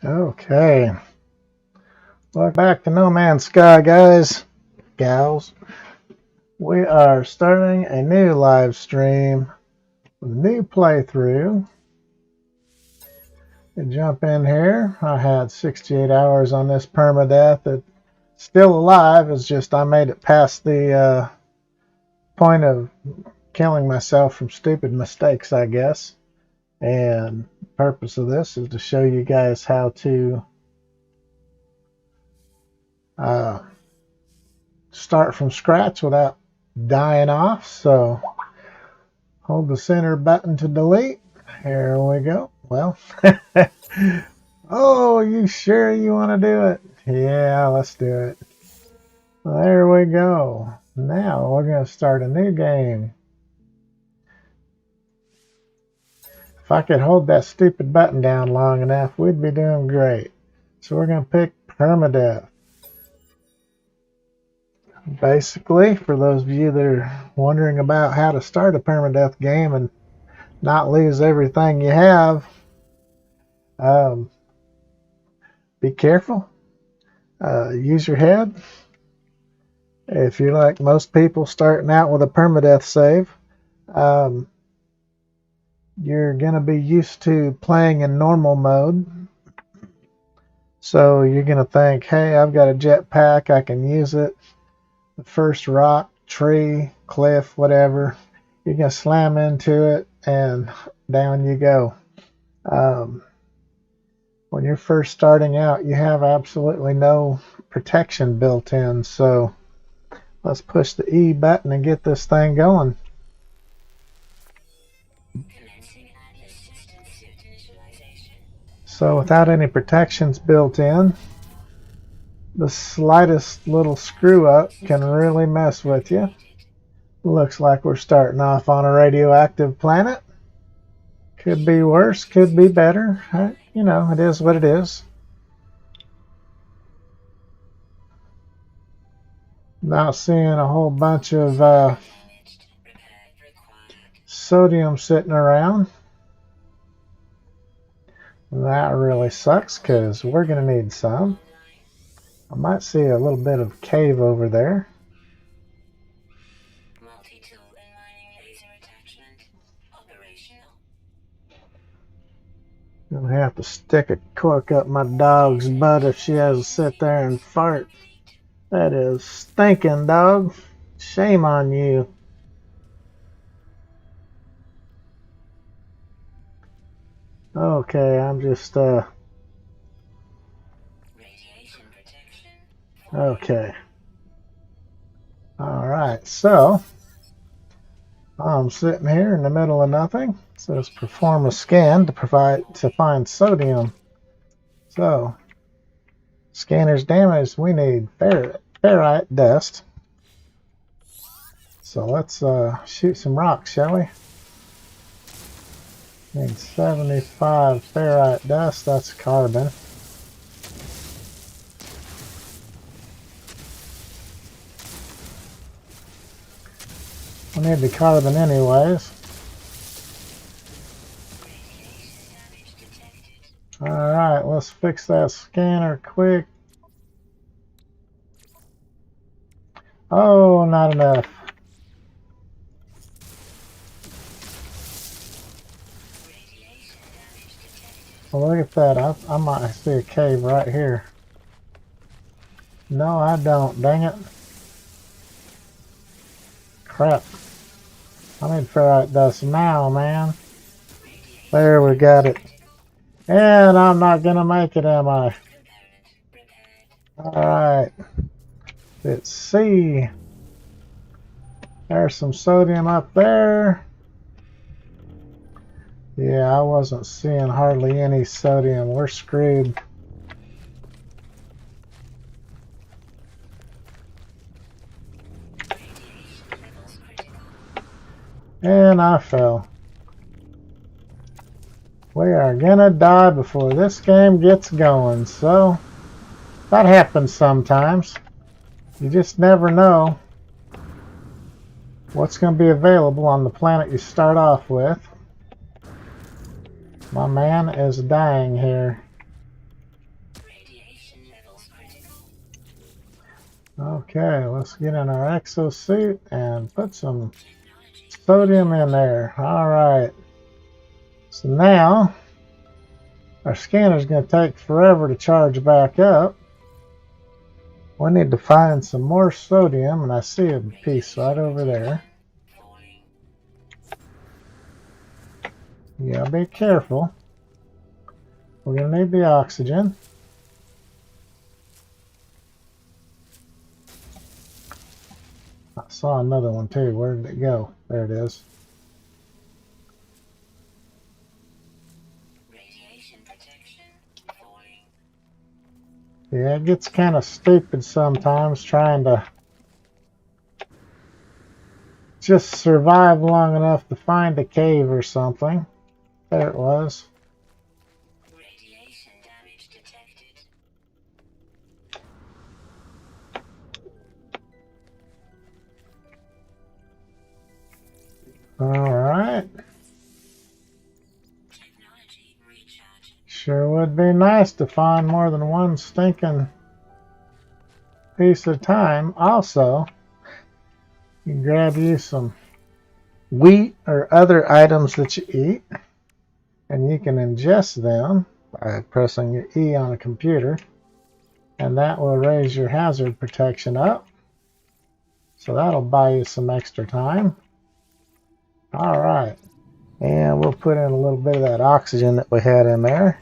Okay, welcome back to NoMansSky, guys, gals. We are starting a new live stream with a new playthrough. You jump in here. I had 68 hours on this permadeath. It's still alive. It's just I made it past the point of killing myself from stupid mistakes, I guess. And the purpose of this is to show you guys how to start from scratch without dying off. So hold the center button to delete. Here we go. Well, oh, you sure you want to do it? Yeah, let's do it. There we go. Now we're going to start a new game. If I could hold that stupid button down long enough, we'd be doing great. So we're going to pick Permadeath. Basically, for those of you that are wondering about how to start a permadeath game and not lose everything you have, be careful. Use your head. If you're like most people starting out with a permadeath save, you're going to be used to playing in normal mode. So you're going to think, hey, I've got a jetpack, I can use it. The first rock, tree, cliff, whatever, you're going to slam into it and down you go. When you're first starting out, you have absolutely no protection built in. So let's push the E button and get this thing going. So without any protections built in, the slightest little screw up can really mess with you. Looks like we're starting off on a radioactive planet. Could be worse, could be better. You know, it is what it is. Not seeing a whole bunch of sodium sitting around. That really sucks because we're going to need some. I might see a little bit of cave over there. I'm going to have to stick a cork up my dog's butt if she has to sit there and fart. That is stinking, dog. Shame on you. Okay, I'm just, okay. Alright, so I'm sitting here in the middle of nothing. It says perform a scan to find sodium. So, scanner's damaged. We need ferrite dust. So let's shoot some rocks, shall we? Need 75 ferrite dust. That's carbon. We need the carbon anyways. Alright, let's fix that scanner quick. Oh, not enough. Well, look at that. I might see a cave right here. No, I don't. Dang it. Crap. I need ferrite dust now, man. There, we got it. And I'm not gonna make it, am I? Alright. Let's see. There's some sodium up there. Yeah, I wasn't seeing hardly any sodium. We're screwed. And I fell. We are gonna die before this game gets going, so that happens sometimes. You just never know what's going to be available on the planet you start off with. My man is dying here. Okay, let's get in our exosuit and put some sodium in there. Alright. So now, our scanner's going to take forever to charge back up. We need to find some more sodium, and I see a piece right over there. You gotta be careful. We're going to need the oxygen. I saw another one too. Where did it go? There it is. Yeah, it gets kind of stupid sometimes trying to just survive long enough to find a cave or something. There it was. Radiation damage detected. Alright. Technology recharge. Sure would be nice to find more than one stinking piece at a time. Also, you can grab you some wheat or other items that you eat, and you can ingest them by pressing your E on a computer, and that will raise your hazard protection up. So that'll buy you some extra time. Alright. And we'll put in a little bit of that oxygen that we had in there.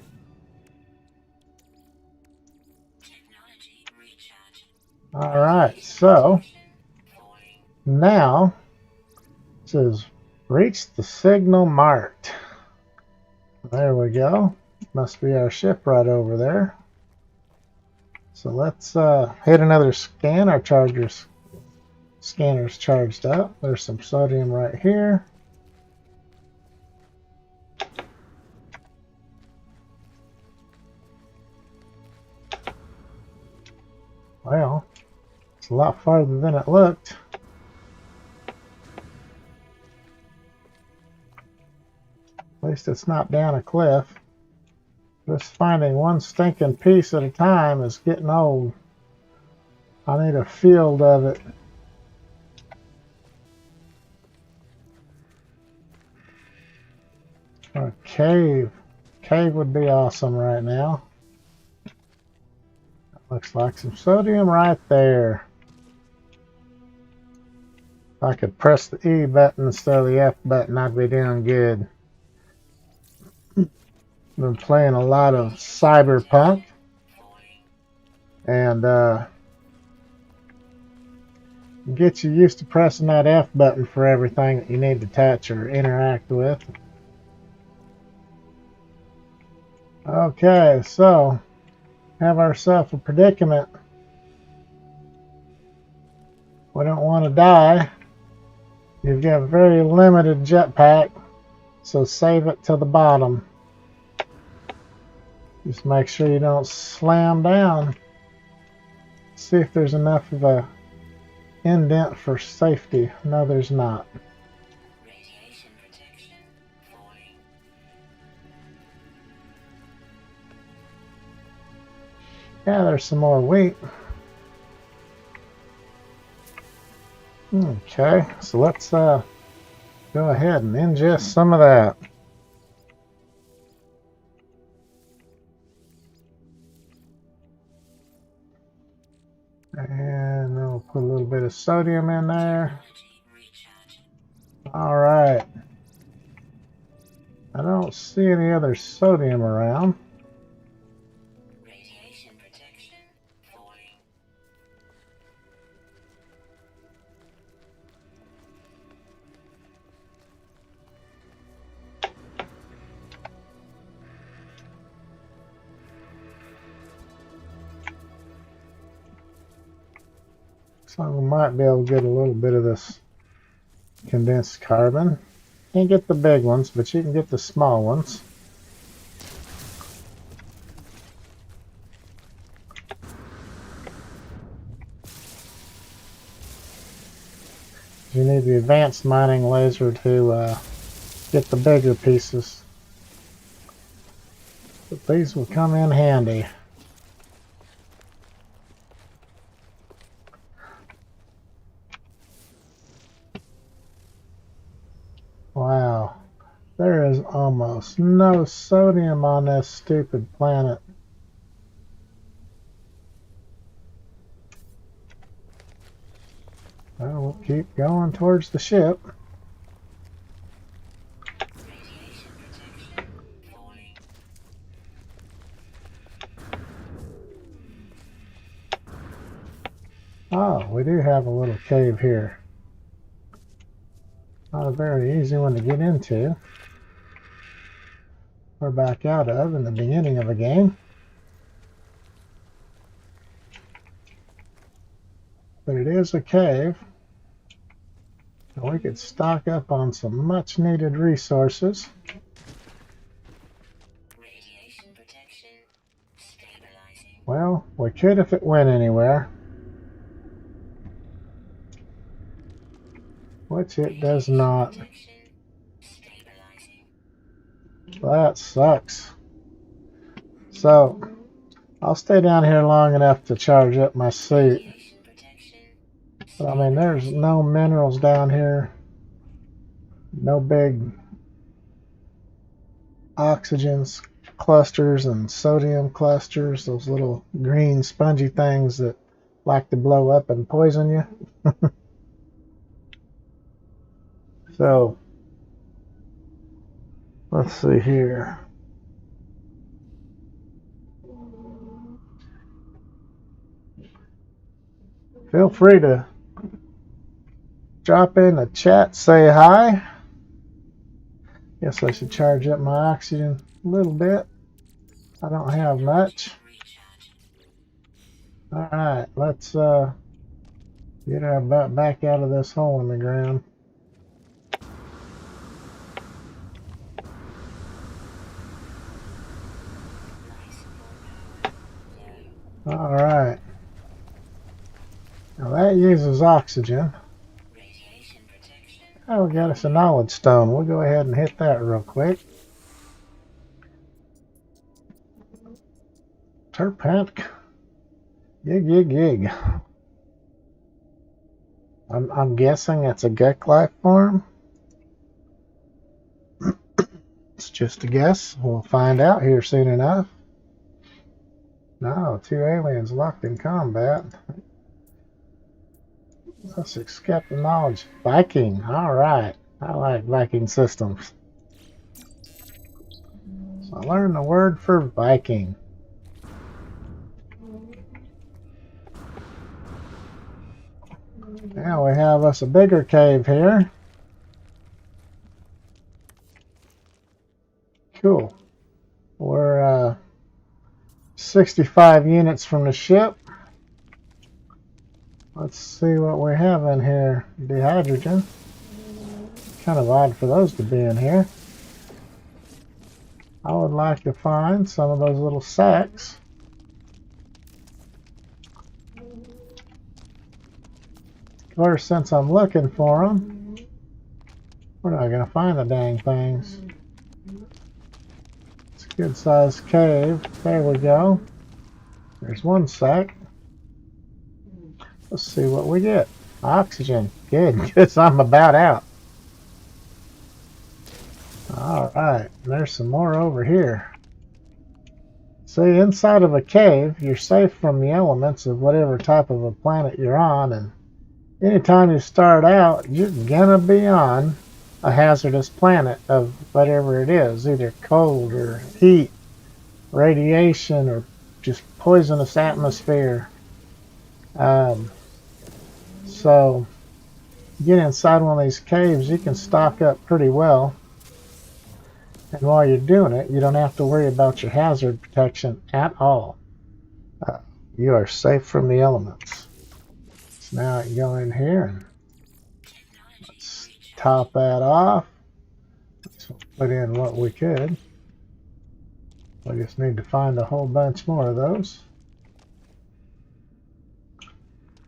Alright, so now it says reach the signal marked. There we go. Must be our ship right over there. So let's hit another scan. Our scanner's charged up. There's some sodium right here. Well, it's a lot farther than it looked. At least it's not down a cliff. Just finding one stinking piece at a time is getting old. I need a field of it. Or a cave. Cave would be awesome right now. Looks like some sodium right there. If I could press the E button instead of the F button, I'd be doing good. Been playing a lot of Cyberpunk, and get you used to pressing that F button for everything that you need to touch or interact with. Okay, so have ourselves a predicament. We don't want to die. You've got a very limited jetpack, so save it to the bottom. Just make sure you don't slam down. See if there's enough of a indent for safety. No, there's not. Radiation protection falling. Yeah, there's some more wheat. Okay, so let's go ahead and ingest some of that. And then we'll put a little bit of sodium in there. All right. I don't see any other sodium around. Radiation protection falling. So we might be able to get a little bit of this condensed carbon. Can't get the big ones, but you can get the small ones. You need the advanced mining laser to get the bigger pieces. But these will come in handy. There is almost no sodium on this stupid planet. Well, we'll keep going towards the ship. Radiation protection falling. Oh, we do have a little cave here. Not a very easy one to get into or back out of in the beginning of a game. But it is a cave. And we could stock up on some much needed resources. Radiation protection stabilizing. Well, we could if it went anywhere. Which it does not. Protection stabilizing. That sucks. So, I'll stay down here long enough to charge up my suit. Radiation protection. But I mean, there's no minerals down here. No big oxygen clusters and sodium clusters. Those little green spongy things that like to blow up and poison you. So, let's see here. Feel free to drop in the chat, say hi. Guess I should charge up my oxygen a little bit. I don't have much. Alright, let's get our butt back out of this hole in the ground. Alright. Now that uses oxygen. Radiation protection. Oh, we got us a knowledge stone. We'll go ahead and hit that real quick. Terpent. Gig. I'm guessing it's a Gek life form. It's just a guess. We'll find out here soon enough. No, 2 aliens locked in combat. Let's accept the knowledge. Viking. Alright. I like Viking systems. So I learned the word for Viking. Now we have us a bigger cave here. Cool. We're 65 units from the ship. Let's see what we have in here. Dehydrogen. Kind of odd for those to be in here. I would like to find some of those little sacks. Of course, since I'm looking for them, we're not going to find the dang things. It's a good sized cave. There we go. There's one sack. Let's see what we get. Oxygen. Good, because I'm about out. Alright, there's some more over here. See, inside of a cave, you're safe from the elements of whatever type of a planet you're on, and anytime you start out, you're gonna be on a hazardous planet of whatever it is, either cold or heat, radiation, or just poisonous atmosphere. So, get inside one of these caves, you can stock up pretty well. And while you're doing it, you don't have to worry about your hazard protection at all. You are safe from the elements. So now I can go in here and let's top that off. Let's put in what we could. We just need to find a whole bunch more of those.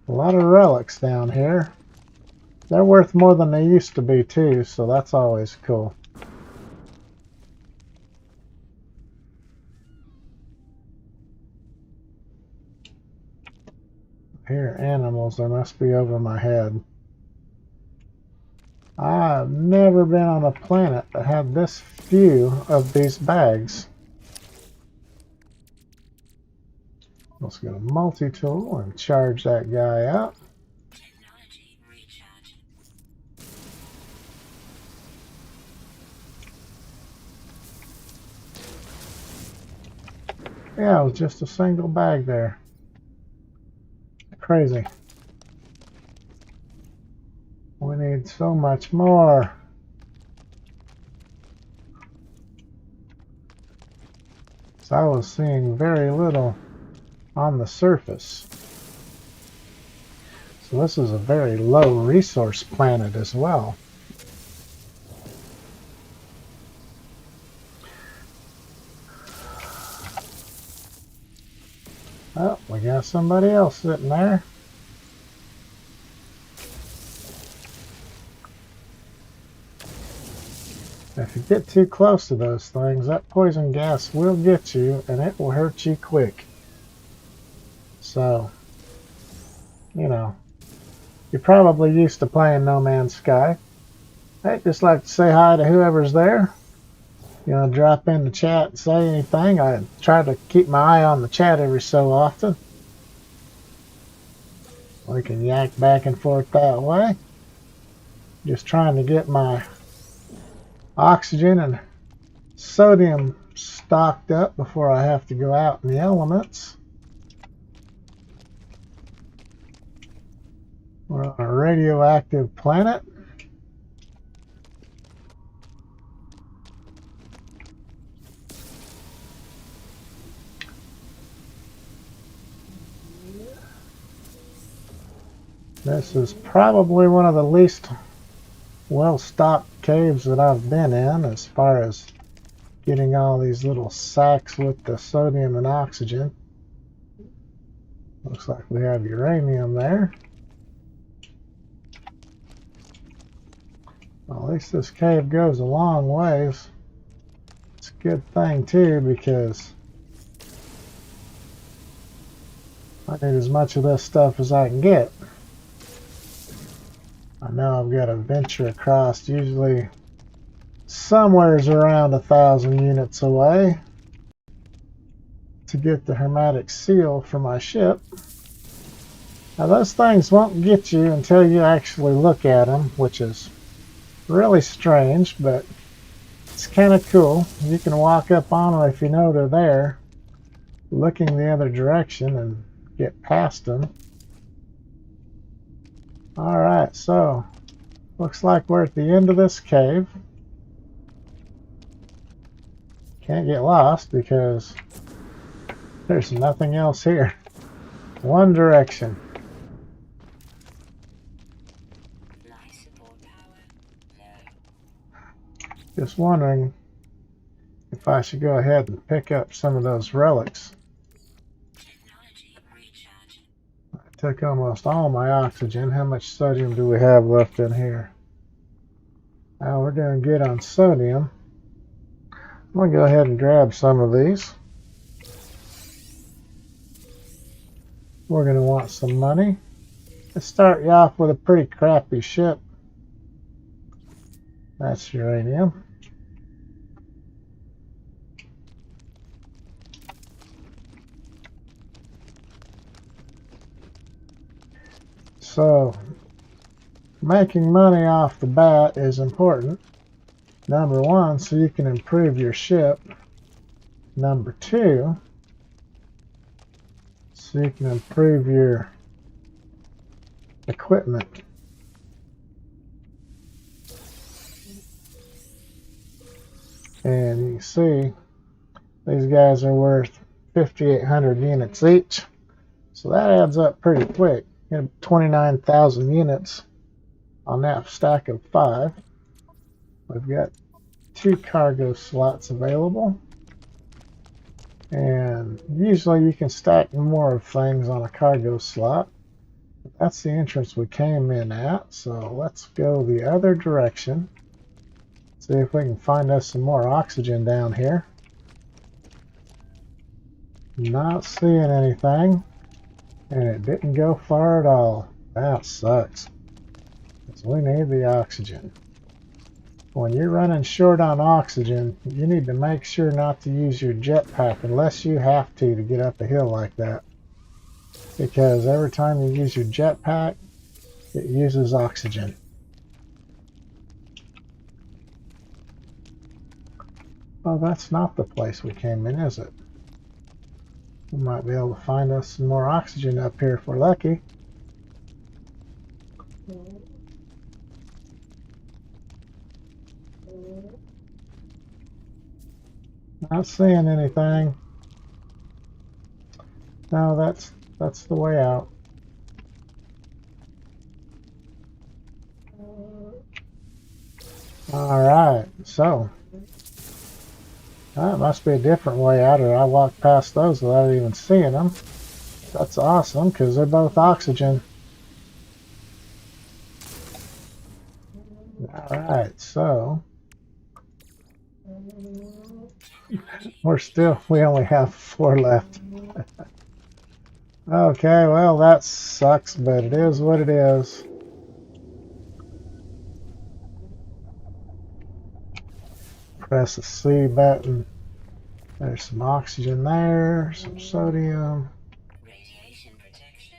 A lot of relics down here. They're worth more than they used to be too, so that's always cool. Here, animals, they must be over my head. I've never been on a planet that had this few of these bags. Let's go to multi-tool and charge that guy up. Technology recharge. Yeah, it was just a single bag there. Crazy. We need so much more. So I was seeing very little on the surface. So this is a very low resource planet as well. Oh, we got somebody else sitting there. If you get too close to those things, that poison gas will get you and it will hurt you quick. So, you know, you're probably used to playing No Man's Sky. I'd just like to say hi to whoever's there. You know, drop in the chat and say anything. I try to keep my eye on the chat every so often. We can yak back and forth that way. Just trying to get my oxygen and sodium stocked up before I have to go out in the elements. We're on a radioactive planet. This is probably one of the least well-stocked caves that I've been in as far as getting all these little sacks with the sodium and oxygen. Looks like we have uranium there. Well, at least this cave goes a long ways. It's a good thing too, because I need as much of this stuff as I can get. I know I've got to venture across, usually somewhere's around 1,000 units away, to get the hermetic seal for my ship. Now those things won't get you until you actually look at them, which is really strange, but it's kind of cool. You can walk up on them if you know they're there, looking the other direction and get past them. Alright, so looks like we're at the end of this cave. Can't get lost because there's nothing else here. One direction. Life support power low. Just wondering if I should go ahead and pick up some of those relics. Technology recharge. I took almost all my oxygen. How much sodium do we have left in here? Now we're going to get on sodium. I'm going to go ahead and grab some of these. We're going to want some money. Let's start you off with a pretty crappy ship. That's uranium. So, making money off the bat is important. Number one, so you can improve your ship. Number two, so you can improve your equipment. And you can see these guys are worth 5,800 units each. So that adds up pretty quick. You have 29,000 units on that stack of 5. We've got 2 cargo slots available. And usually you can stack more of things on a cargo slot. That's the entrance we came in at. So let's go the other direction. See if we can find us some more oxygen down here. Not seeing anything. And it didn't go far at all. That sucks. Because we need the oxygen. when you're running short on oxygen, you need to make sure not to use your jetpack unless you have to get up a hill like that. Because every time you use your jetpack, it uses oxygen. Oh, that's not the place we came in, is it? We might be able to find us some more oxygen up here if we're lucky. Not seeing anything. No, that's the way out. Alright, so that must be a different way out, or I walked past those without even seeing them. That's awesome, because they're both oxygen. Alright, so we only have 4 left. Okay, well that sucks, but it is what it is. Press the C button. There's some oxygen there, some sodium. Radiation protection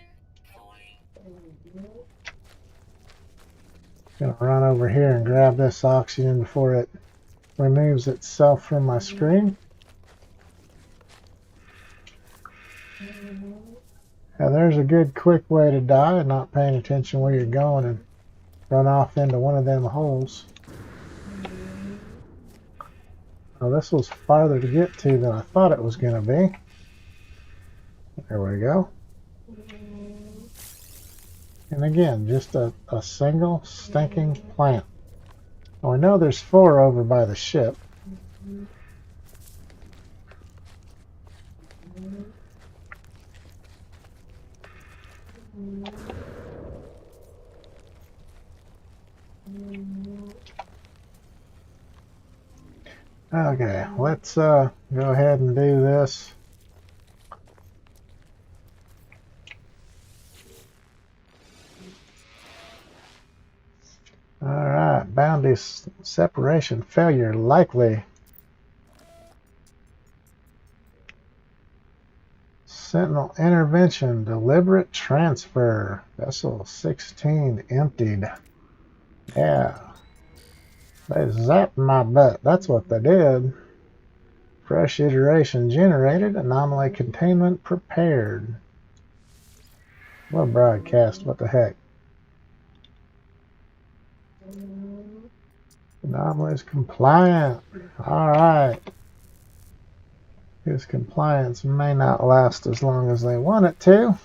falling. Gonna run over here and grab this oxygen before it removes itself from my screen. Now there's a good quick way to die, not paying attention where you're going and run off into one of them holes. Oh, this was farther to get to than I thought it was going to be. There we go. And again, just a single stinking plant. Oh, I know there's 4 over by the ship. Okay, let's go ahead and do this. Alright, boundary separation failure likely. Sentinel intervention, deliberate transfer. Vessel 16 emptied. Yeah. They zapped my butt. That's what they did. Fresh iteration generated. Anomaly containment prepared. What a broadcast. What the heck? Anomaly's compliant. Alright. His compliance may not last as long as they want it to.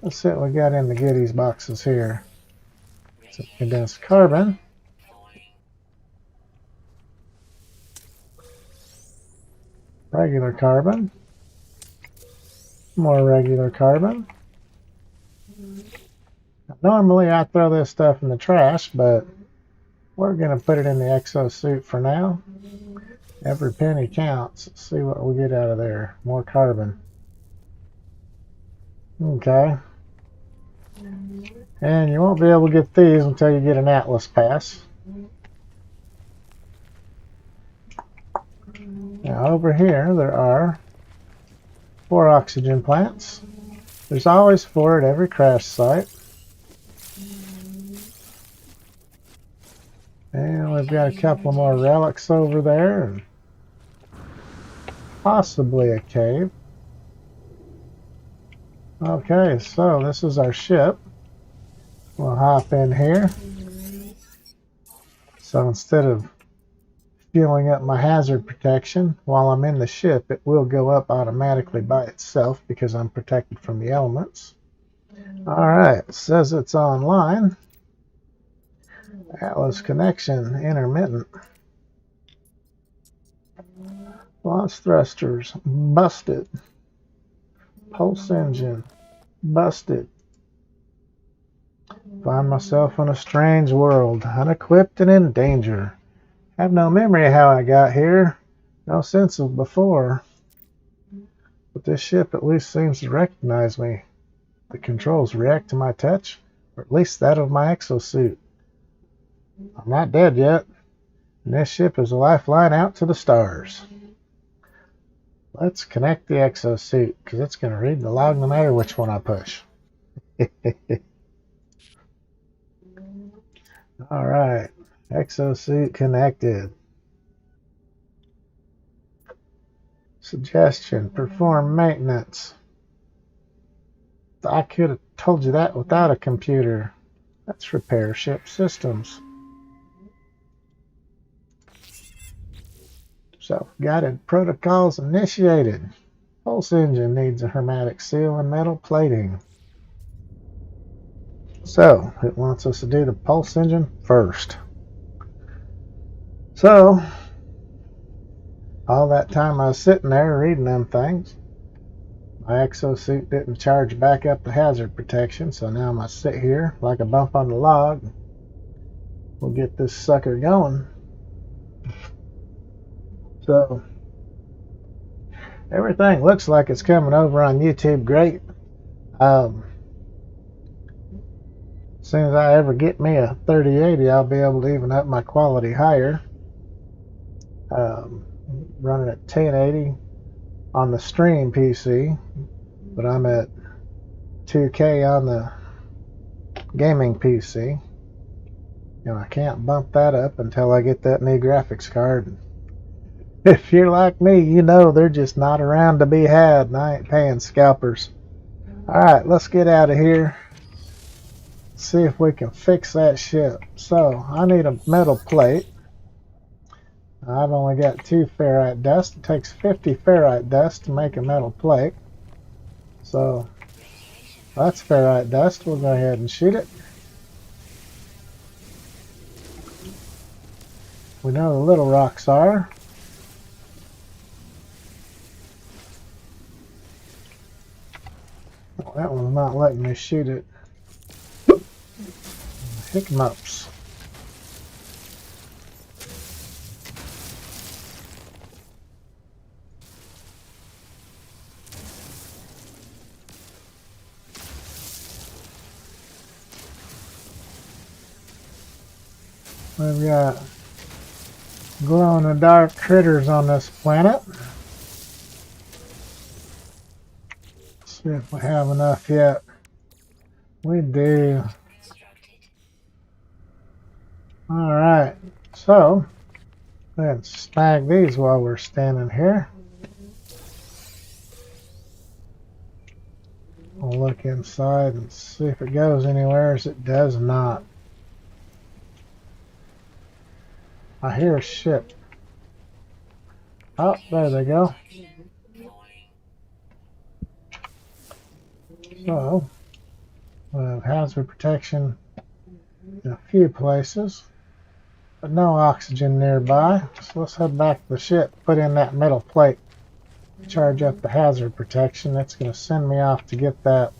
Let's see what we got in the goodies boxes here. Some condensed carbon. Regular carbon. More regular carbon. Normally I throw this stuff in the trash, but we're going to put it in the exosuit for now. Every penny counts. Let's see what we get out of there. More carbon. Okay. And you won't be able to get these until you get an Atlas pass. Now over here there are 4 oxygen plants. There's always 4 at every crash site. And we've got a couple more relics over there. And possibly a cave. Okay, so this is our ship. We'll hop in here. So instead of fueling up my hazard protection while I'm in the ship, it will go up automatically by itself because I'm protected from the elements. Alright, it says it's online. Atlas connection intermittent. Launch thrusters busted. Pulse engine busted. Find myself in a strange world, unequipped and in danger. Have no memory of how I got here, no sense of before. But this ship at least seems to recognize me. The controls react to my touch, or at least that of my exosuit. I'm not dead yet. And this ship is a lifeline out to the stars. Let's connect the exosuit, because it's going to read the log no matter which one I push. Alright, exosuit connected. Suggestion, perform maintenance. I could have told you that without a computer. Let's repair ship systems. Self-guided protocols initiated. Pulse engine needs a hermetic seal and metal plating. So, it wants us to do the pulse engine first. So, all that time I was sitting there reading them things, my exosuit didn't charge back up the hazard protection, so now I'm going to sit here like a bump on the log. We'll get this sucker going. So, everything looks like it's coming over on YouTube great. As soon as I ever get me a 3080, I'll be able to even up my quality higher. Running at 1080 on the stream PC, but I'm at 2K on the gaming PC. And I can't bump that up until I get that new graphics card. If you're like me, you know they're just not around to be had, and I ain't paying scalpers. Alright, let's get out of here. See if we can fix that ship. So, I need a metal plate. I've only got 2 ferrite dust. It takes 50 ferrite dust to make a metal plate. So, that's ferrite dust. We'll go ahead and shoot it. We know the little rocks are. Well, that one's not letting me shoot it. Hiccups. We've got glow-in-the-dark critters on this planet. See if we have enough yet. We do. Alright, so let's snag these while we're standing here. We'll look inside and see if it goes anywhere, as it does not. I hear a ship. Oh, there they go. So, we have hazard protection in a few places, but no oxygen nearby. So let's head back to the ship, put in that metal plate, charge up the hazard protection. That's going to send me off to get that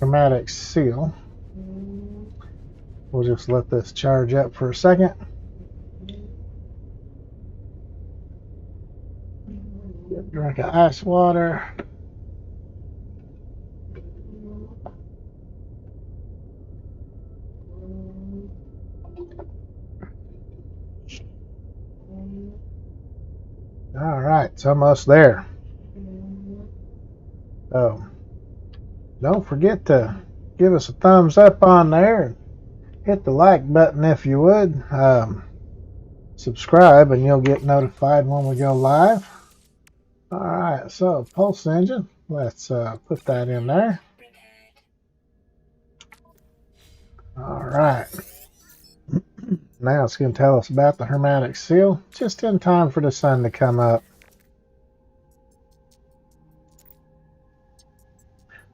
hermetic seal. We'll just let this charge up for a second. Get a drink of ice water. All right, it's almost there. So, don't forget to give us a thumbs up on there. Hit the like button if you would. Subscribe and you'll get notified when we go live. Alright, so pulse engine. Let's put that in there. Alright. Now it's going to tell us about the hermetic seal. Just in time for the sun to come up.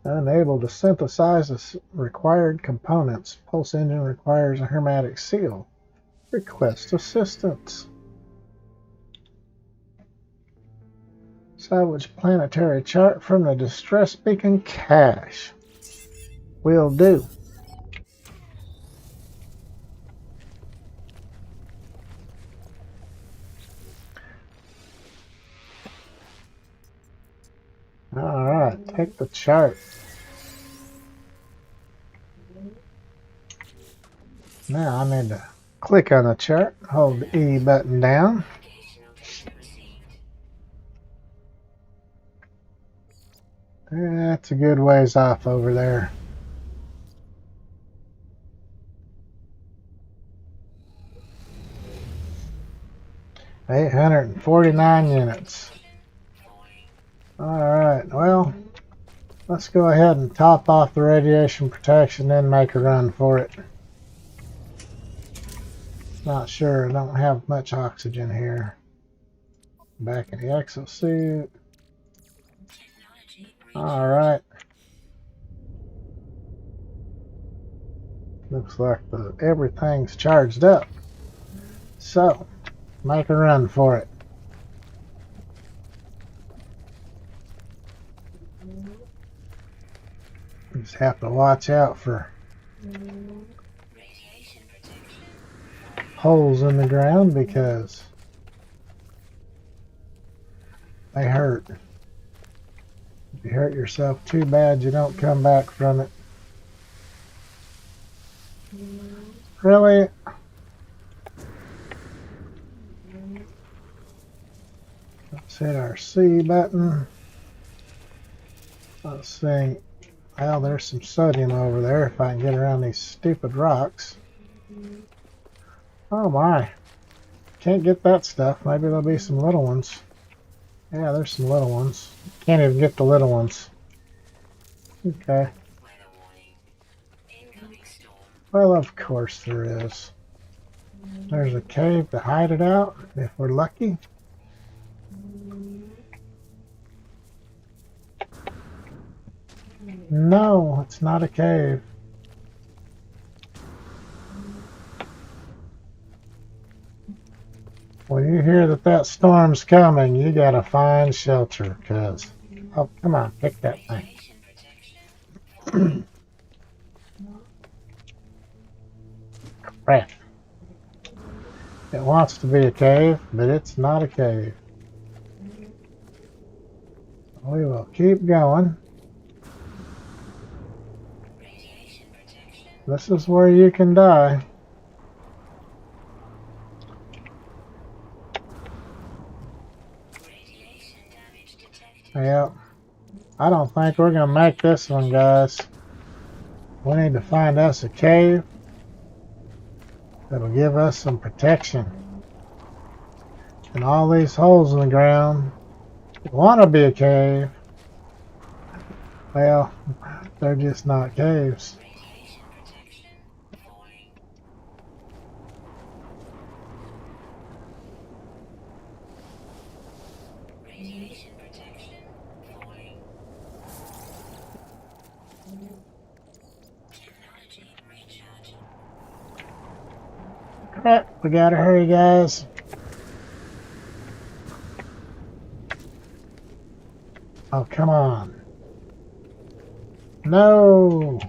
Unable to synthesize the required components. Pulse engine requires a hermetic seal. Request assistance. Salvage planetary chart from the distress beacon cache. Will do. Alright, take the chart. Now I need to Click on the chart, hold the E button down. That's a good ways off over there. $849 units. Alright, well, let's go ahead and top off the radiation protection, then make a run for it. Not sure, I don't have much oxygen here. Back in the exosuit. Alright. Looks like everything's charged up. So, make a run for it. Just have to watch out for holes in the ground because they hurt. If you hurt yourself too bad, you don't come back from it. Really? Let's hit our C button. Let's see. Well, there's some sodium over there if I can get around these stupid rocks. Oh my. Can't get that stuff. Maybe there'll be some little ones. Yeah, there's some little ones. Can't even get the little ones. Okay. Well, of course there is. There's a cave to hide it out, if we're lucky. No, it's not a cave. When you hear that storm's coming, you gotta find shelter, cause... Oh, come on, pick that thing. Crap. It wants to be a cave, but it's not a cave. We will keep going. This is where you can die. Yeah. I don't think we're going to make this one, guys. We need to find us a cave that'll give us some protection. And all these holes in the ground want to be a cave. Well, they're just not caves. Crap, we gotta hurry, guys. Oh, come on. No!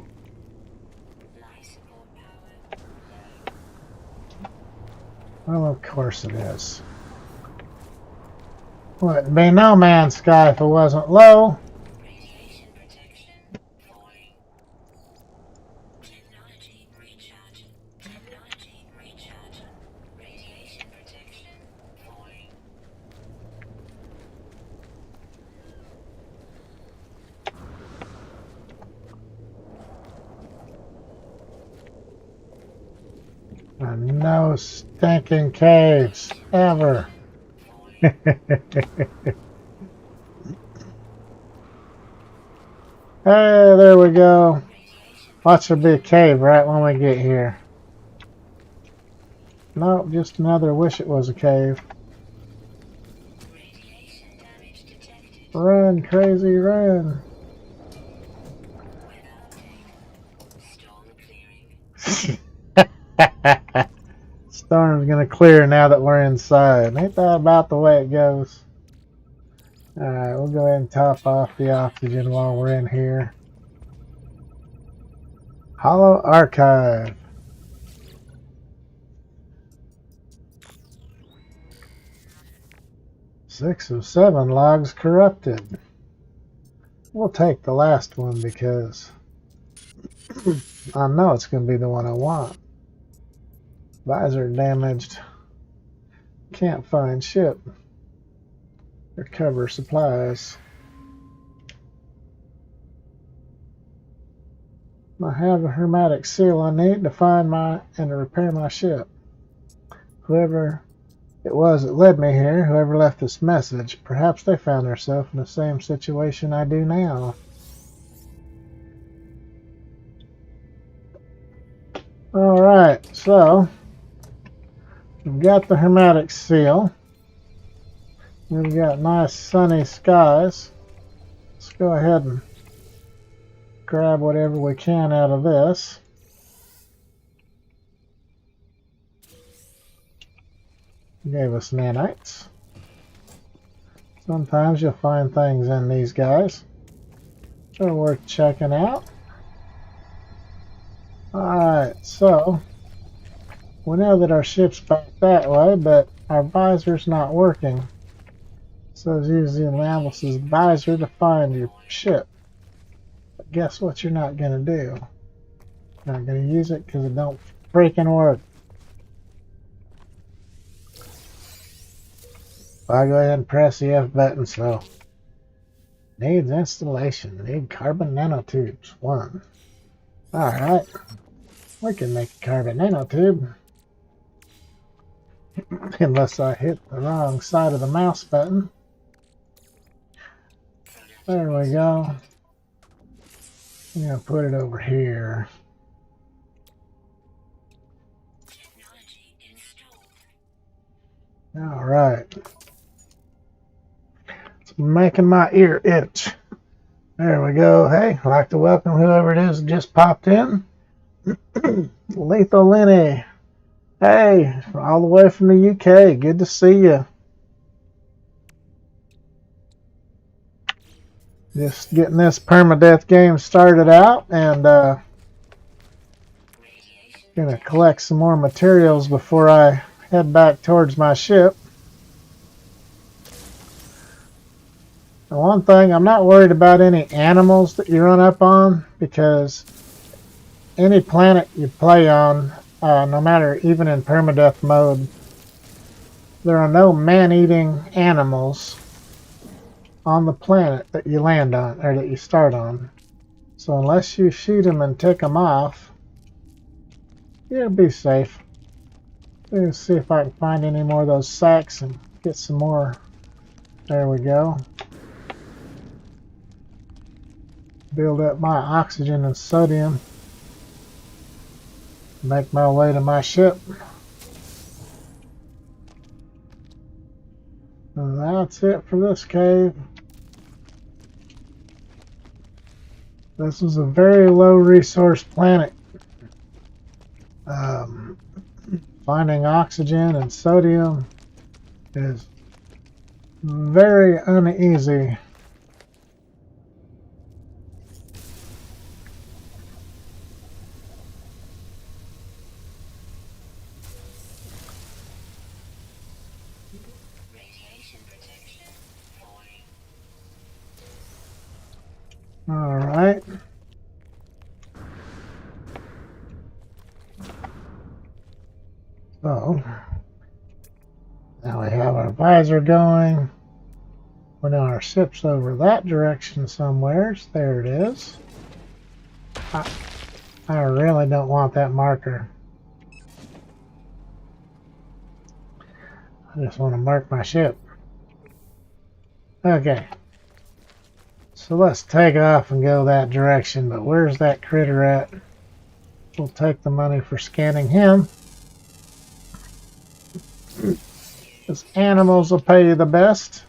Well, of course it is. Wouldn't be No Man's Sky if it wasn't low. No stinking caves, ever. Hey, there we go. Watch there be a cave right when we get here. Nope, just another wish it was a cave. Run, crazy, run. Storm's gonna clear now that we're inside. Ain't that about the way it goes? Alright, we'll go ahead and top off the oxygen while we're in here. Hollow Archive. 6 of 7 logs corrupted. We'll take the last one because I know it's going to be the one I want. Visor damaged. Can't find ship. Recover supplies. I have a hermetic seal I need to find and to repair my ship. Whoever it was that led me here, whoever left this message, perhaps they found themselves in the same situation I do now. Alright, so we've got the hermetic seal. We've got nice sunny skies. Let's go ahead and grab whatever we can out of this. Gave us nanites. Sometimes you'll find things in these guys that are worth checking out. Alright, so we know that our ship's back that way, but our visor's not working. So use the analysis visor to find your ship. But guess what you're not going to do? You're not going to use it because it don't freaking work. I'll go ahead and press the F button. So needs installation. Need carbon nanotubes. 1. Alright. We can make a carbon nanotube. Unless I hit the wrong side of the mouse button. There we go. I'm going to put it over here. Alright. It's making my ear itch. There we go. Hey, I'd like to welcome whoever it is that just popped in. Lethal Lenny. Hey, all the way from the UK. Good to see you. Just getting this permadeath game started out, and gonna collect some more materials before I head back towards my ship. And one thing, I'm not worried about any animals that you run up on, because any planet you play on, no matter even in permadeath mode, there are no man-eating animals on the planet that you land on, or that you start on. So unless you shoot them and take them off, you'll be safe. Let's see if I can find any more of those sacks and get some more. There we go. Build up my oxygen and sodium. Make my way to my ship. And that's it for this cave. This is a very low resource planet. Finding oxygen and sodium is very uneasy. All right. So now we have our visor going. We know our ship's over that direction somewhere. There it is. I really don't want that marker. I just want to mark my ship. Okay. So let's take off and go that direction, but where's that critter at? We'll take the money for scanning him. Because animals will pay you the best.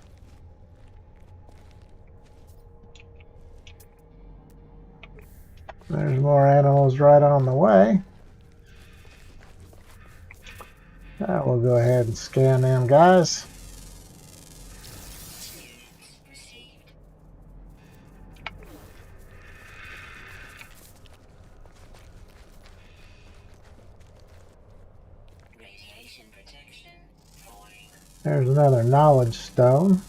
There's more animals right on the way. We'll go ahead and scan them guys. There's another knowledge stone.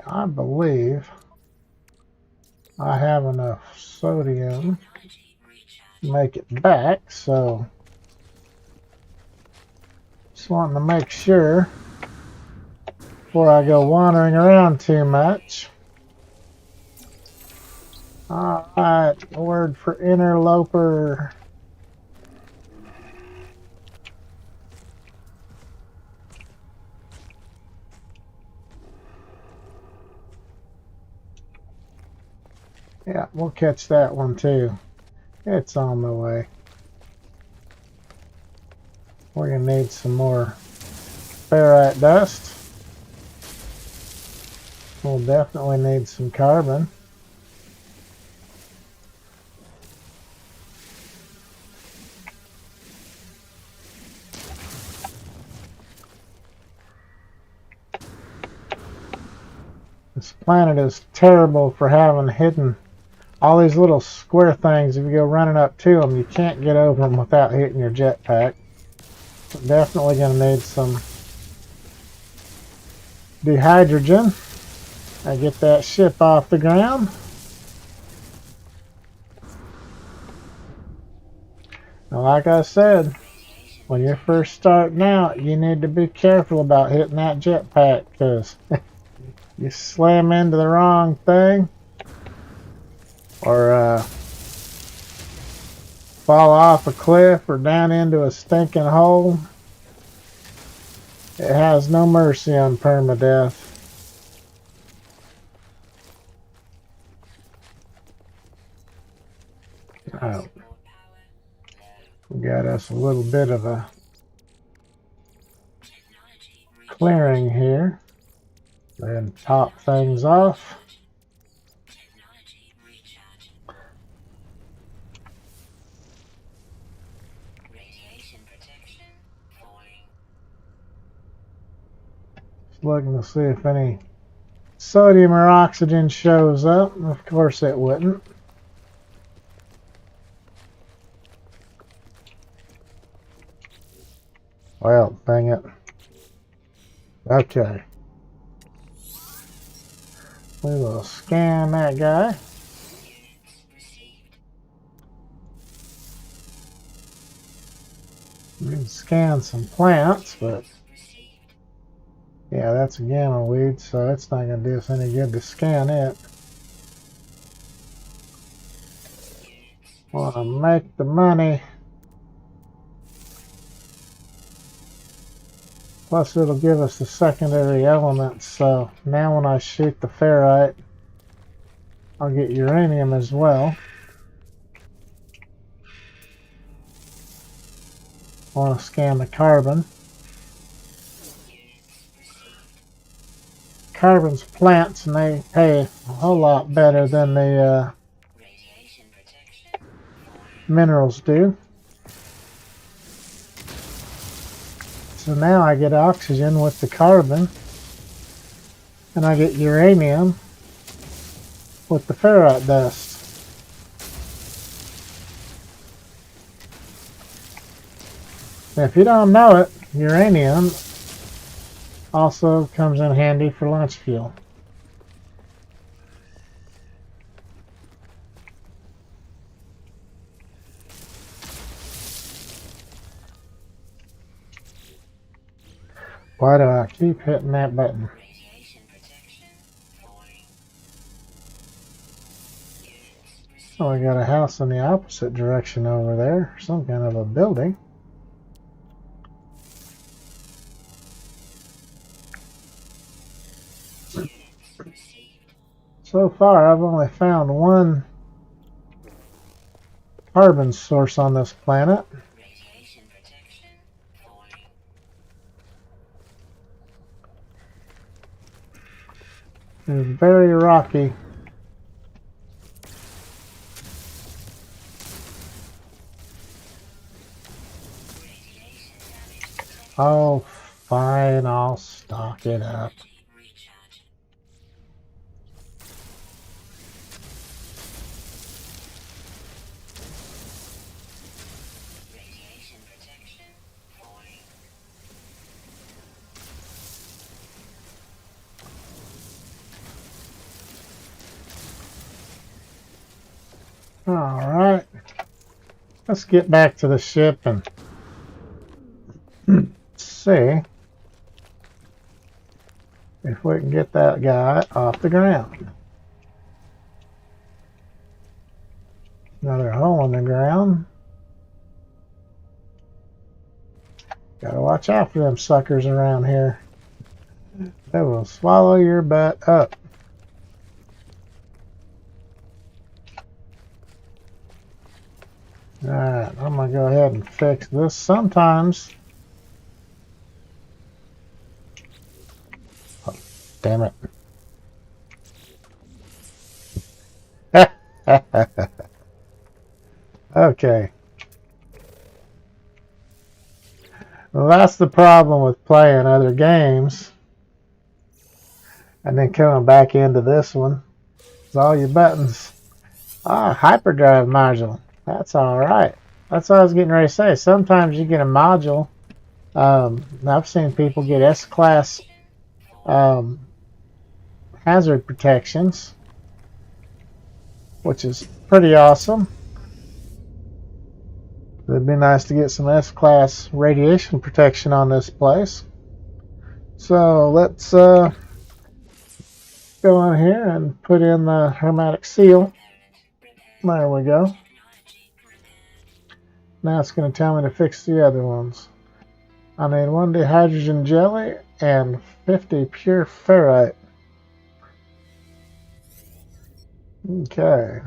I believe I have enough sodium make it back, so just wanting to make sure before I go wandering around too much. Alright, word for interloper. Yeah, we'll catch that one too. It's on the way. We're going to need some more ferrite dust. We'll definitely need some carbon. This planet is terrible for having hidden all these little square things. If you go running up to them, you can't get over them without hitting your jetpack. Definitely going to need some dehydrogen. I get that ship off the ground. Now, like I said, when you're first starting out, you need to be careful about hitting that jetpack, because you slam into the wrong thing or fall off a cliff or down into a stinking hole. It has no mercy on permadeath. Oh, we got us a little bit of a clearing here. Then top things off. Just looking to see if any sodium or oxygen shows up. Of course it wouldn't. Well, dang it. Okay. We will scan that guy. We can scan some plants, but yeah, that's a gamma weed, so it's not going to do us any good to scan it. Want to make the money. Plus it'll give us the secondary elements, so now when I shoot the ferrite, I'll get uranium as well. I want to scan the carbon. Carbon's plants, and they pay a whole lot better than the minerals do. So now I get oxygen with the carbon, and I get uranium with the ferrite dust. If you don't know it, uranium also comes in handy for launch fuel. Why do I keep hitting that button? Oh, we got a house in the opposite direction over there. Some kind of a building. So far, I've only found one carbon source on this planet. It's very rocky. Oh, fine, I'll stock it up. All right. Let's get back to the ship and see if we can get that guy off the ground. Another hole in the ground. Gotta watch out for them suckers around here. They will swallow your butt up. Alright, I'm gonna go ahead and fix this. Sometimes... Oh, damn it. Okay. Well, that's the problem with playing other games and then coming back into this one. It's all your buttons. Ah, hyperdrive module. That's alright. That's what I was getting ready to say. Sometimes you get a module. I've seen people get S-class hazard protections, which is pretty awesome. It'd be nice to get some S-class radiation protection on this place. So let's go in here and put in the hermetic seal. There we go. Now it's going to tell me to fix the other ones. I need 1 dihydrogen jelly and 50 pure ferrite. Okay.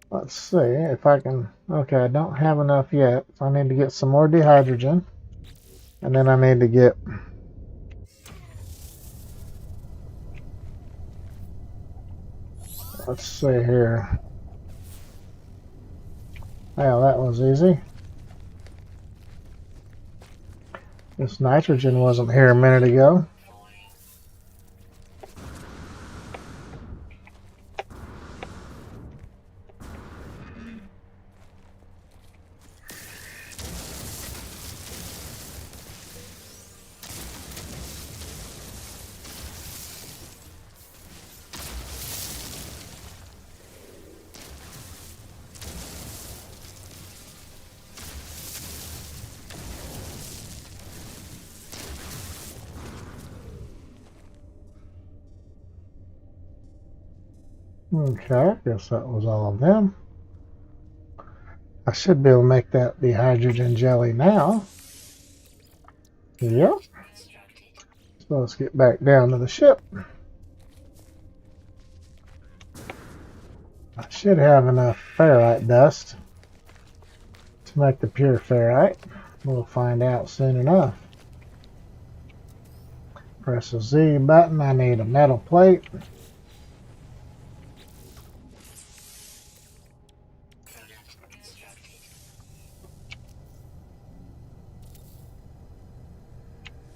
Let's see if I can... Okay, I don't have enough yet. So I need to get some more dihydrogen. And then I need to get... Let's see here. Well, that was easy. This nitrogen wasn't here a minute ago. Okay, I guess that was all of them. I should be able to make that the hydrogen jelly now. Yep. So let's get back down to the ship. I should have enough ferrite dust to make the pure ferrite. We'll find out soon enough. Press the Z button. I need a metal plate.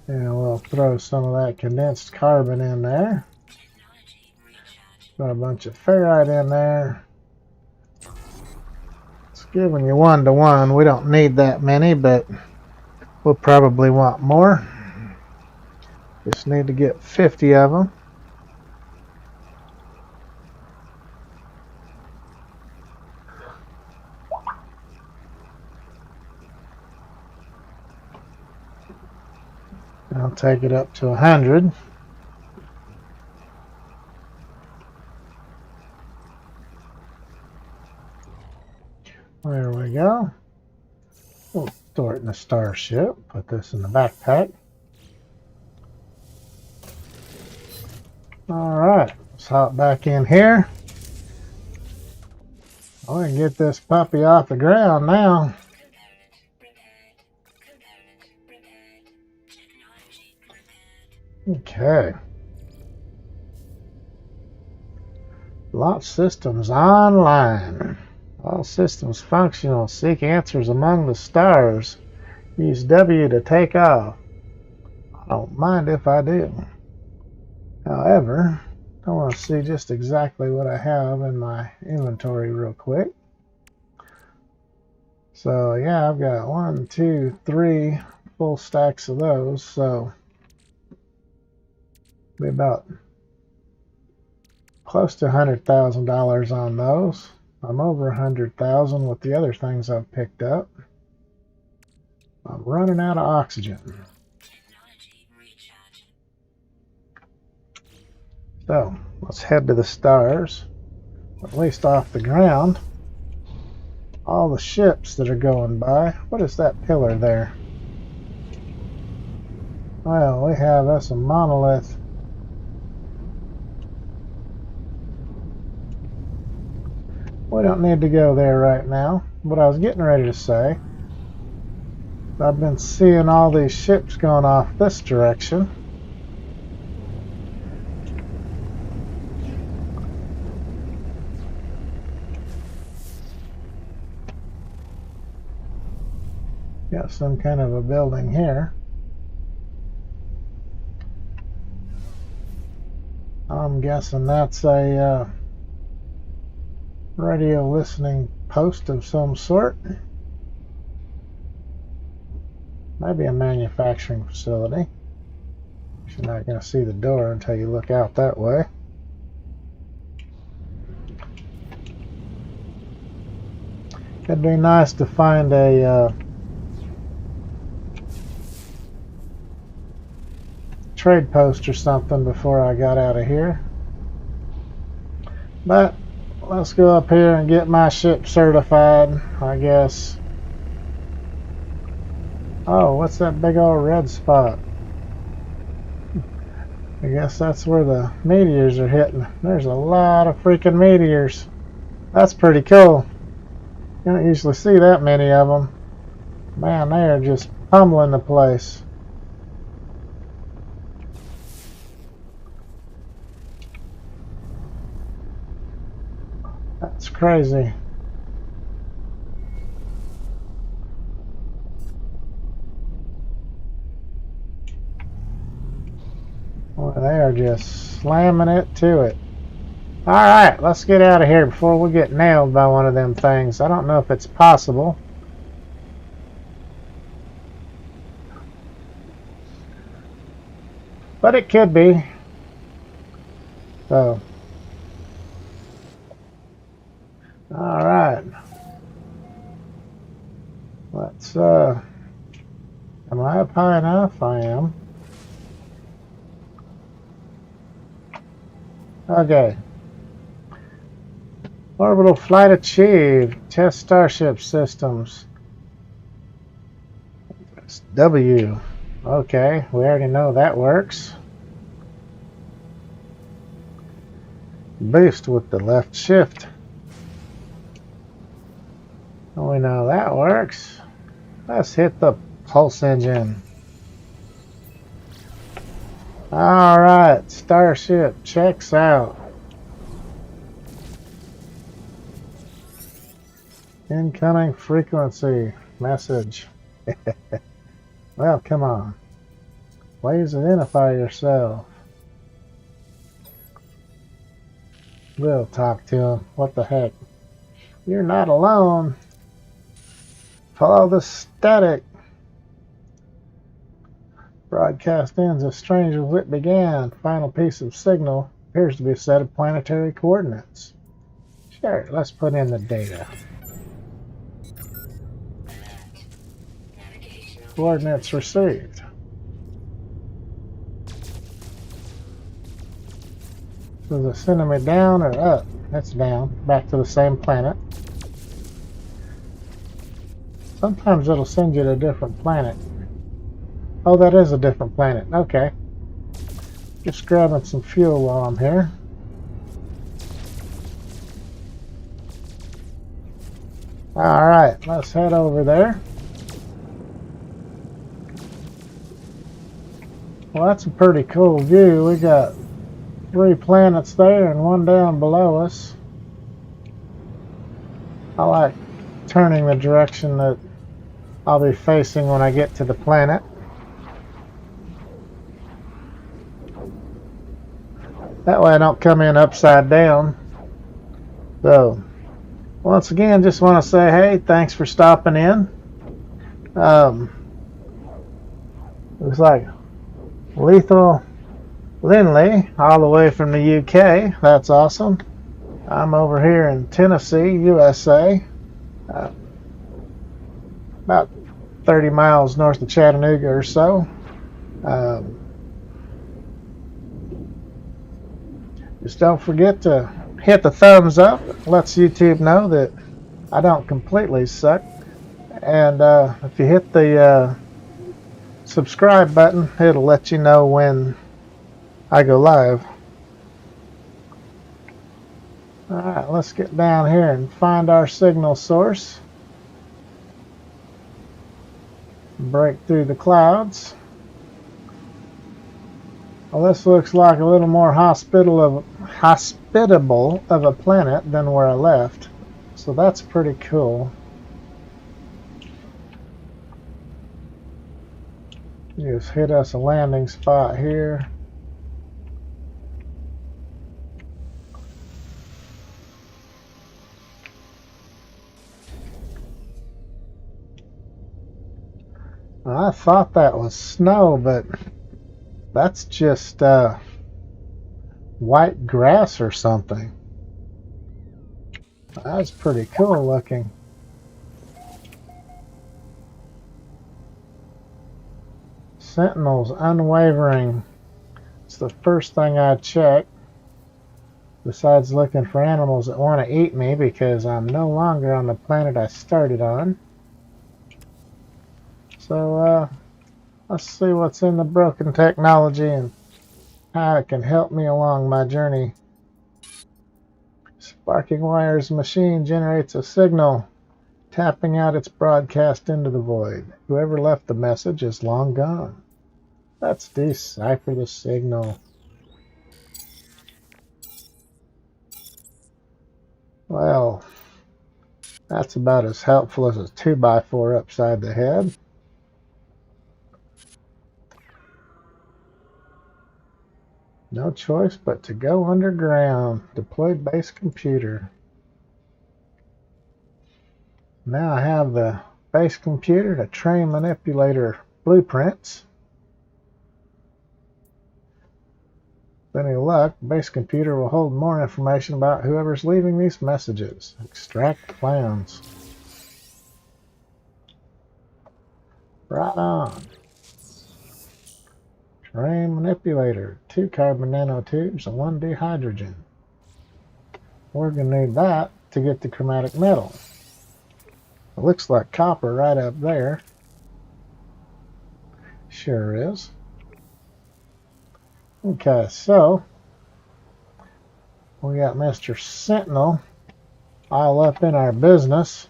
And we'll throw some of that condensed carbon in there. Got a bunch of ferrite in there. It's giving you 1 to 1. We don't need that many, but we'll probably want more. Just need to get 50 of them. I'll take it up to 100. There we go. We'll store it in the starship. Put this in the backpack. Alright, let's hop back in here. I can get this puppy off the ground now. Okay. Launch systems online. All systems functional. Seek answers among the stars. Use W to take off. I don't mind if I do. However, I want to see just exactly what I have in my inventory real quick. So yeah, I've got 1, 2, 3 full stacks of those. So be about close to $100,000 on those. I'm over 100,000 with the other things I've picked up. I'm running out of oxygen. Technology recharge. So let's head to the stars, at least off the ground. All the ships that are going by. What is that pillar there? Well, we have us a monolith. We don't need to go there right now. What I was getting ready to say, I've been seeing all these ships going off this direction. Got some kind of a building here. I'm guessing that's a radio listening post of some sort. Maybe a manufacturing facility. You're not going to see the door until you look out that way. It'd be nice to find a trade post or something before I got out of here. But let's go up here and get my ship certified, I guess. Oh, what's that big old red spot? I guess that's where the meteors are hitting. There's a lot of freaking meteors. That's pretty cool. You don't usually see that many of them. Man, they are just pummeling the place. That's crazy. Boy, they are just slamming it to it. Alright, let's get out of here before we get nailed by one of them things. I don't know if it's possible. But it could be. So. Alright. Let's, am I up high enough? I am. Okay. Orbital flight achieved. Test Starship systems. That's W. Okay, we already know that works. Boost with the left shift. We know that works. Let's hit the pulse engine. Alright, Starship checks out. Incoming frequency message. Well, come on. Please identify yourself. We'll talk to him. What the heck? You're not alone. Follow the static. Broadcast ends as strange as it began. Final piece of signal appears to be a set of planetary coordinates. Sure, let's put in the data. Coordinates received. Is it sending me down or up? That's down. Back to the same planet. Sometimes it'll send you to a different planet. Oh, that is a different planet. Okay. Just grabbing some fuel while I'm here. Alright, let's head over there. Well, that's a pretty cool view. We got 3 planets there and 1 down below us. I like turning the direction that I'll be facing when I get to the planet. That way I don't come in upside down. So, once again, just want to say, hey, thanks for stopping in. Looks like lethal Lindley, all the way from the UK. That's awesome. I'm over here in Tennessee, USA, about 30 miles north of Chattanooga or so. Just don't forget to hit the thumbs up. It lets YouTube know that I don't completely suck. And if you hit the subscribe button, it'll let you know when I go live. Alright, let's get down here and find our signal source. Break through the clouds. Well, this looks like a little more hospitable of a planet than where I left. So that's pretty cool. Just hit us a landing spot here. I thought that was snow, but that's just white grass or something. That's pretty cool looking. Sentinel's unwavering. It's the first thing I check, besides looking for animals that want to eat me, because I'm no longer on the planet I started on. So let's see what's in the broken technology and how it can help me along my journey. Sparking Wire's machine generates a signal, tapping out its broadcast into the void. Whoever left the message is long gone. Let's decipher the signal. Well, that's about as helpful as a 2x4 upside the head. No choice but to go underground. Deploy base computer. Now I have the base computer to train manipulator blueprints. With any luck, base computer will hold more information about whoever's leaving these messages. Extract plans. Right on. Terrain manipulator, 2 carbon nanotubes and 1 dihydrogen. We're going to need that to get the chromatic metal. It looks like copper right up there. Sure is. Okay, so we got Mr. Sentinel all up in our business.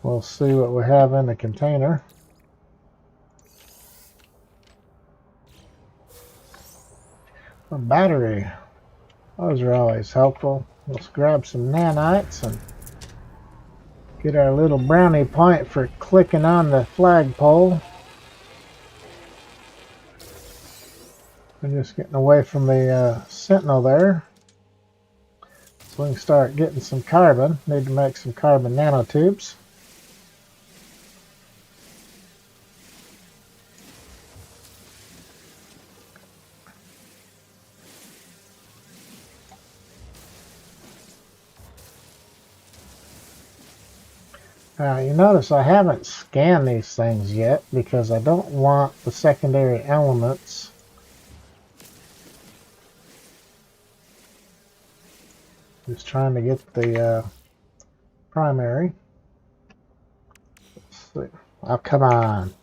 We'll see what we have in the container. A battery. Those are always helpful. Let's grab some nanites and get our little brownie point for clicking on the flagpole. We're just getting away from the Sentinel there. So we can start getting some carbon. Need to make some carbon nanotubes. You notice I haven't scanned these things yet because I don't want the secondary elements just trying to get the primary. Let's see. Oh, come on.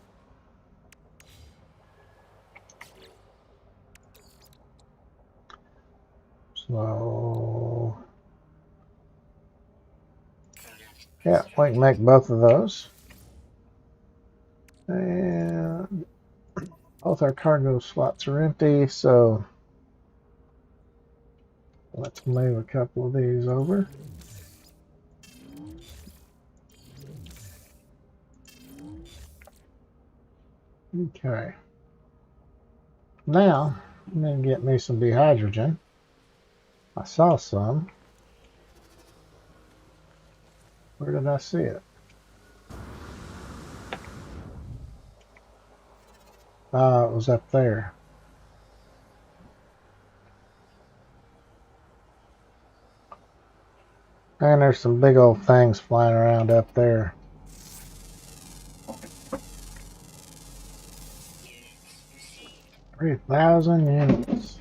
So yeah, we can make both of those. And both our cargo slots are empty, so let's move a couple of these over. Okay. Now, I'm going to get me some dihydrogen. I saw some. Where did I see it? It was up there. And there's some big old things flying around up there. 3,000 units.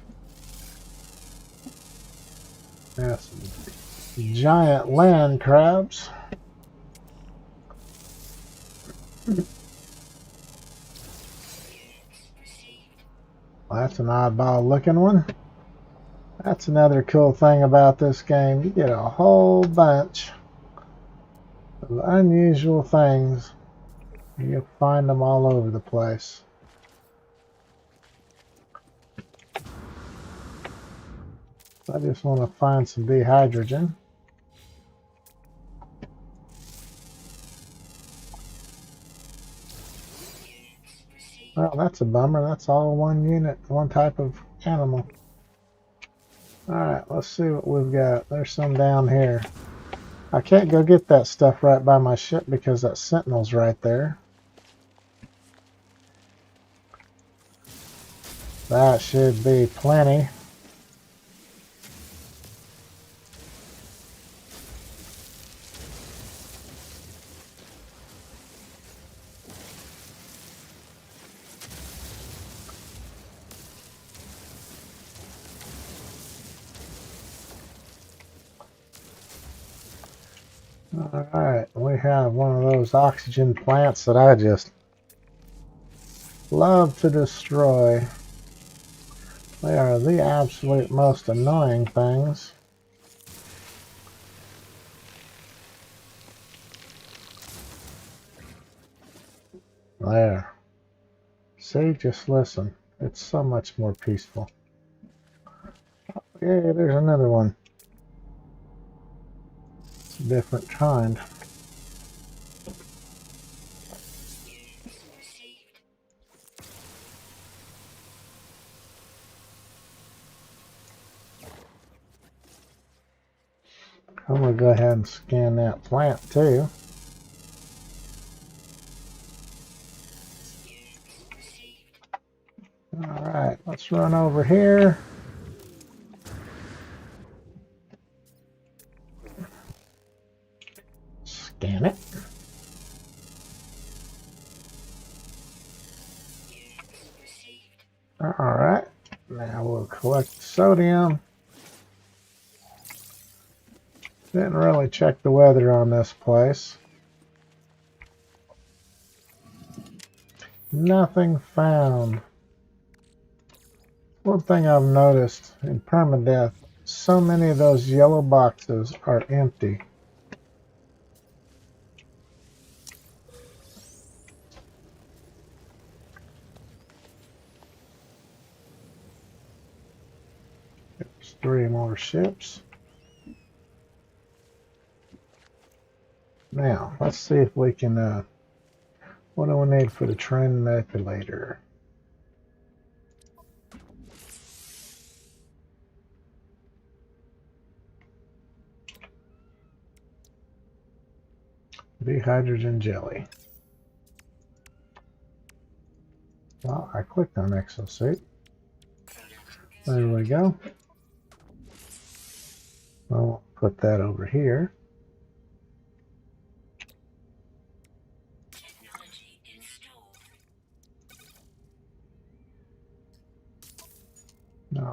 That's some giant land crabs. Well, that's an oddball looking one. That's another cool thing about this game. You get a whole bunch of unusual things. You'll find them all over the place. I just want to find some dehydrogen. Well, that's a bummer. That's all one unit, one type of animal. Alright, let's see what we've got. There's some down here. I can't go get that stuff right by my ship because that sentinel's right there. That should be plenty. Alright, we have one of those oxygen plants that I just love to destroy. They are the absolute most annoying things. There. See, just listen. It's so much more peaceful. Yeah, there's another one. It's a different kind. I'm going to go ahead and scan that plant too. Alright, let's run over here. Scan it. Alright, now we'll collect the sodium. Didn't really check the weather on this place. Nothing found. One thing I've noticed in Permadeath, so many of those yellow boxes are empty. There's 3 more ships. Now, let's see if we can, what do we need for the trend manipulator? Dehydrogen jelly. Well, I clicked on exosuit. There we go. I'll put that over here.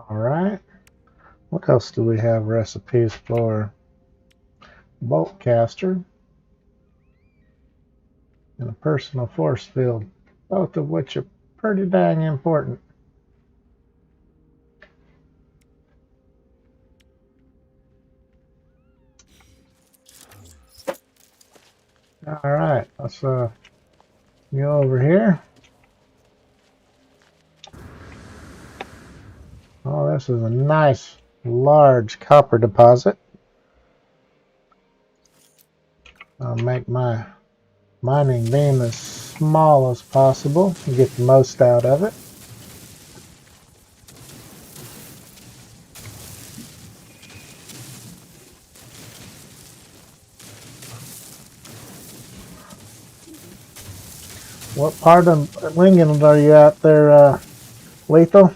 All right. What else do we have recipes for? Bolt caster and a personal force field, both of which are pretty dang important. All right, let's go over here. Oh, this is a nice large copper deposit. I'll make my mining beam as small as possible to get the most out of it. What part of England are you at there, Lethal?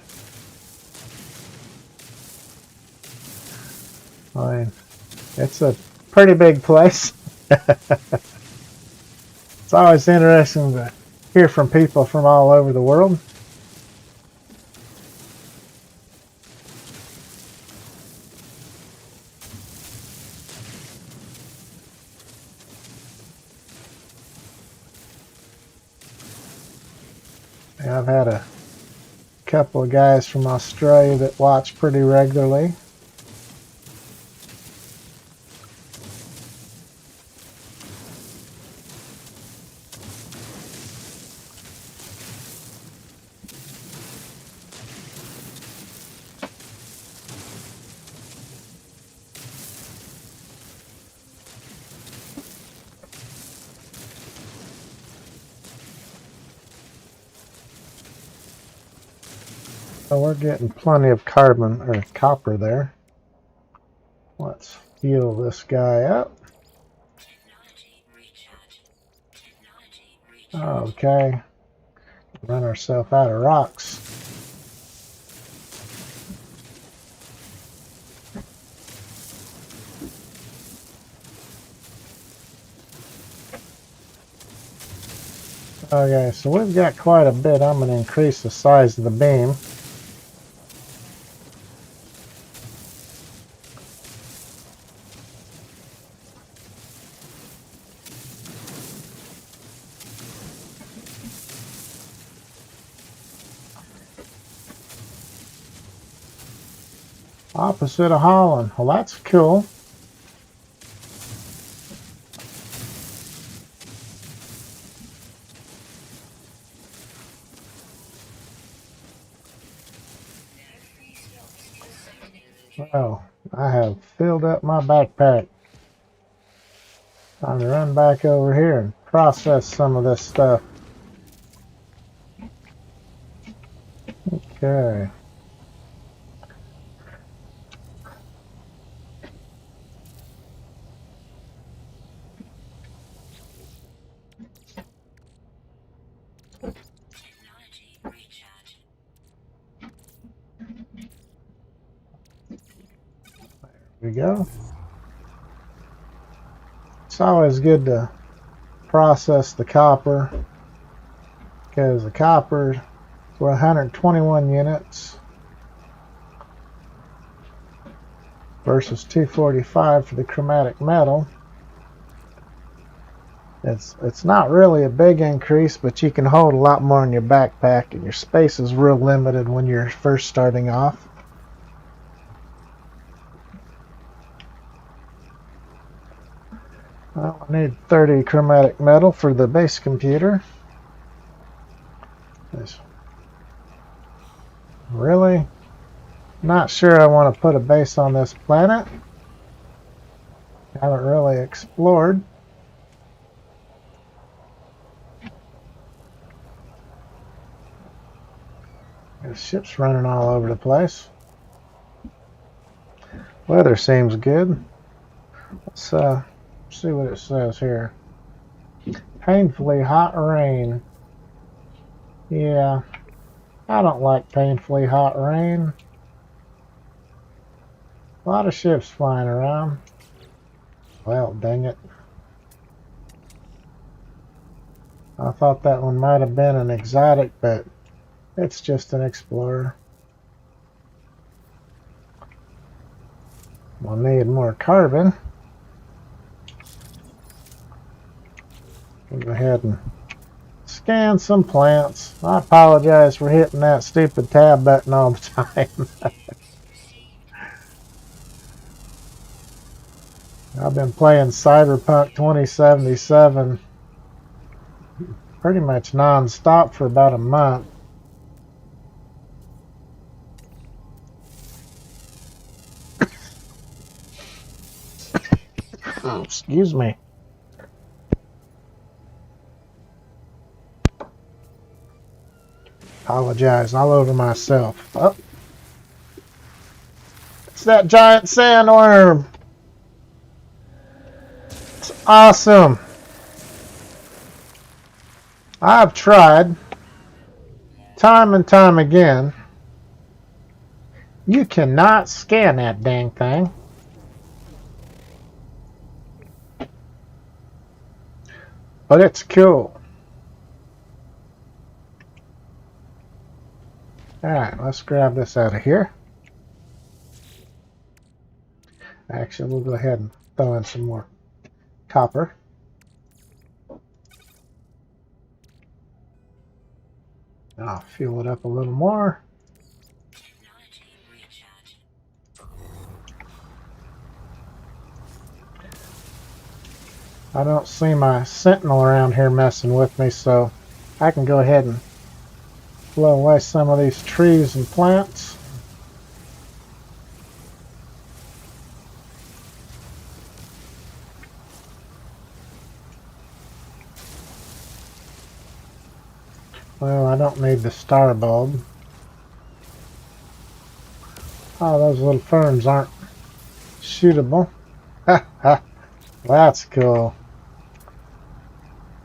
I mean, it's a pretty big place. It's always interesting to hear from people from all over the world. I've had a couple of guys from Australia that watch pretty regularly. So we're getting plenty of carbon or copper there. Let's heal this guy up. Okay. Run ourselves out of rocks. Okay, so we've got quite a bit. I'm going to increase the size of the beam. Opposite of Holland. Well, that's cool. Well, I have filled up my backpack. Time to run back over here and process some of this stuff. Okay. There we go. It's always good to process the copper because the copper is 121 units versus 245 for the chromatic metal. It's not really a big increase, but you can hold a lot more in your backpack, and your space is real limited when you're first starting off. Well, I need 30 chromatic metal for the base computer. Really not sure I want to put a base on this planet. Haven't really explored. The ship's running all over the place. Weather seems good. Let's see what it says here. Painfully hot rain. Yeah, I don't like painfully hot rain. A lot of ships flying around. Well, dang it. I thought that one might have been an exotic, but it's just an explorer. We'll need more carbon. Go ahead and scan some plants. I apologize for hitting that stupid tab button all the time. I've been playing Cyberpunk 2077 pretty much non-stop for about a month. Oh, excuse me. Apologize all over myself. Oh, it's that giant sandworm. It's awesome. I've tried time and time again. You cannot scan that dang thing. But it's cool. Alright, let's grab this out of here. Actually, we'll go ahead and throw in some more copper. I'll fuel it up a little more. Technology recharge. I don't see my sentinel around here messing with me, so I can go ahead and blow away some of these trees and plants. Well, I don't need the star bulb. Oh, those little ferns aren't shootable. Ha ha. That's cool.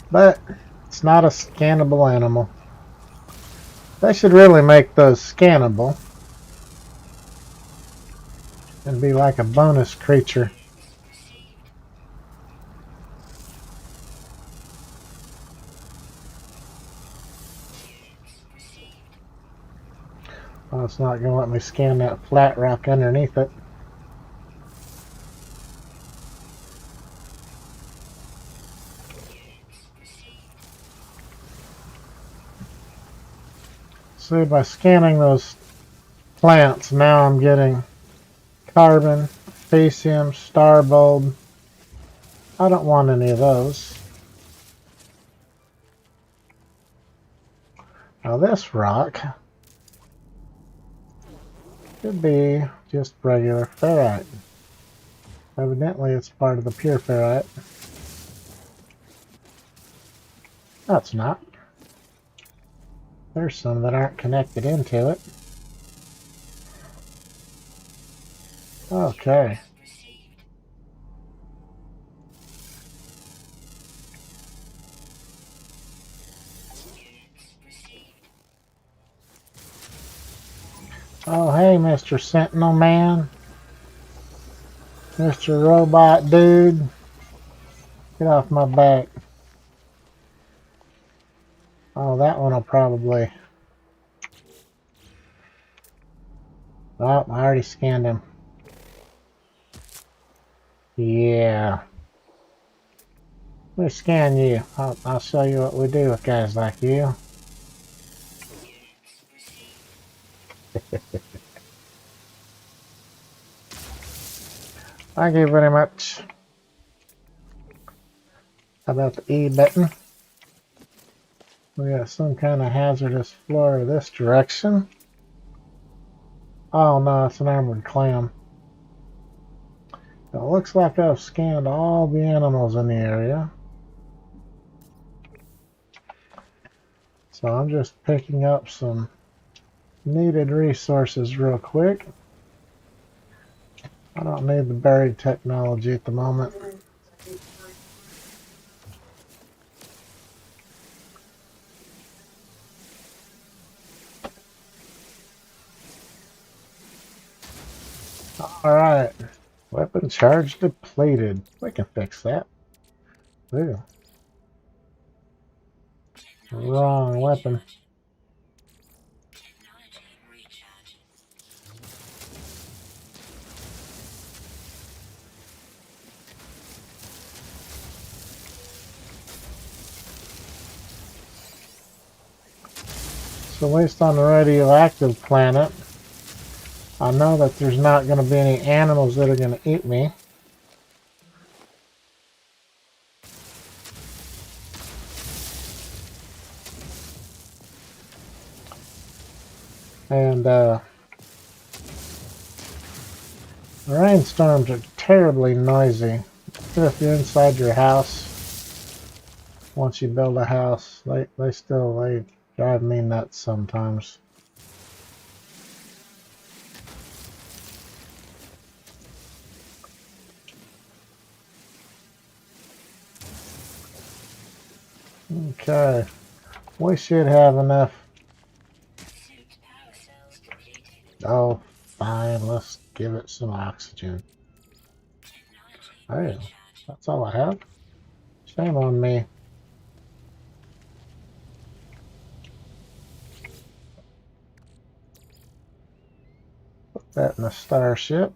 But it's not a scannable animal. They should really make those scannable and be like a bonus creature. Oh, it's not going to let me scan that flat rock underneath it. See, by scanning those plants, now I'm getting carbon, faecium, star bulb. I don't want any of those. Now this rock could be just regular ferrite. Evidently it's part of the pure ferrite. No, it's not. There's some that aren't connected into it. Okay. Oh, hey, Mr. Sentinel Man. Mr. Robot Dude. Get off my back. Oh, that one will probably... Oh, I already scanned him. Yeah. Let me scan you. I'll show you what we do with guys like you. Thank you very much. How about the E button? We got some kind of hazardous flora this direction. Oh no, it's an armored clam. It looks like I've scanned all the animals in the area. So I'm just picking up some needed resources real quick. I don't need the buried technology at the moment. Alright. Weapon charge depleted. We can fix that. Ooh. Wrong weapon. Technology recharge. So at least on the radioactive planet, I know that there's not going to be any animals that are going to eat me. And rainstorms are terribly noisy. Even if you're inside your house, once you build a house, they drive me nuts sometimes. Okay. We should have enough. Suit power cells depleted. Oh, fine. Let's give it some oxygen. Technology Oh, recharge. that's all I have. Shame on me. Put that in the starship.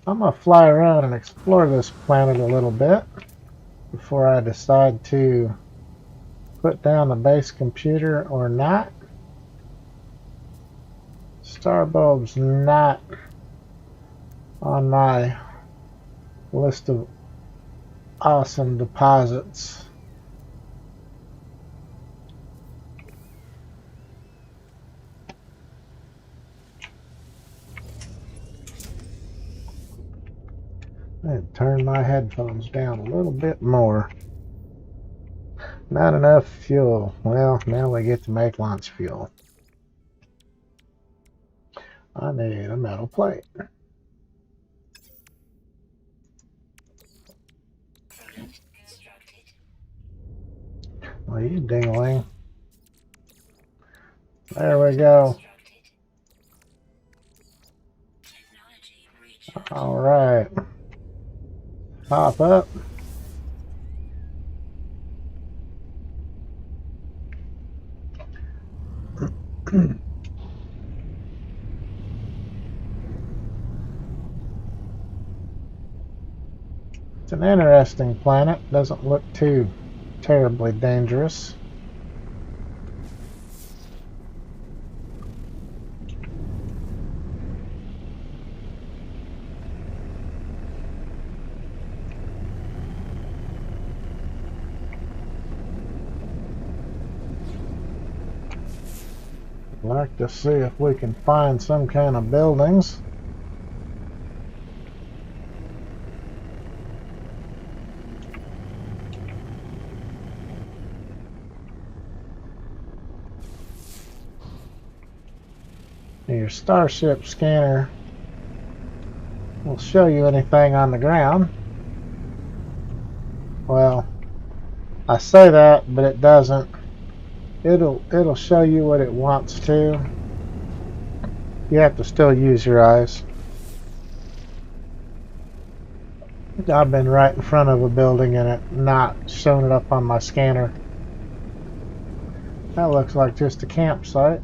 I'm going to fly around and explore this planet a little bit before I decide to put down the base computer or not. Starbulb's not on my list of awesome deposits. I'd turn my headphones down a little bit more. Not enough fuel. Well, now we get to make launch fuel. I need a metal plate. Product constructed. Well, you dingling. There we go. Constructed. Technology recharge. All right. Pop up. It's an interesting planet. Doesn't look too terribly dangerous. I'd like to see if we can find some kind of buildings. Your starship scanner will show you anything on the ground. Well, I say that, but it doesn't. It'll show you what it wants to. You have to still use your eyes. I've been right in front of a building and it not showing it up on my scanner. That looks like just a campsite.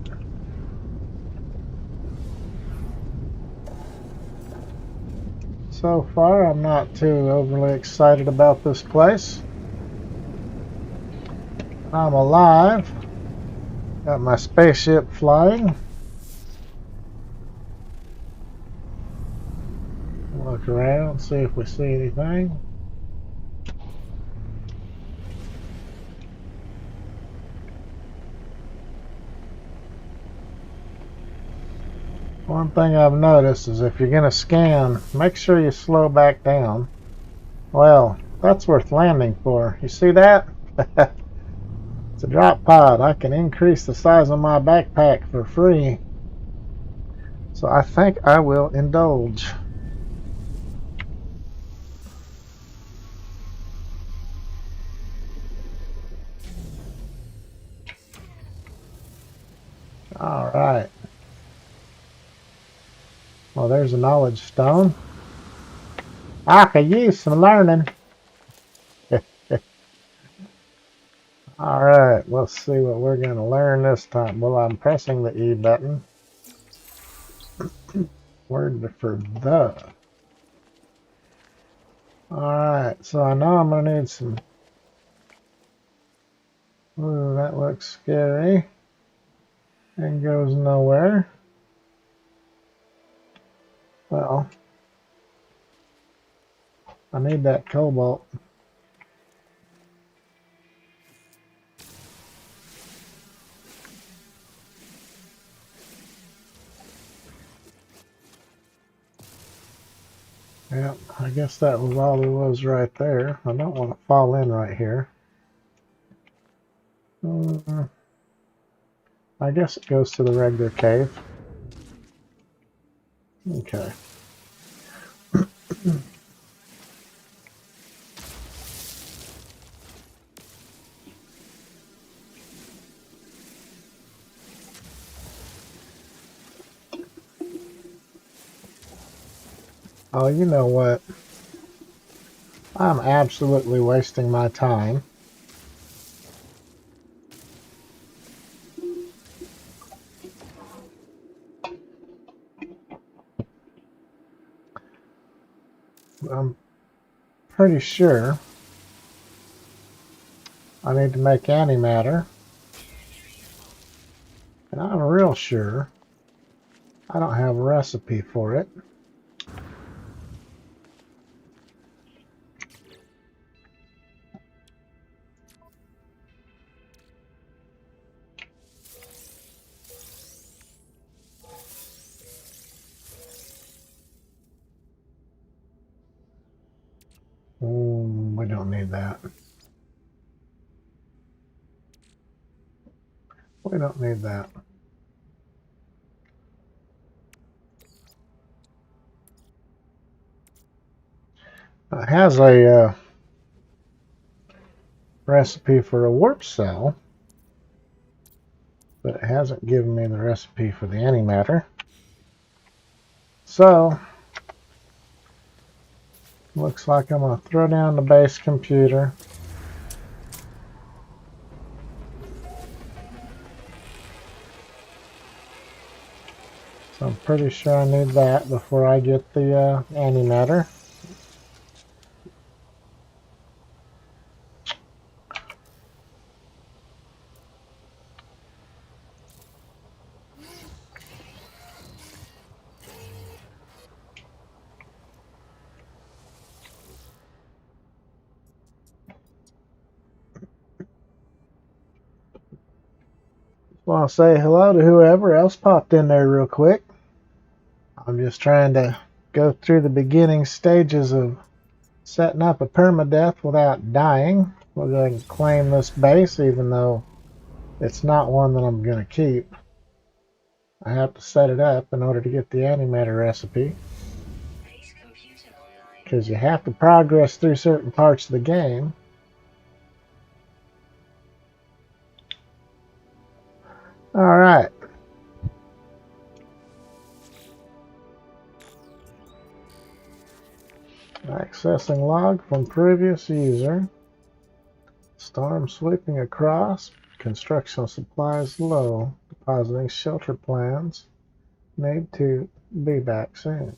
So far, I'm not too overly excited about this place. I'm alive. Got my spaceship flying. Look around, see if we see anything. One thing I've noticed is if you're going to scan, make sure you slow back down. Well, that's worth landing for. You see that? It's a drop pod. I can increase the size of my backpack for free. So I think I will indulge. All right. Well, there's a knowledge stone. I could use some learning. All right, let's see what we're going to learn this time. Well, I'm pressing the E button. Word for the. All right, so I know I'm going to need some. Ooh, that looks scary. And goes nowhere. Well, I need that cobalt. Yep, I guess that was all there was right there. I don't want to fall in right here. I guess it goes to the regular cave. Okay. Oh, you know what? I'm absolutely wasting my time. I'm pretty sure I need to make antimatter. And I'm real sure I don't have a recipe for it. We don't need that. We don't need that. It has a recipe for a warp cell, but it hasn't given me the recipe for the antimatter. So, looks like I'm going to throw down the base computer. So I'm pretty sure I need that before I get the antimatter. Just want to say hello to whoever else popped in there real quick. I'm just trying to go through the beginning stages of setting up a permadeath without dying. We'll go ahead and claim this base, even though it's not one that I'm going to keep. I have to set it up in order to get the antimatter recipe, because you have to progress through certain parts of the game. Alright. Accessing log from previous user. Storm sweeping across. Construction supplies low. Depositing shelter plans. Need to be back soon.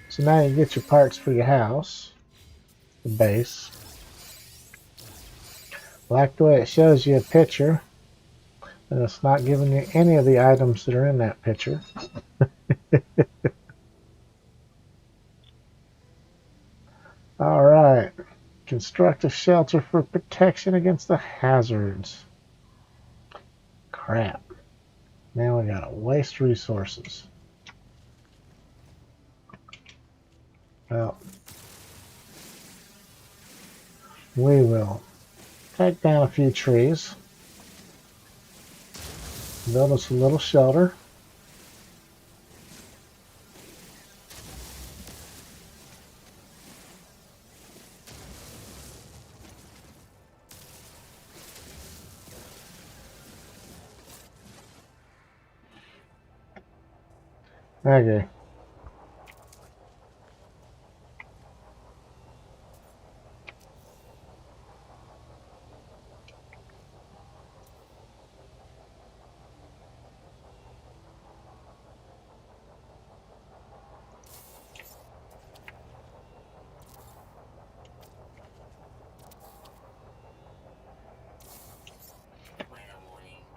So now you get your parts for your house. The base. Like the way it shows you a picture. And it's not giving you any of the items that are in that picture. Alright. Construct a shelter for protection against the hazards. Crap. Now we gotta waste resources. Well, we will take down a few trees. Build us a little shelter. Okay.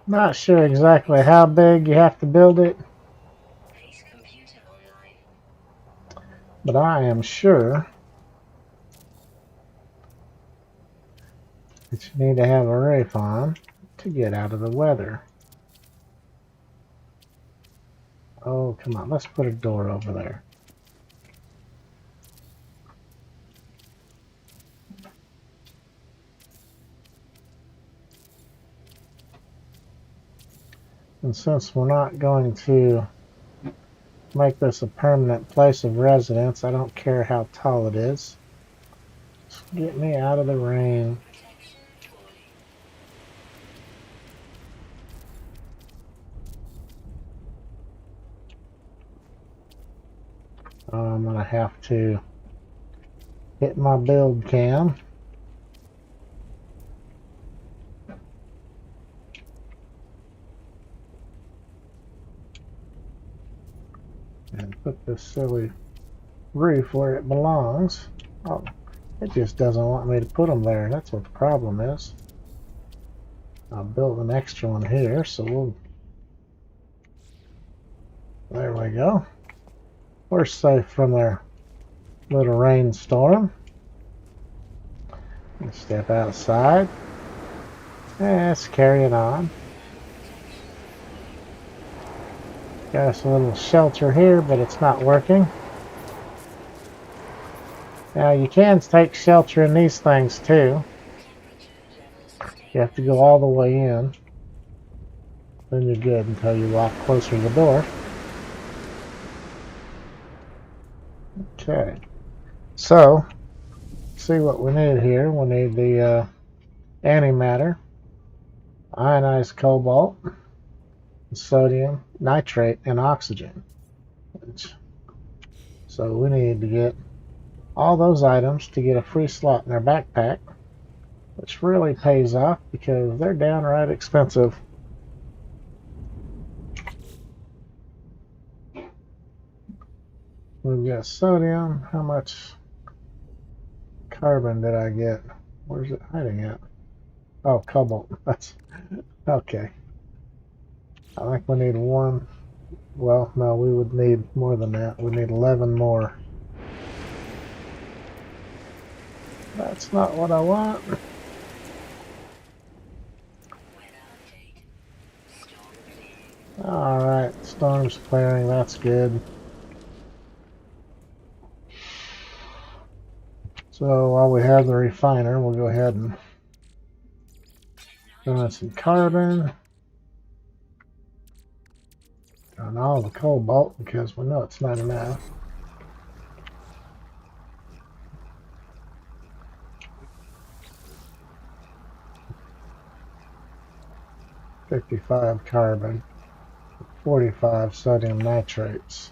Not sure exactly how big you have to build it, but I am sure that you need to have a roof on to get out of the weather. Oh, come on. Let's put a door over there. And since we're not going to make this a permanent place of residence, I don't care how tall it is. Just get me out of the rain. I'm going to have to hit my build cam. And put this silly roof where it belongs. Oh, it just doesn't want me to put them there. That's what the problem is. I'll build an extra one here, so there we go. We're safe from their little rainstorm. Step outside. Let's carry it on. Got us a little shelter here, but it's not working. Now you can take shelter in these things too. You have to go all the way in. Then you're good until you walk closer to the door. Okay. So, see what we need here. We need the antimatter, ionized cobalt, sodium, nitrate, and oxygen. So we need to get all those items to get a free slot in our backpack, which really pays off because they're downright expensive. We've got sodium. How much carbon did I get? Where's it hiding at? Oh, cobalt. That's okay. I think we need one. Well, no, we would need more than that. We need 11 more. That's not what I want. Alright, storm's clearing. That's good. So while we have the refiner, we'll go ahead and throw in some carbon and all the cobalt because we know it's not enough. $55 carbon, 45 sodium nitrates.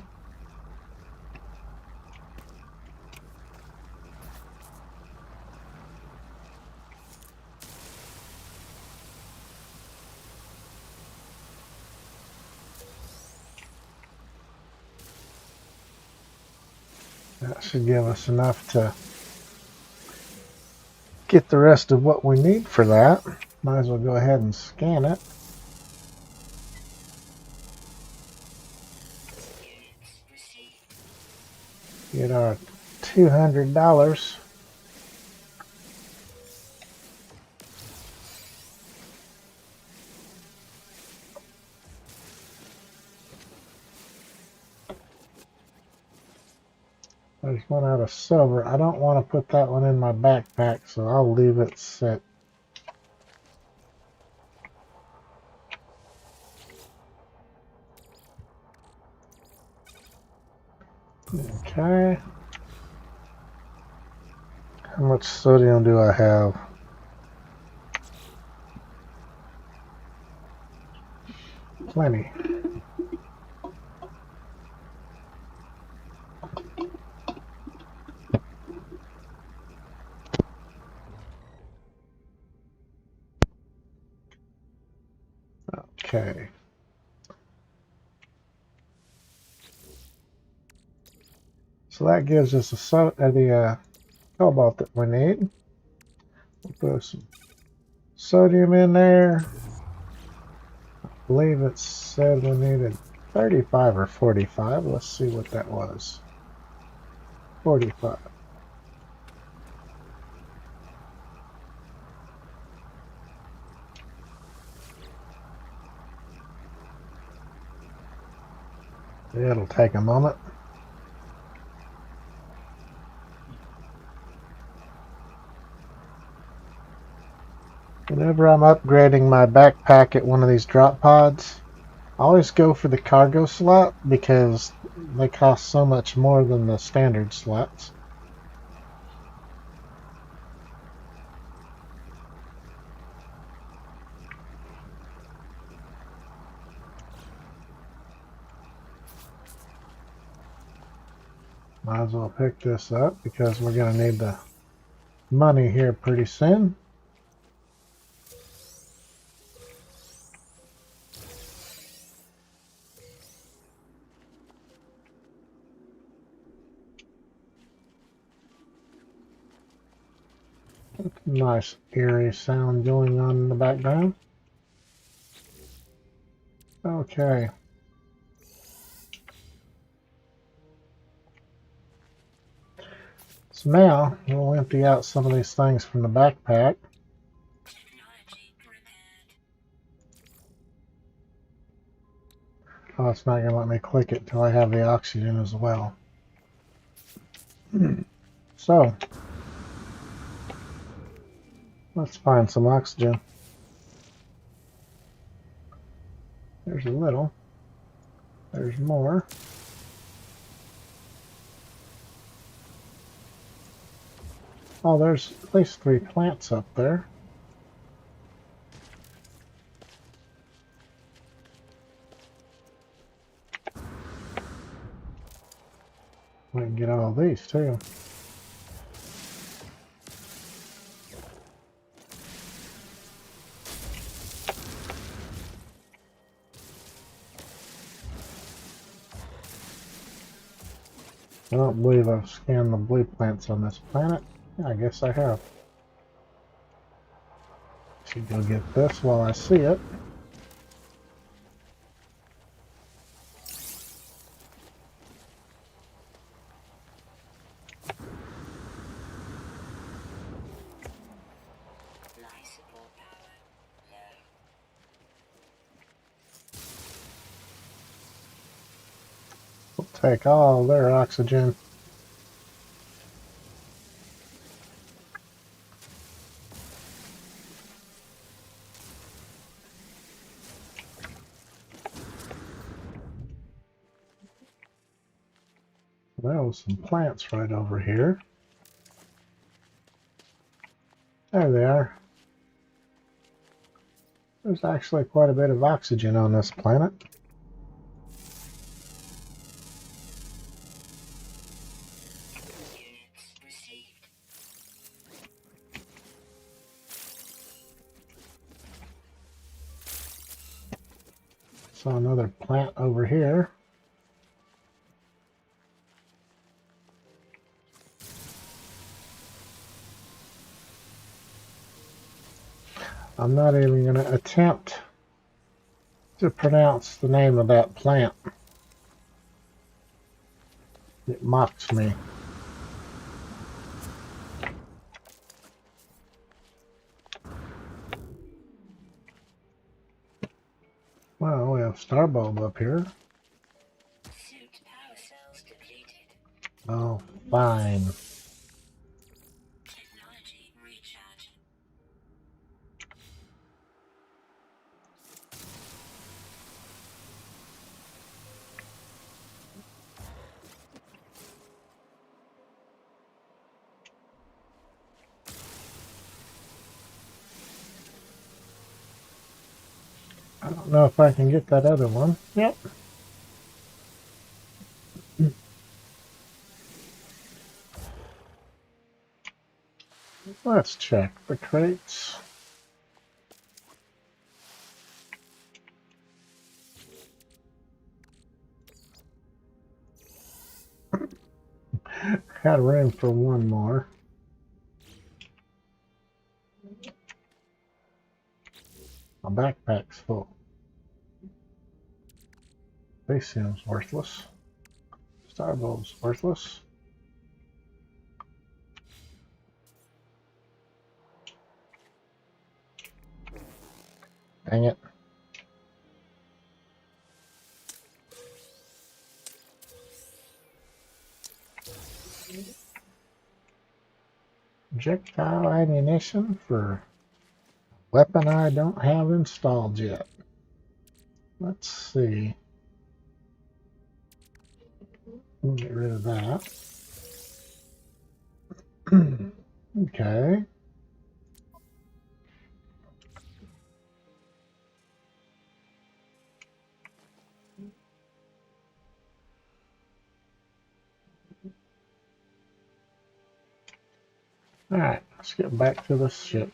That should give us enough to get the rest of what we need for that. Might as well go ahead and scan it. Get our $200. There's one out of silver. I don't want to put that one in my backpack, so I'll leave it sit. Okay. How much sodium do I have? Plenty. Okay. So that gives us the cobalt that we need. We'll put some sodium in there. I believe it said we needed 35 or 45. Let's see what that was. 45. It'll take a moment. Whenever I'm upgrading my backpack at one of these drop pods, I always go for the cargo slot because they cost so much more than the standard slots. Might as well pick this up because we're going to need the money here pretty soon. Nice eerie sound going on in the background. Okay. So now we'll empty out some of these things from the backpack. Technology prepared. Oh, it's not going to let me click it till I have the oxygen as well. So, let's find some oxygen. There's a little. There's more. Oh, there's at least 3 plants up there. We can get all these too. I don't believe I've scanned the blue plants on this planet. Yeah, I guess I have. Should go get this while I see it. Life support power low. We'll take all their oxygen. There was some plants right over here. There they are. There's actually quite a bit of oxygen on this planet. Units received. Saw another plant over here. I'm not even going to attempt to pronounce the name of that plant. It mocks me. Well, we have Starbulb up here. Suit power cells depleted. Oh, fine. Technology recharge. I don't know if I can get that other one. Yep. Let's check the crates. Had room for one more. My backpack's full. Spacium's worthless. Starbulb's worthless. Dang it. Projectile ammunition for weapon I don't have installed yet. Let's see. We'll get rid of that. Okay. Alright, let's get back to the ship.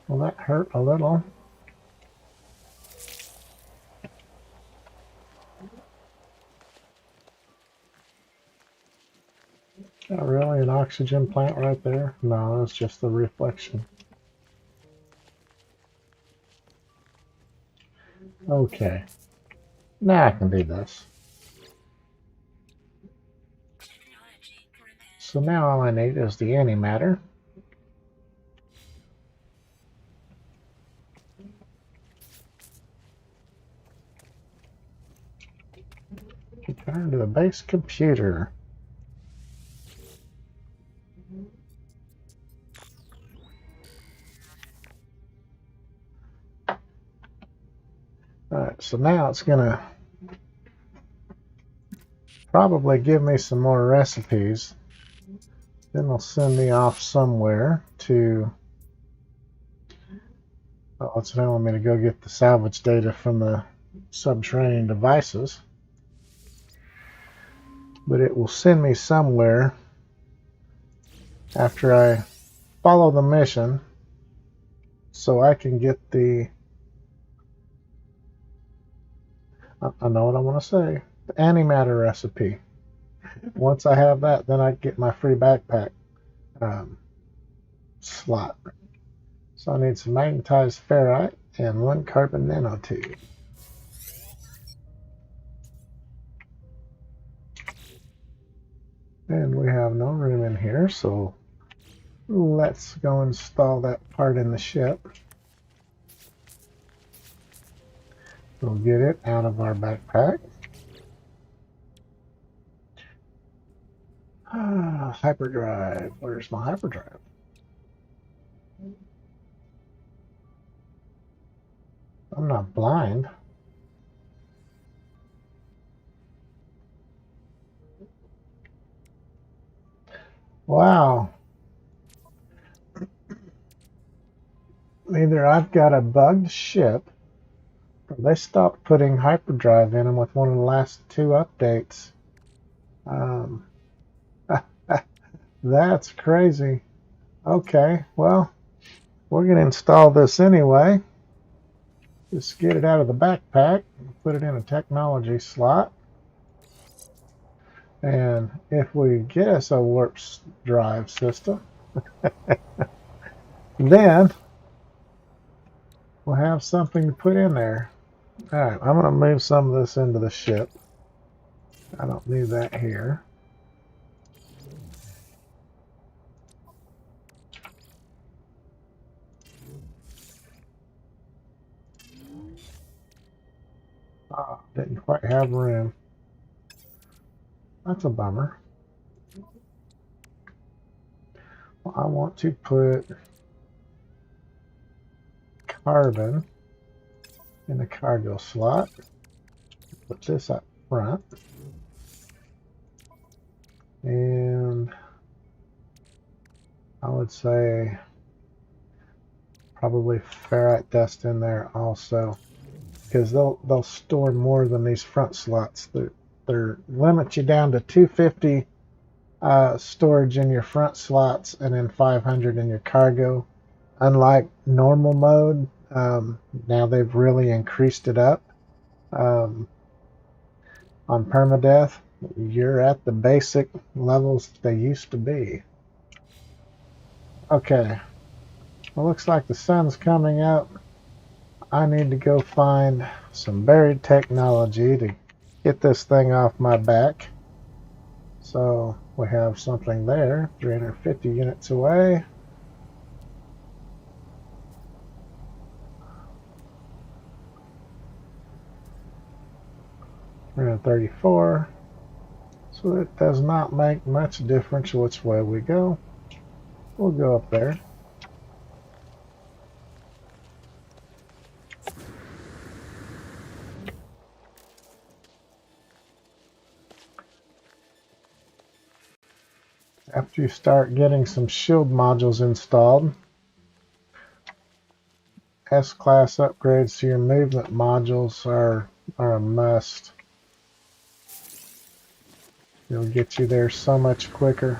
Well, that hurt a little. Not really an oxygen plant right there. No, it's just the reflection. Okay. Now I can do this. Technology prepared. So now all I need is the antimatter. Return to the base computer. Alright, so now it's gonna probably give me some more recipes. Then it'll send me off somewhere to... Oh, it's telling me to go get the salvage data from the subterranean devices. But it will send me somewhere after I follow the mission so I can get the... I know what I want to say. The antimatter recipe. Once I have that, then I get my free backpack slot. So I need some magnetized ferrite and 1 carbon nanotube. And we have no room in here, so let's go install that part in the ship. We'll get it out of our backpack. Hyperdrive. Where's my hyperdrive? I'm not blind. Wow. Either I've got a bugged ship, or they stopped putting hyperdrive in them with one of the last 2 updates. That's crazy. Okay, well, we're going to install this anyway. Just get it out of the backpack, put it in a technology slot. And if we get us a warp drive system, then we'll have something to put in there. Alright, I'm going to move some of this into the ship. I don't need that here. Oh, didn't quite have room. That's a bummer. Well, I want to put carbon in the cargo slot. Put this up front. And I would say probably ferrite dust in there also, because they'll store more than these front slots. They're limit you down to 250 storage in your front slots and then 500 in your cargo. Unlike normal mode, now they've really increased it up. On Permadeath, you're at the basic levels they used to be. Okay, well, looks like the sun's coming up. I need to go find some buried technology to get this thing off my back. So we have something there, 350 units away. We're at 34. So it does not make much difference which way we go. We'll go up there. After you start getting some shield modules installed, S-class upgrades to your movement modules are a must. It'll get you there so much quicker.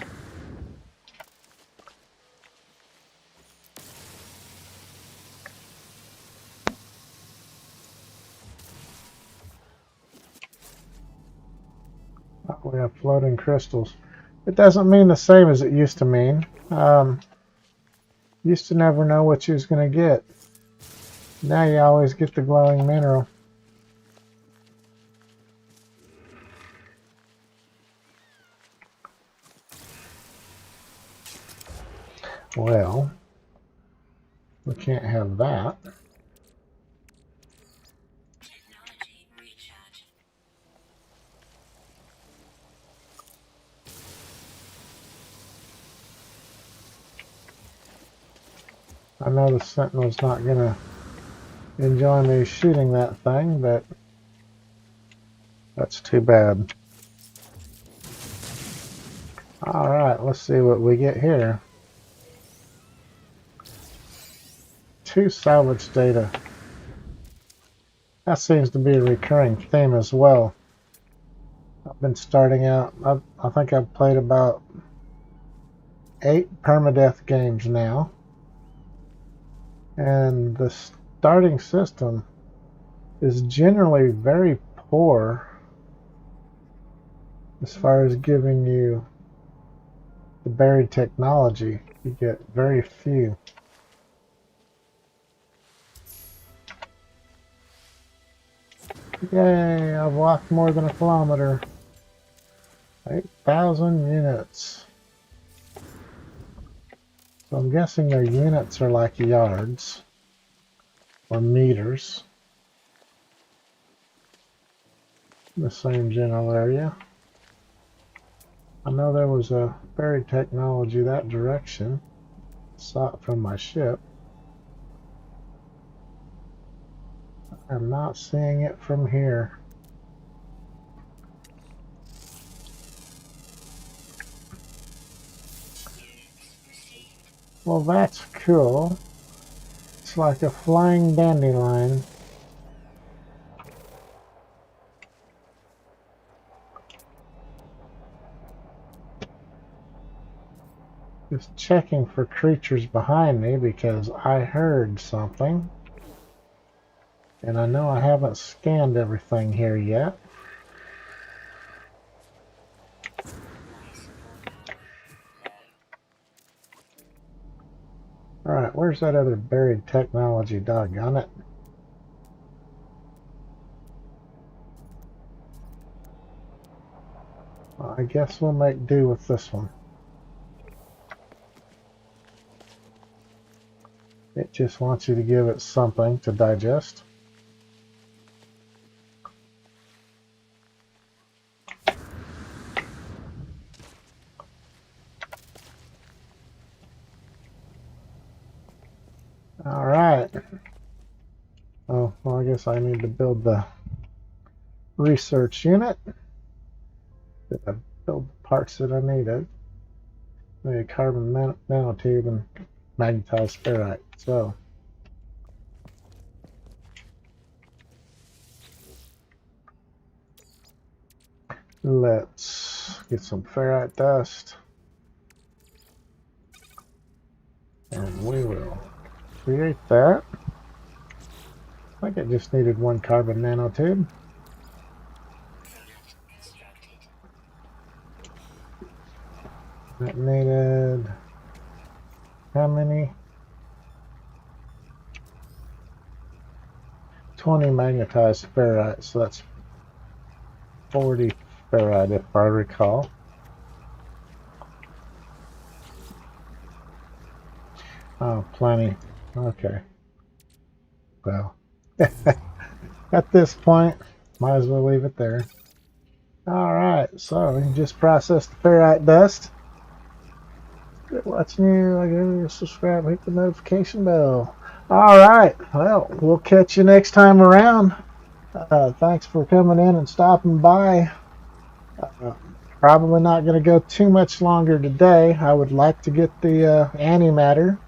Oh, we have floating crystals. It doesn't mean the same as it used to mean. Used to never know what you was going to get. Now you always get the glowing mineral. Well, we can't have that. Technology recharge. I know the Sentinel's not going to enjoy me shooting that thing, but that's too bad. Alright, let's see what we get here. 2 salvage data. That seems to be a recurring theme as well. I've been starting out, I think I've played about 8 permadeath games now. And the starting system is generally very poor as far as giving you the buried technology. You get very few. Yay, I've walked more than a kilometer. 8,000 units. So I'm guessing their units are like yards or meters. In the same general area. I know there was a buried technology that direction. Saw it from my ship. I'm not seeing it from here. Well, that's cool. It's like a flying dandelion. Just checking for creatures behind me because I heard something. And I know I haven't scanned everything here yet. Alright, where's that other buried technology? Doggone it. Well, I guess we'll make do with this one. It just wants you to give it something to digest. Alright. Oh, well, I guess I need to build the research unit. Did I build the parts that I needed? I need a carbon nanotube and magnetized ferrite. So, let's get some ferrite dust. And we will create that. I think it just needed 1 carbon nanotube. Product constructed. That needed how many? 20 magnetized ferrite, so that's 40 ferrite if I recall. Oh, plenty. Okay. Well, at this point, might as well leave it there. Alright, so we can just process the ferrite dust. Good watching you. Like you subscribe, hit the notification bell. Alright, well, we'll catch you next time around. Thanks for coming in and stopping by. Probably not going to go too much longer today. I would like to get the antimatter.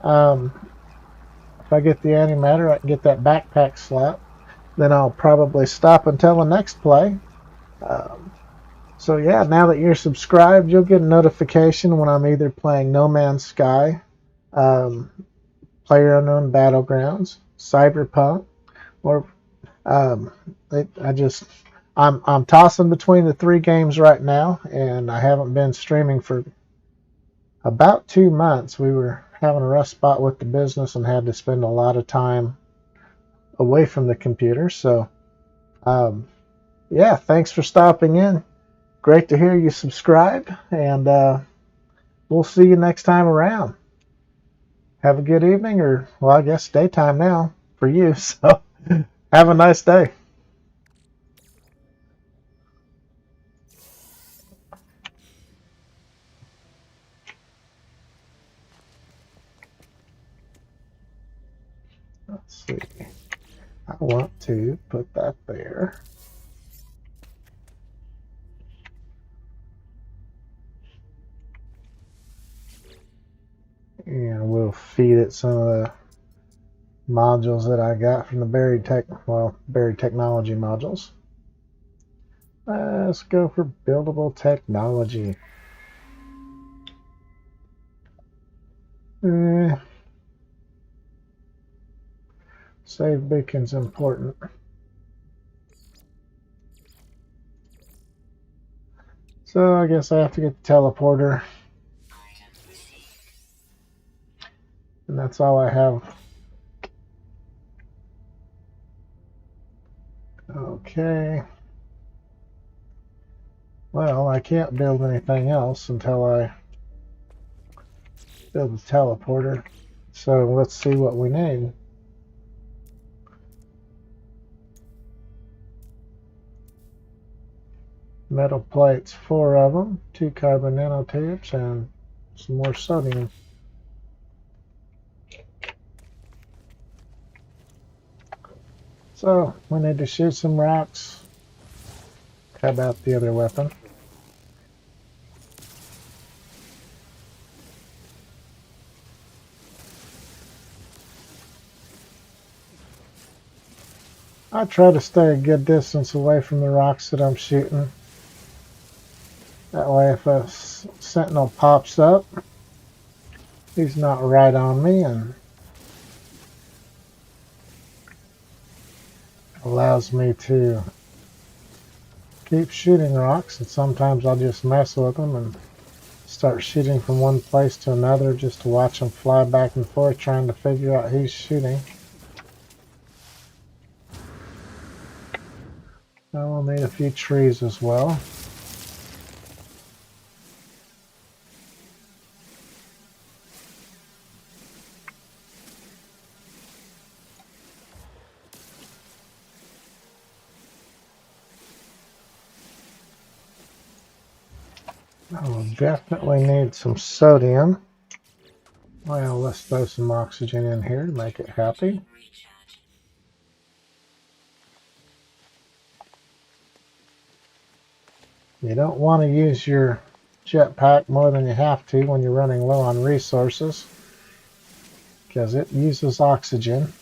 If I get the antimatter, I can get that backpack slot. Then I'll probably stop until the next play. Um, so yeah, now that you're subscribed, you'll get a notification when I'm either playing No Man's Sky, um, PlayerUnknown Battlegrounds, Cyberpunk, or um, I'm tossing between the three games right now, and I haven't been streaming for about 2 months. We were having a rough spot with the business and had to spend a lot of time away from the computer. So, yeah, thanks for stopping in. Great to hear you subscribe, and we'll see you next time around. Have a good evening, or, well, I guess daytime now for you. So, have a nice day. Let's see. I want to put that there. And we'll feed it some of the modules that I got from the buried technology modules. Let's go for buildable technology. Save beacon's important. So I guess I have to get the teleporter. And that's all I have. Okay. Well, I can't build anything else until I build the teleporter. So let's see what we need. Metal plates, 4 of them, 2 carbon nanotubes, and some more sodium. So we need to shoot some rocks. How about the other weapon? I try to stay a good distance away from the rocks that I'm shooting. That way if a sentinel pops up, he's not right on me and allows me to keep shooting rocks. And sometimes I'll just mess with them and start shooting from one place to another just to watch them fly back and forth trying to figure out who's shooting. I will need a few trees as well. I will definitely need some sodium. Well, let's throw some oxygen in here to make it happy. You don't want to use your jetpack more than you have to when you're running low on resources, because it uses oxygen.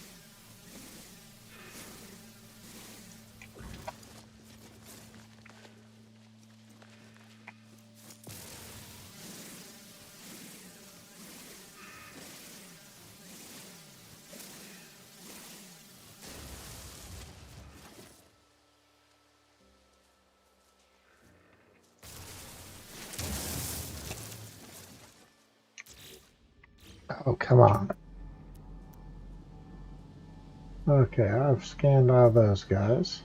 Oh, come on. Okay, I've scanned all those guys.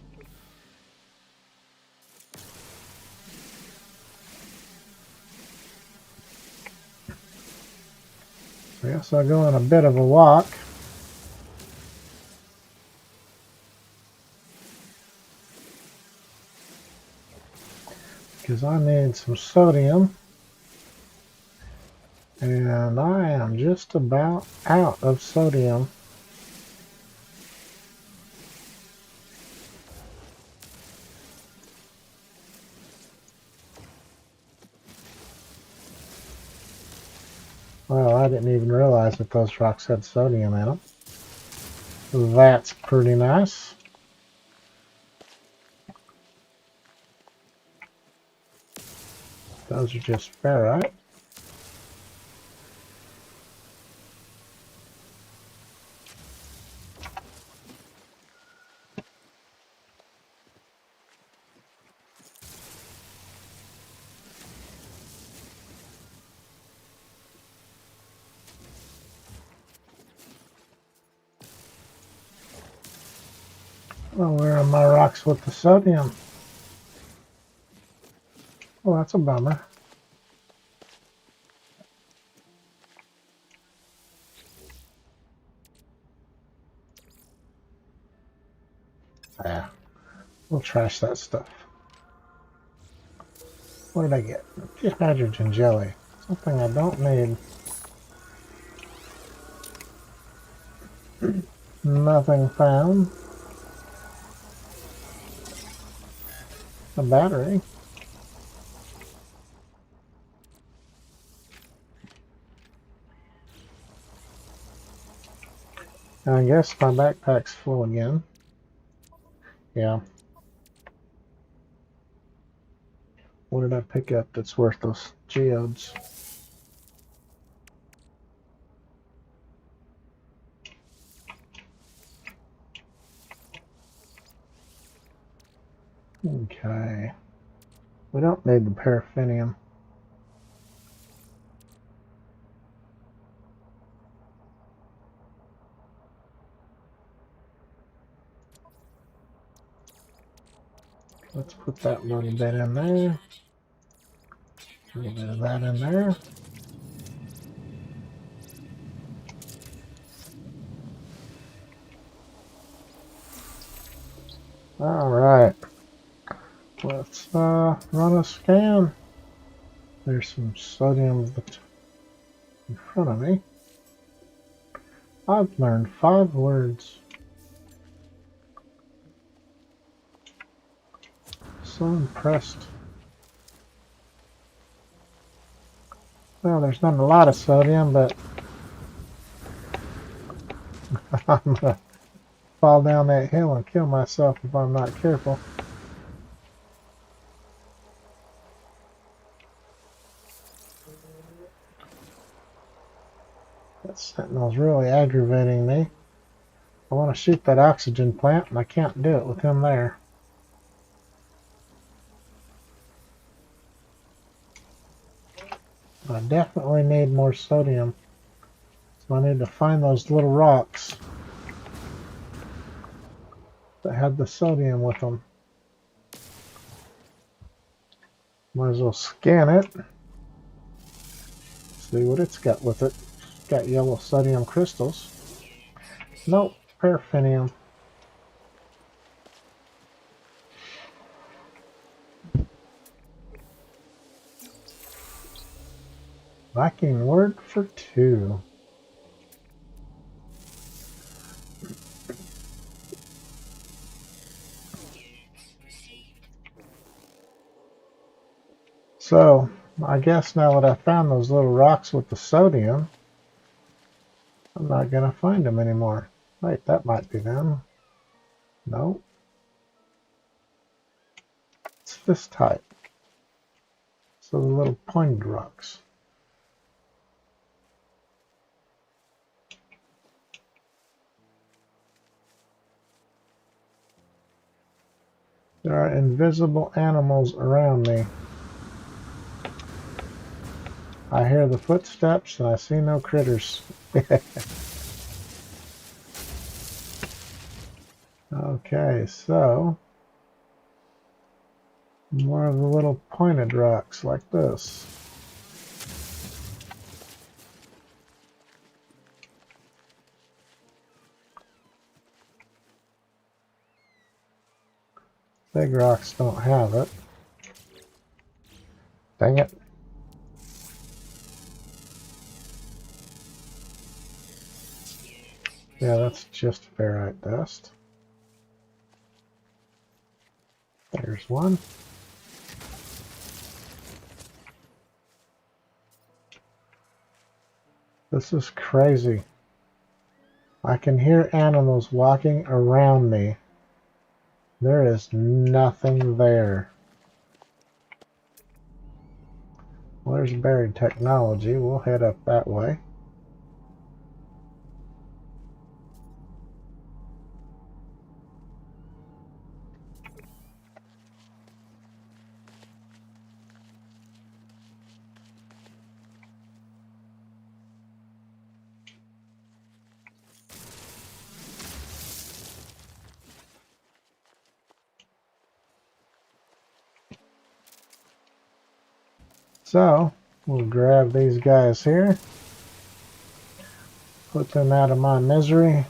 I guess I'll go on a bit of a walk. Because I need some sodium. And I am just about out of sodium. I didn't even realize that those rocks had sodium in them. That's pretty nice. Those are just ferrite. Well, where are my rocks with the sodium? Well, that's a bummer. Yeah, we'll trash that stuff. What did I get? Just hydrogen jelly. Something I don't need. Nothing found. A battery. I guess my backpack's full again. Yeah. What did I pick up that's worth those geodes? Okay. We don't need the paraffinium. Let's put that little bit in there. A little bit of that in there. All right. Let's run a scan. There's some sodium in front of me. I've learned 5 words. So impressed. Well, there's not a lot of sodium, but I'm gonna fall down that hill and kill myself if I'm not careful. That sentinel's really aggravating me. I want to shoot that oxygen plant, and I can't do it with him there. I definitely need more sodium. So I need to find those little rocks that had the sodium with them. Might as well scan it. See what it's got with it. It's got yellow sodium crystals. Nope, paraffinium. Viking word for 2. So, I guess now that I found those little rocks with the sodium, I'm not going to find them anymore. Wait, that might be them. No. It's this type. So the little pointed rocks. There are invisible animals around me. I hear the footsteps and I see no critters. Okay, so more of the little pointed rocks like this. Big rocks don't have it. Dang it. Yeah, that's just ferrite dust. There's one. This is crazy. I can hear animals walking around me. There is nothing there. Well, there's buried technology. We'll head up that way. So, we'll grab these guys here. Put them out of my misery.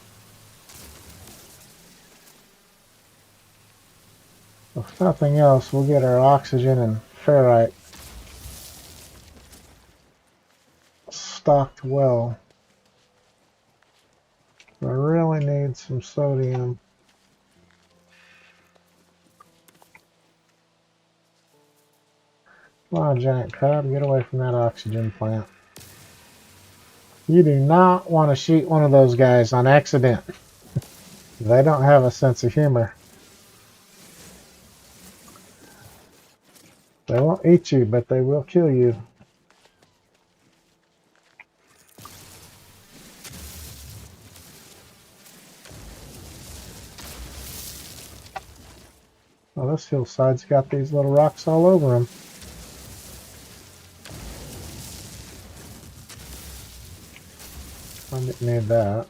If nothing else, we'll get our oxygen and ferrite stocked well. I really need some sodium. Come on, giant crab, get away from that oxygen plant. You do not want to shoot one of those guys on accident. They don't have a sense of humor. They won't eat you, but they will kill you. Well, this hillside's got these little rocks all over them. I didn't need that.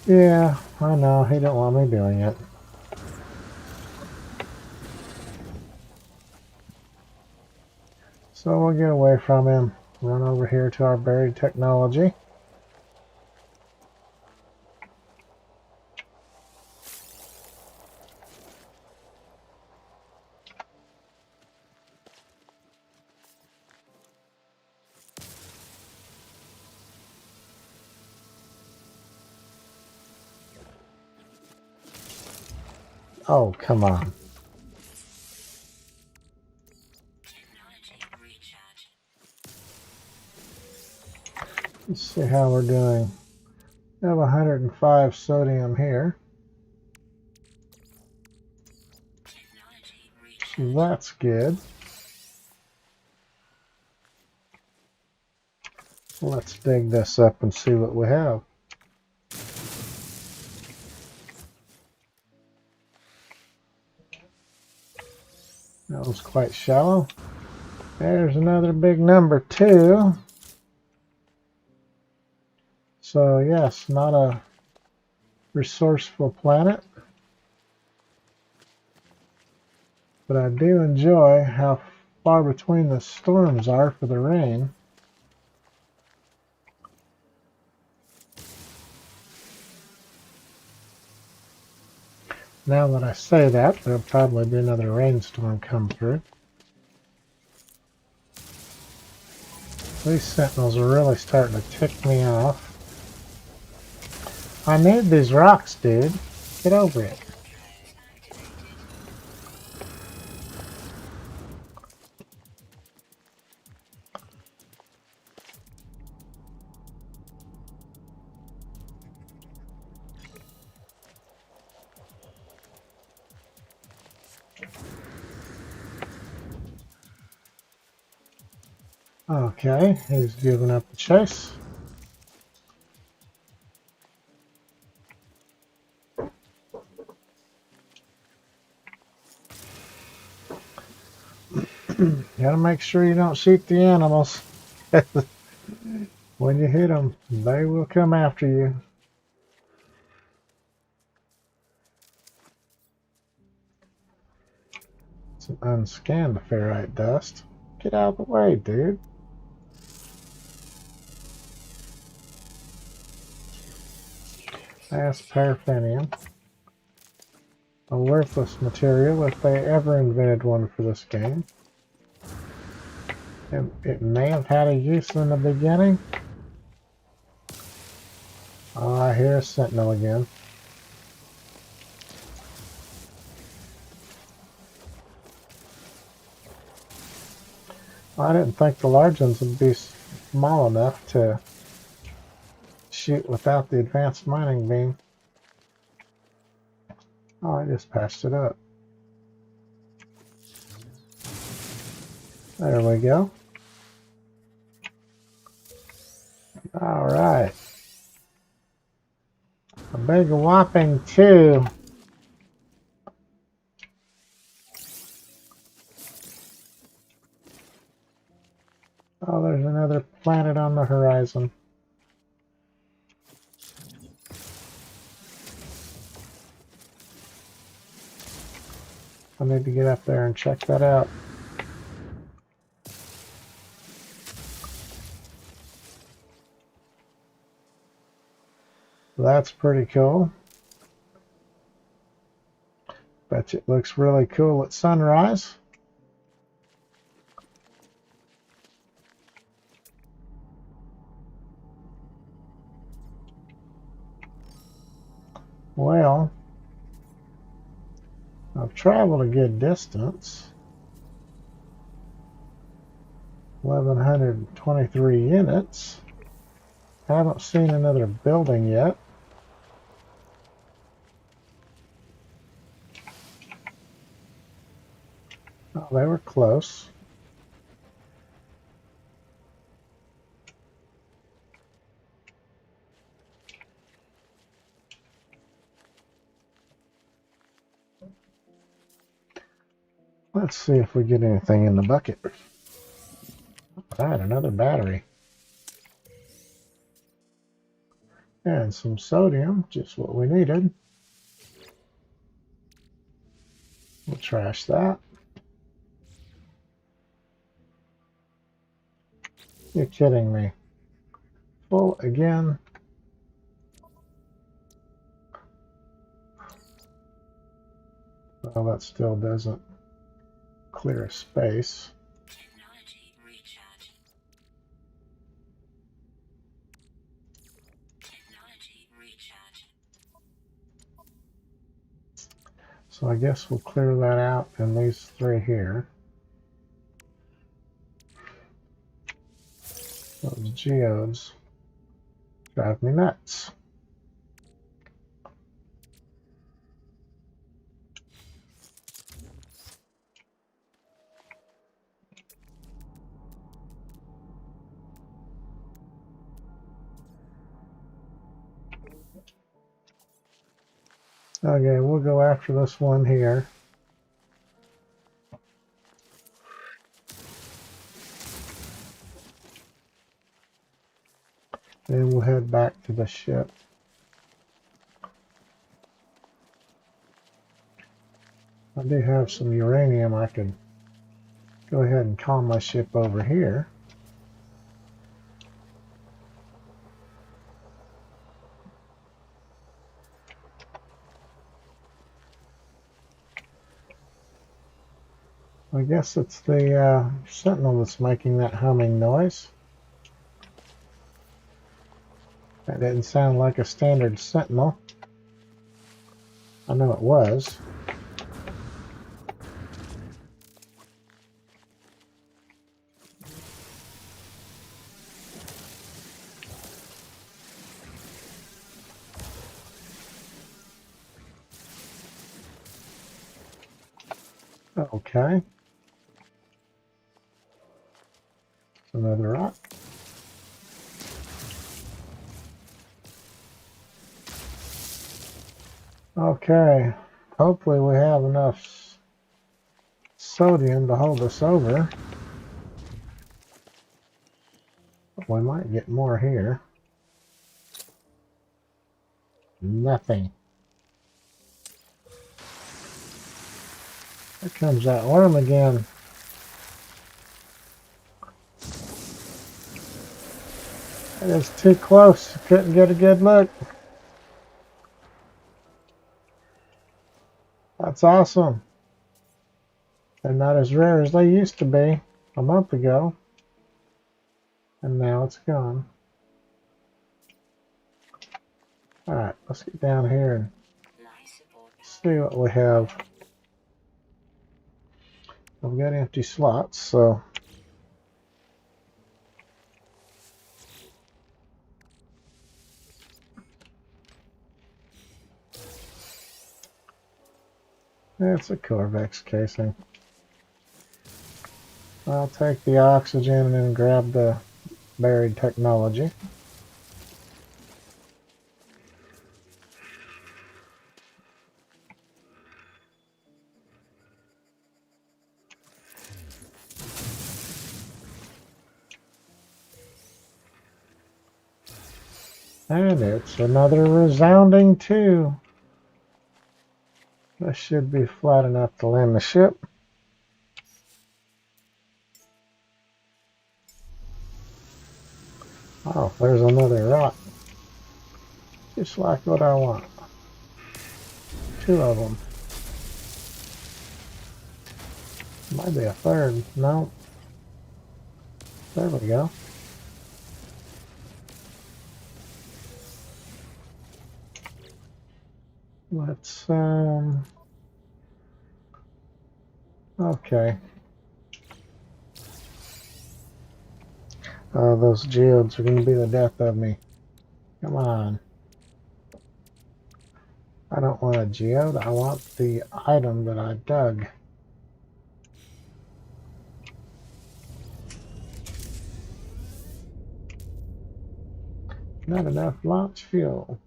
Yeah, I know. He didn't want me doing it. So we'll get away from him. Run over here to our buried technology. Oh, come on. Let's see how we're doing. We have 105 sodium here. So that's good. Let's dig this up and see what we have. That was quite shallow. There's another big number 2. So yes, not a resourceful planet. But I do enjoy how far between the storms are for the rain. Now that I say that, there'll probably be another rainstorm come through. These sentinels are really starting to tick me off. I need these rocks, dude. Get over it. Okay, he's giving up the chase. Gotta make sure you don't shoot the animals. When you hit them, they will come after you. Some unscanned ferrite dust. Get out of the way, dude. That's paraffinium. A worthless material if they ever invented one for this game. It may have had a use in the beginning. Oh, I hear a sentinel again. I didn't think the large ones would be small enough to shoot without the advanced mining beam. Oh, I just patched it up. There we go. All right. A big whopping 2. Oh, there's another planet on the horizon. I need to get up there and check that out. That's pretty cool. Bet you it looks really cool at sunrise. Well, I've traveled a good distance. 1,123 units. Haven't seen another building yet. Oh, they were close. Let's see if we get anything in the bucket. Alright, another battery. And some sodium, just what we needed. We'll trash that. You're kidding me. Full again. Well, that still doesn't clear a space. Technology recharge. Technology recharge. So I guess we'll clear that out in these 3 here. Those geodes drive me nuts. Okay, we'll go after this one here. Then we'll head back to the ship. I do have some uranium. I could go ahead and call my ship over here. I guess it's the Sentinel that's making that humming noise. That didn't sound like a standard Sentinel. I know it was. Okay. Another rock. Okay. Hopefully we have enough sodium to hold us over. But we might get more here. Nothing. Here comes that worm again. It is too close. Couldn't get a good look. That's awesome. They're not as rare as they used to be a month ago. And now it's gone. Alright, let's get down here and see what we have. I've got empty slots, so It's a Corvex casing. I'll take the oxygen and grab the buried technology. And it's another resounding 2. This should be flat enough to land the ship. Oh, there's another rock. Just like what I want. 2 of them. Might be a third. No. There we go. Let's, okay. Oh, those geodes are going to be the death of me. Come on. I don't want a geode. I want the item that I dug. Not enough launch fuel.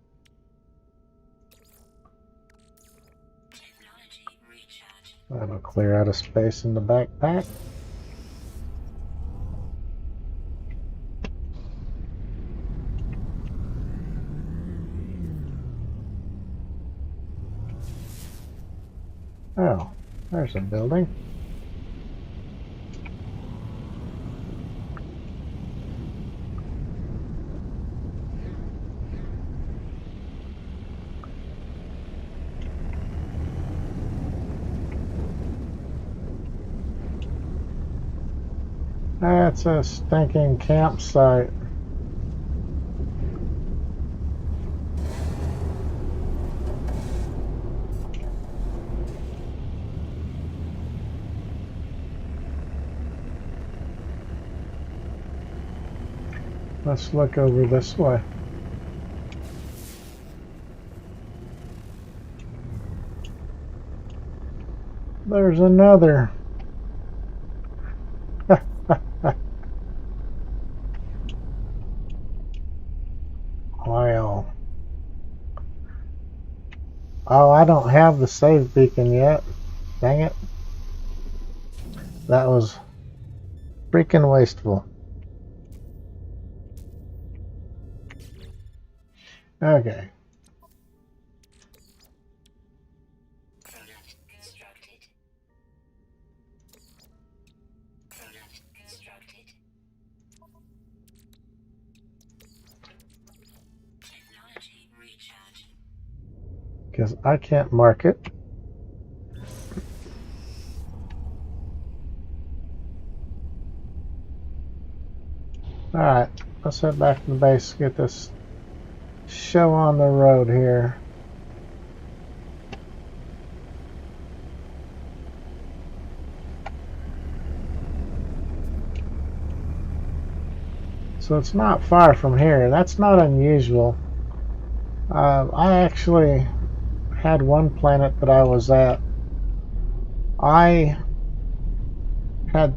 Technology recharge. That'll clear out of space in the backpack. Oh, there's a building. That's a stinking campsite. Let's look over this way. There's another. Wow. Oh, I don't have the save beacon yet. Dang it. That was freaking wasteful. Okay. Product constructed. Product constructed. Technology recharge. Because I can't mark it. Alright, let's head back to the base, get this show on the road here. So it's not far from here. That's not unusual. I actually had one planet that I was at. I had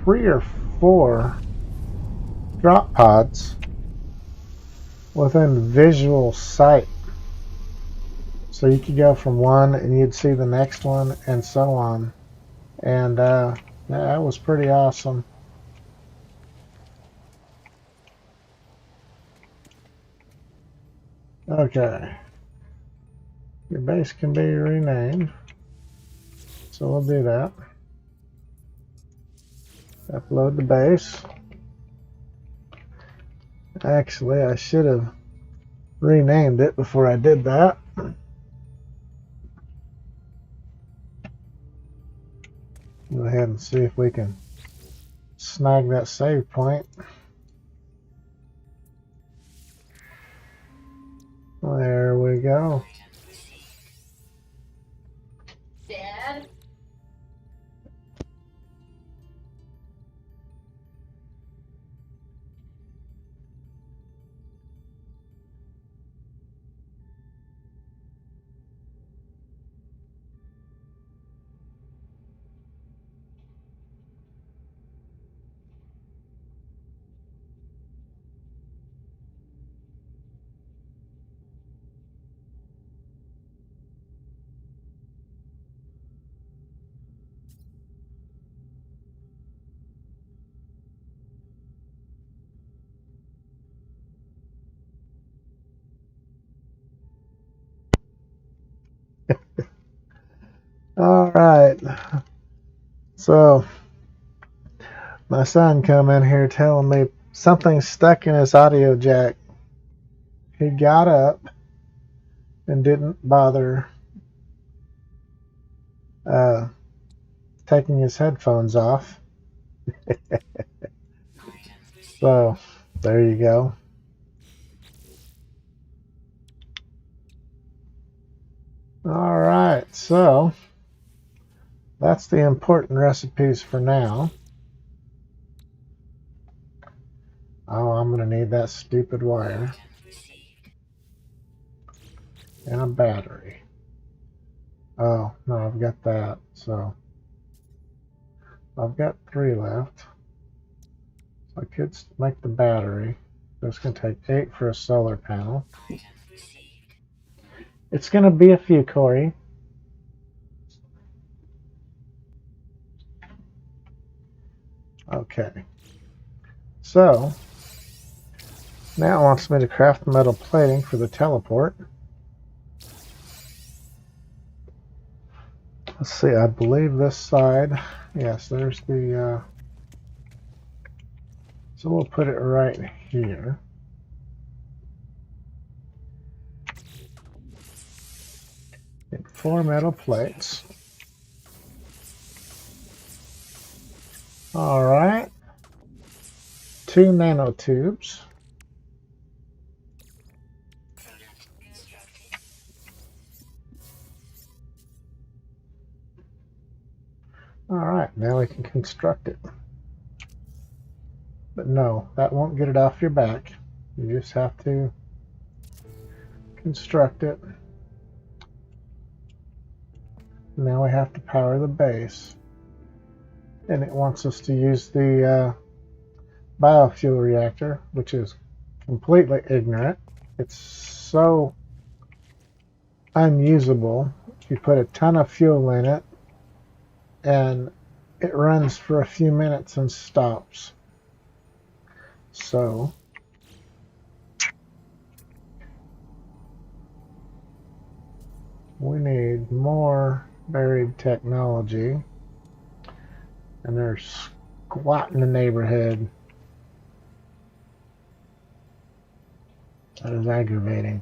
3 or 4 drop pods within visual sight. So you could go from one and you'd see the next one and so on. And that was pretty awesome. Okay. Your base can be renamed. So we'll do that. Upload the base. Actually, I should have renamed it before I did that. Go ahead and see if we can snag that save point. There we go. Dad? All right. So my son come in here telling me something's stuck in his audio jack. He got up and didn't bother uh, taking his headphones off. So there you go. All right, so that's the important recipes for now. Oh, I'm going to need that stupid wire and a battery. Oh, no, I've got that. So I've got 3 left. So I could make the battery. It's going to take 8 for a solar panel. It's going to be a few, Corey. Okay. So now it wants me to craft metal plating for the teleport. Let's see, I believe this side, yes, there's the, so we'll put it right here. Get 4 metal plates. All right. 2 nanotubes. All right, now we can construct it. But no, that won't get it off your back. You just have to construct it. Now we have to power the base. And it wants us to use the biofuel reactor, which is completely ignorant. It's so unusable. You put a ton of fuel in it, and it runs for a few minutes and stops. So we need more buried technology, and they're squat in the neighborhood. That is aggravating.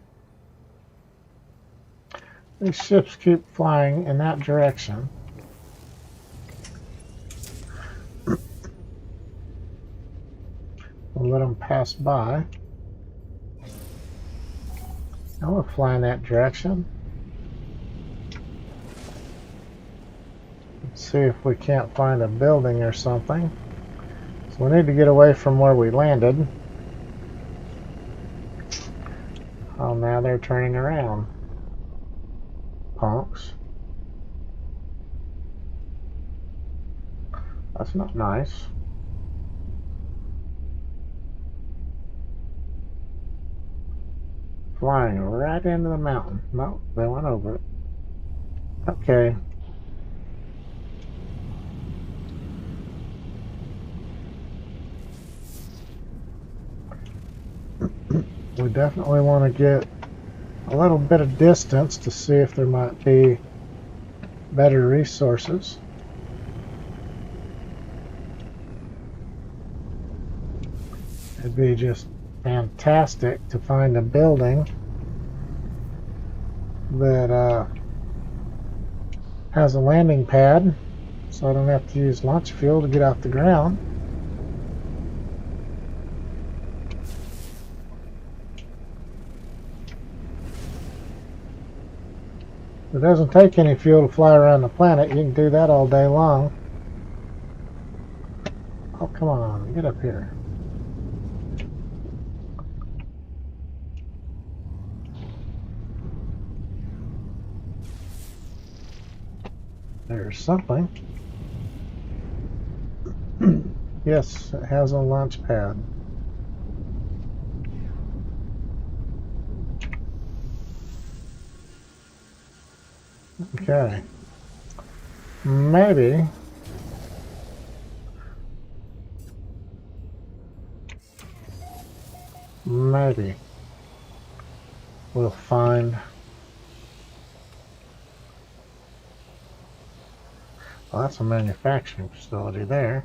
These ships keep flying in that direction. We'll let them pass by. Now we'll fly in that direction. Let's see if we can't find a building or something. So we need to get away from where we landed. Oh, now they're turning around. Punks. That's not nice. Flying right into the mountain. No, they went over it. Okay. We definitely want to get a little bit of distance to see if there might be better resources. It'd be just fantastic to find a building that has a landing pad, so I don't have to use launch fuel to get off the ground. It doesn't take any fuel to fly around the planet. You can do that all day long. Oh, come on, get up here. There's something. Yes, it has a launch pad. Okay. Maybe we'll find Well, that's a manufacturing facility there.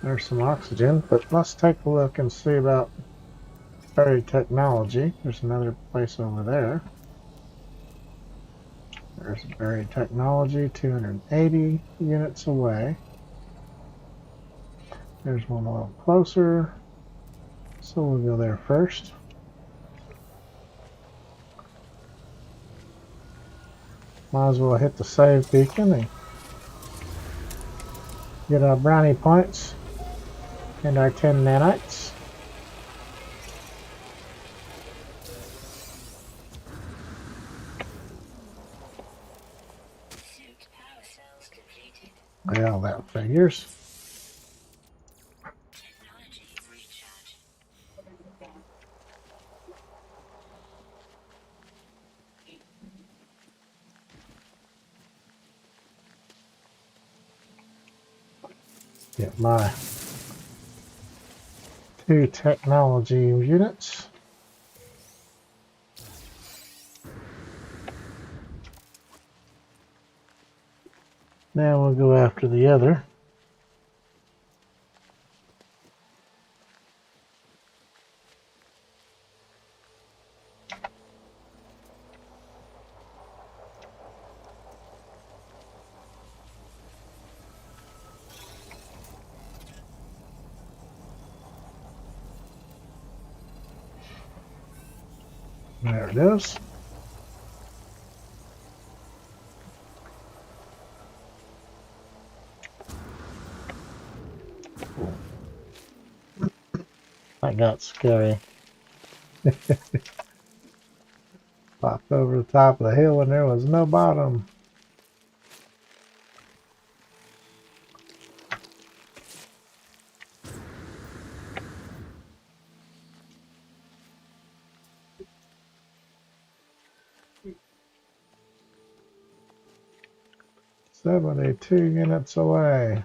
There's some oxygen, but let's take a look and see about buried technology. There's another place over there. There's buried technology, 280 units away. There's one a little closer, so we'll go there first. Might as well hit the save beacon and get our brownie points and our 10 nanites. Suit power cells completed. Well, that figures. Technology recharge. Get my 2 technology units. Now we'll go after the other. There it is. That got scary. Popped over the top of the hill and there was no bottom. "72 units away."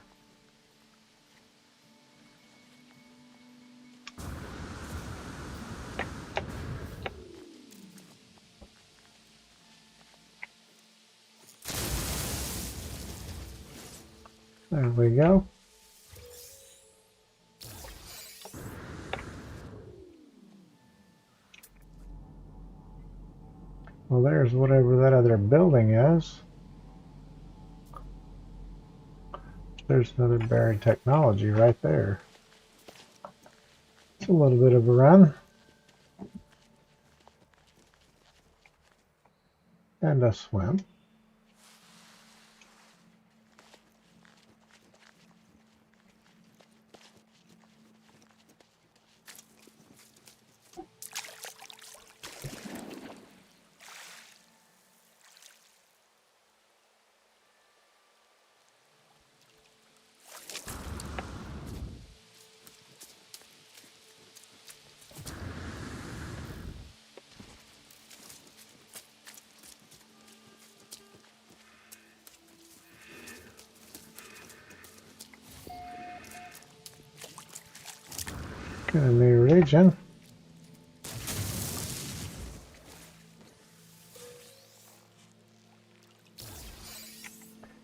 There we go. Well, there's whatever that other building is. There's another buried technology right there. It's a little bit of a run. And a swim. In a new region.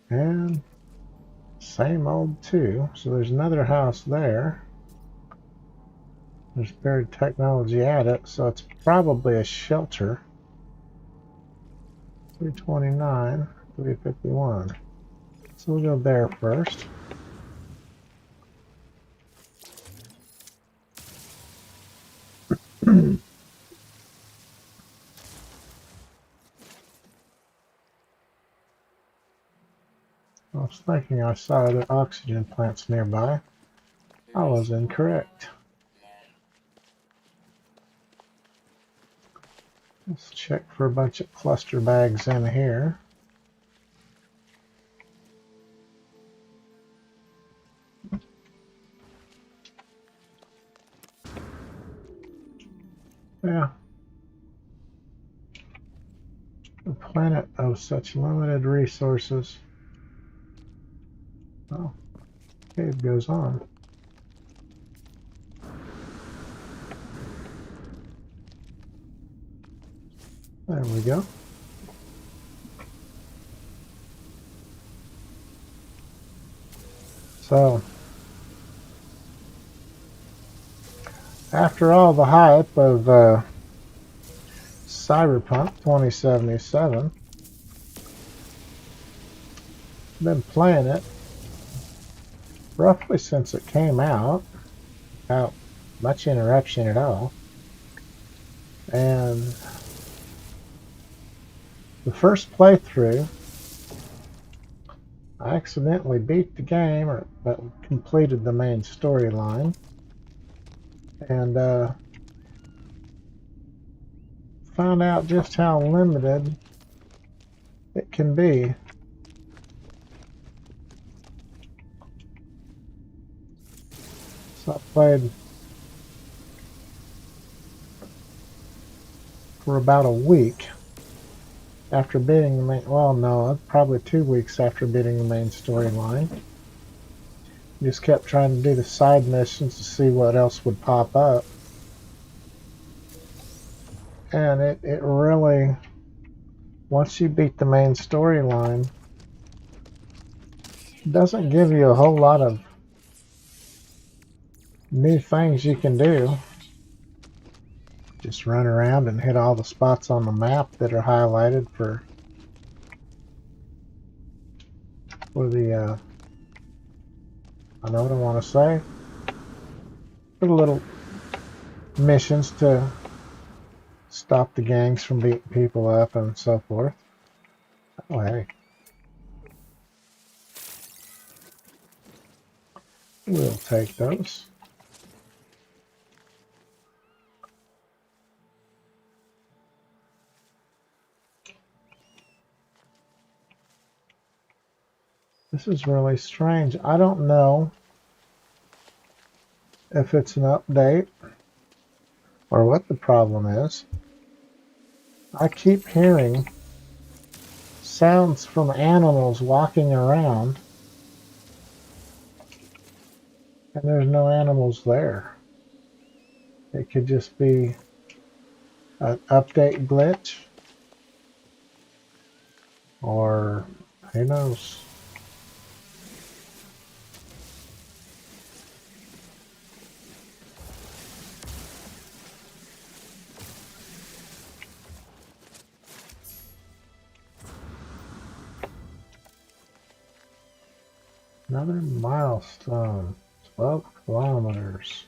And same old 2. So there's another house there. There's buried technology at it, so it's probably a shelter. 329, 351. So we'll go there first. I was thinking I saw the oxygen plants nearby. I was incorrect. Let's check for a bunch of cluster bags in here. Yeah. A planet of such limited resources. Oh, cave goes on. There we go. So, after all the hype of Cyberpunk 2077, been playing it roughly since it came out, without much interruption at all. And the first playthrough, I accidentally beat the game, but completed the main storyline, and found out just how limited it can be. So I played for about a week after beating the main, well, no, probably 2 weeks after beating the main storyline. Just kept trying to do the side missions to see what else would pop up. And it really, once you beat the main storyline, doesn't give you a whole lot of new things you can do. Just run around and hit all the spots on the map that are highlighted for the I know what I want to say, for the little missions to stop the gangs from beating people up and so forth. Oh, hey. We'll take those. This is really strange. I don't know if it's an update or what the problem is. I keep hearing sounds from animals walking around, and there's no animals there. It could just be an update glitch, or who knows. Another milestone, 12 kilometers.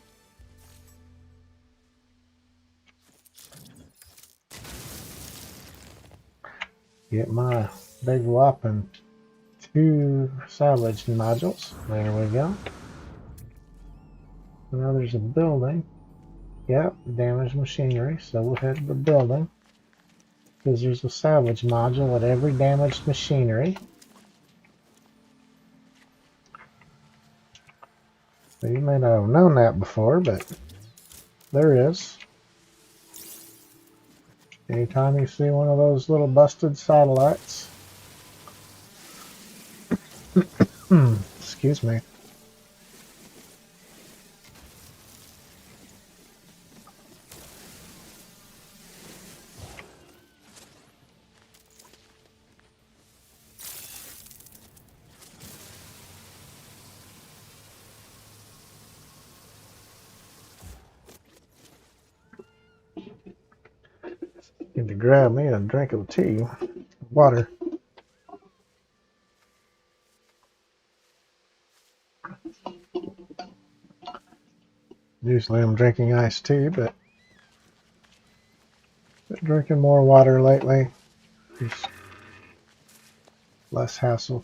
Get my big whopping 2 salvage modules. There we go. Now there's a building. Yep, damaged machinery. So we'll head to the building, because there's a salvage module at every damaged machinery. So you may not have known that before, but there is. Anytime you see one of those little busted satellites, excuse me. Need to grab me a drink of tea, water. Usually I'm drinking iced tea, but drinking more water lately. Just less hassle.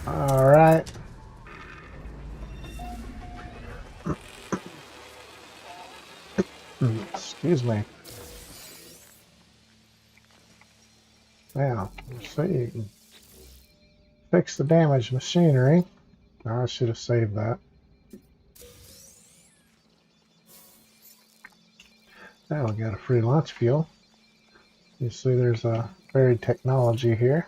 All right. Excuse me. Now, let's see. You can fix the damaged machinery. I should have saved that. Now we got a free launch fuel. You see there's a buried technology here.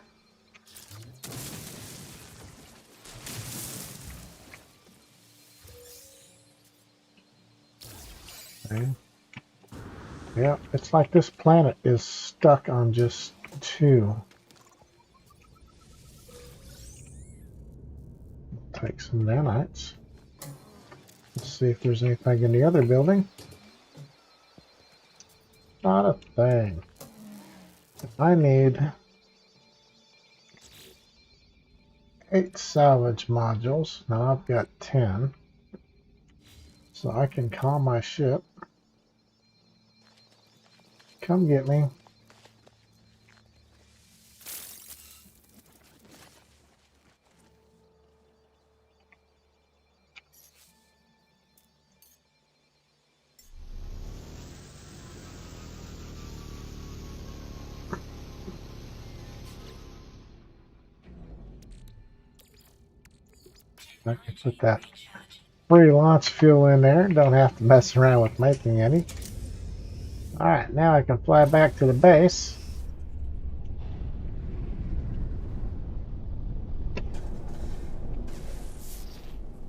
Okay. Yeah, it's like this planet is stuck on just 2. Take some nanites. Let's see if there's anything in the other building. Not a thing. I need 8 salvage modules. Now I've got 10. So I can call my ship. Come get me. I can put that free launch fuel in there. Don't have to mess around with making any. Alright, now I can fly back to the base.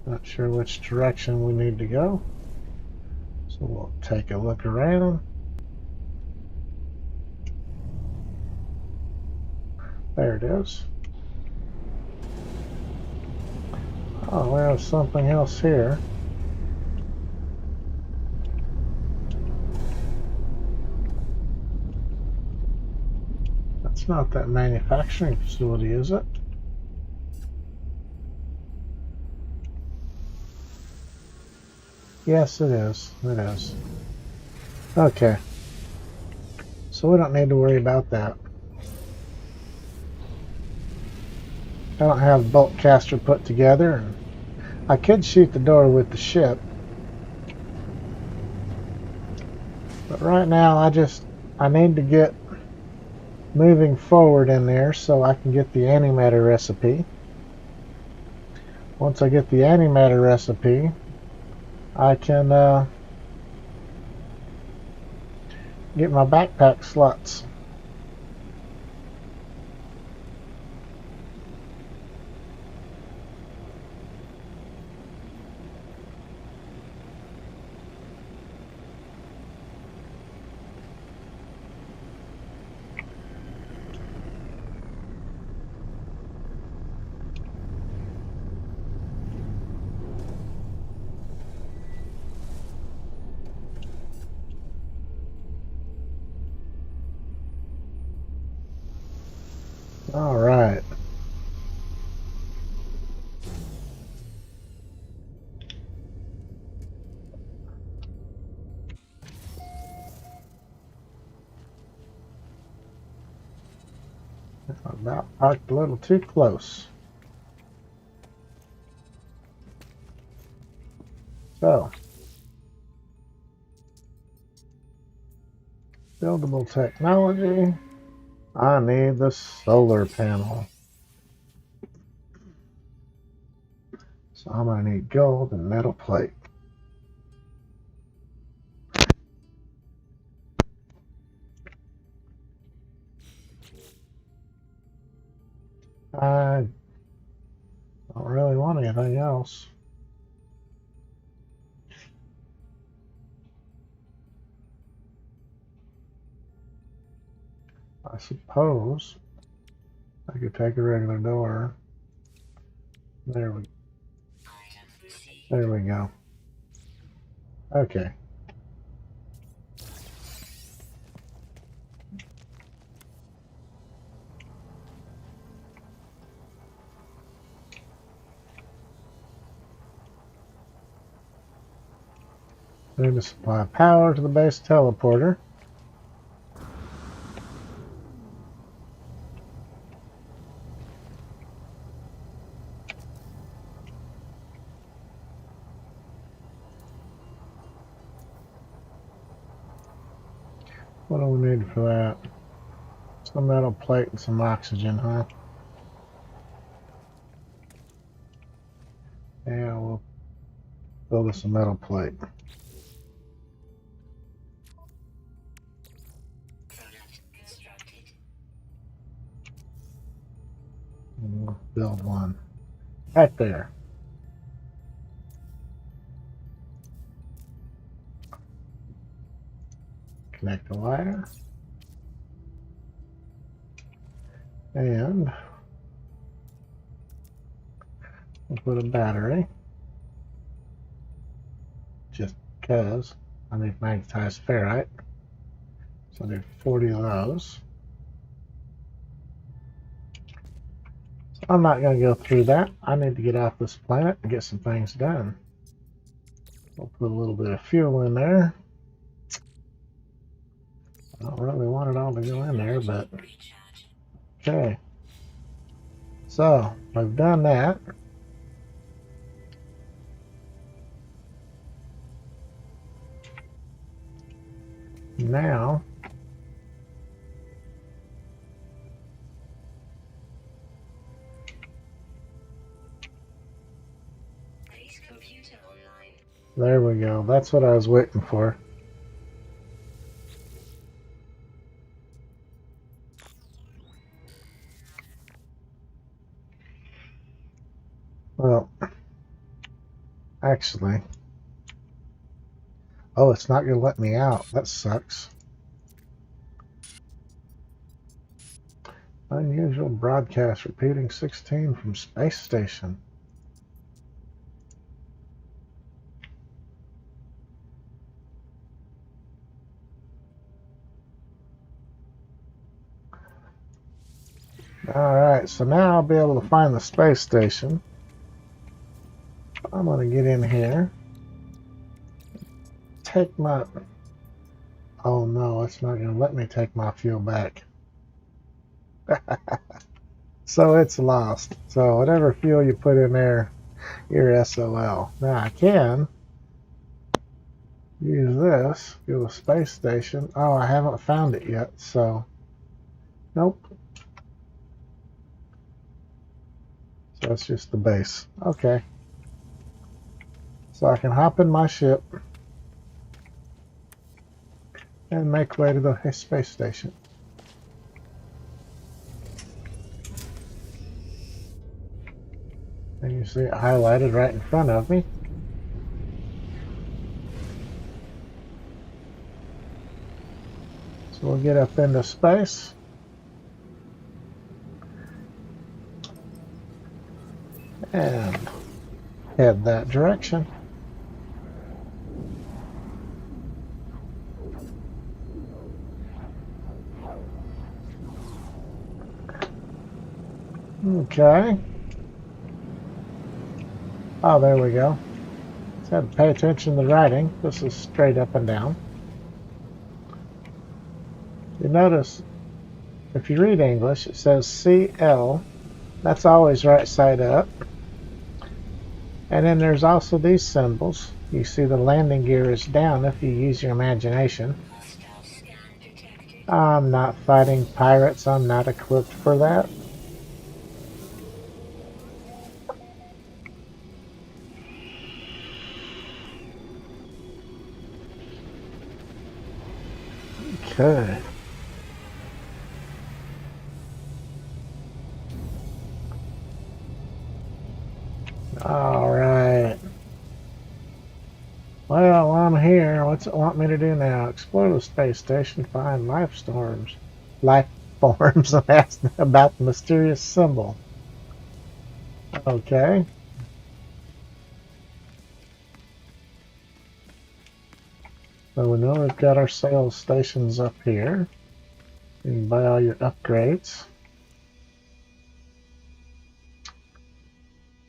Not sure which direction we need to go. So we'll take a look around. There it is. Oh, there's something else here. That's not that manufacturing facility, is it? Yes, it is. It is. Okay. So we don't need to worry about that. I don't have bolt caster put together, and I could shoot the door with the ship. But right now I need to get moving forward in there so I can get the antimatter recipe. Once I get the antimatter recipe, I can get my backpack slots. All right. About parked a little too close. So, buildable technology. I need the solar panel. So I'm going to need gold and metal plate. I don't really want anything else. I suppose I could take a regular door. There we go. Okay. Need to supply power to the base teleporter. What do we need for that? Some metal plate and some oxygen, huh? Yeah, we'll build us a metal plate. And we'll build one. Right there. connect the wire. And we'll put a battery. Just because I need magnetized ferrite. So I need 40 of those. So I'm not going to go through that. I need to get off this planet and get some things done. We'll put a little bit of fuel in there. I don't really want it all to go in there, but okay. So I've done that. Now Base computer online. there we go. That's what I was waiting for. Well, actually, oh, it's not going to let me out. That sucks. Unusual broadcast repeating 16 from space station. Alright, so now I'll be able to find the space station. I'm going to get in here. Take my... Oh no, it's not going to let me take my fuel back. So it's lost. So whatever fuel you put in there, you're SOL. Now I can use this, go to the space station. Oh, I haven't found it yet, so nope. So it's just the base. Okay. So I can hop in my ship and make way to the space station. And you see it highlighted right in front of me. So we'll get up into space. And head that direction. Okay. Oh, there we go. Just have to pay attention to the writing. This is straight up and down. You notice, if you read English, it says CL. That's always right side up. And then there's also these symbols. You see the landing gear is down if you use your imagination. Hostile scan detected. I'm not fighting pirates. I'm not equipped for that. Okay. All right. Well, I'm here. What's it want me to do now? Explore the space station, find life forms, and ask about the mysterious symbol. Okay. So we know we've got our sales stations up here. You can buy all your upgrades.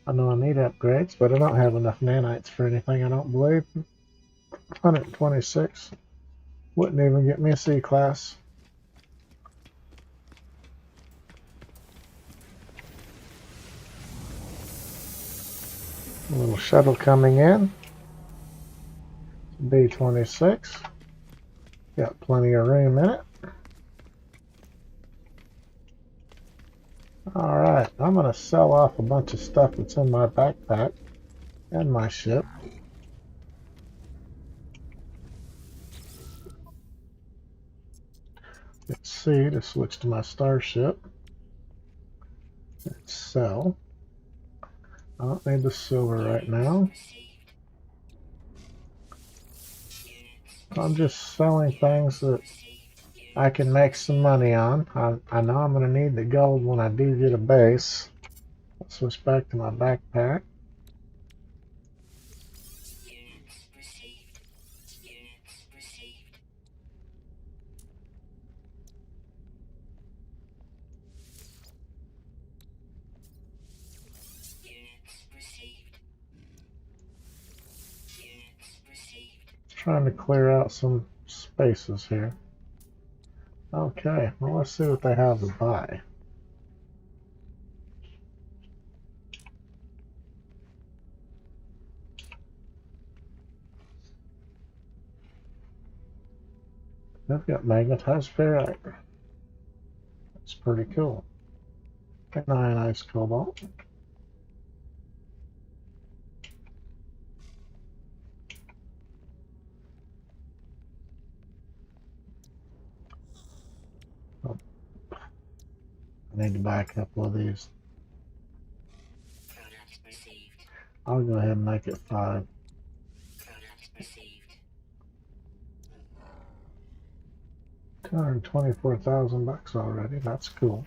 I know I need upgrades, but I don't have enough nanites for anything, I don't believe. 126. Wouldn't even get me a C class. A little shuttle coming in. B-26. Got plenty of room in it. Alright, I'm going to sell off a bunch of stuff that's in my backpack and my ship. Hit C to switch to my starship. Hit sell. I don't need the silver right now. I'm just selling things that I can make some money on. I know I'm going to need the gold when I do get a base. I'll switch back to my backpack. Units received. Units received. Units received. Units received. Trying to clear out some spaces here. Okay, well, let's see what they have to buy. They've got magnetized ferrite. That's pretty cool. And ionized cobalt. Oh, I need to buy a couple of these. Product received. I'll go ahead and make it 5. Product received. 224,000 bucks already. That's cool.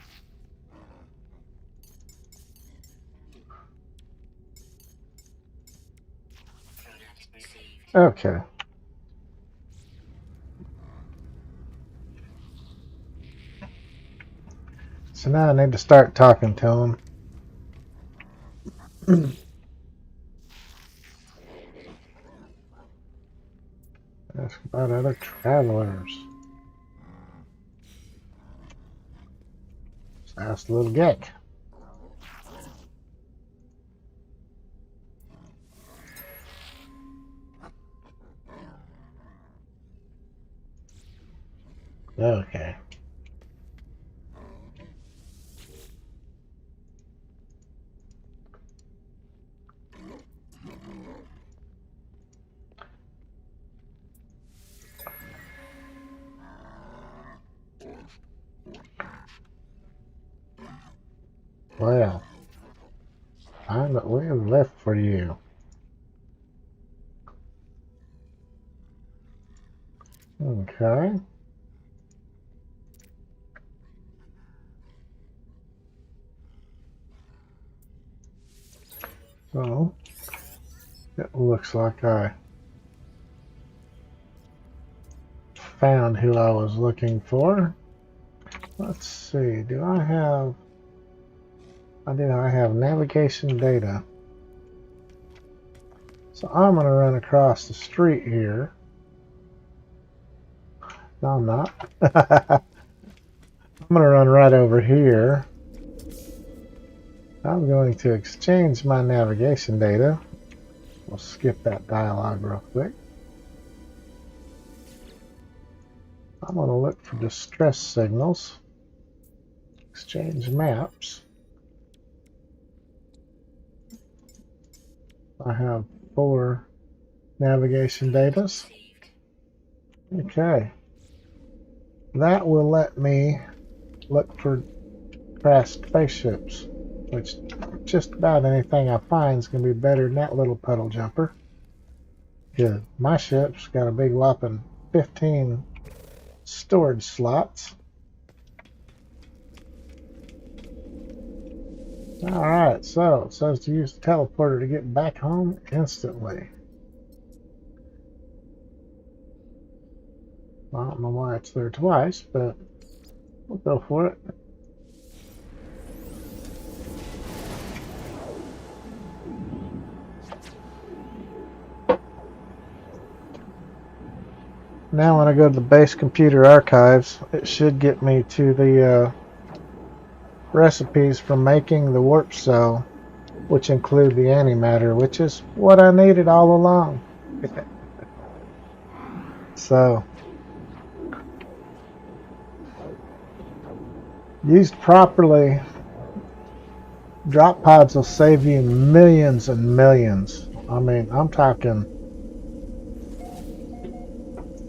Product received. Okay. So now I need to start talking to them. Ask about other travelers. Just ask the little geck. Okay. Well, time that we have left for you. Okay. So, it looks like I found who I was looking for. Let's see, do I have... I have navigation data. So I'm going to run across the street here. No, I'm not. I'm going to run right over here. I'm going to exchange my navigation data. We'll skip that dialogue real quick. I'm going to look for distress signals. Exchange maps. I have 4 navigation datas. Okay. That will let me look for crashed spaceships, which just about anything I find is going to be better than that little puddle jumper. Yeah, my ship's got a big whopping 15 storage slots. Alright, so it says to use the teleporter to get back home instantly. Well, I don't know why it's there twice, but we'll go for it. Now when I go to the base computer archives, it should get me to the recipes for making the warp cell, which include the antimatter, which is what I needed all along. So, used properly, drop pods will save you millions and millions. I mean, I'm talking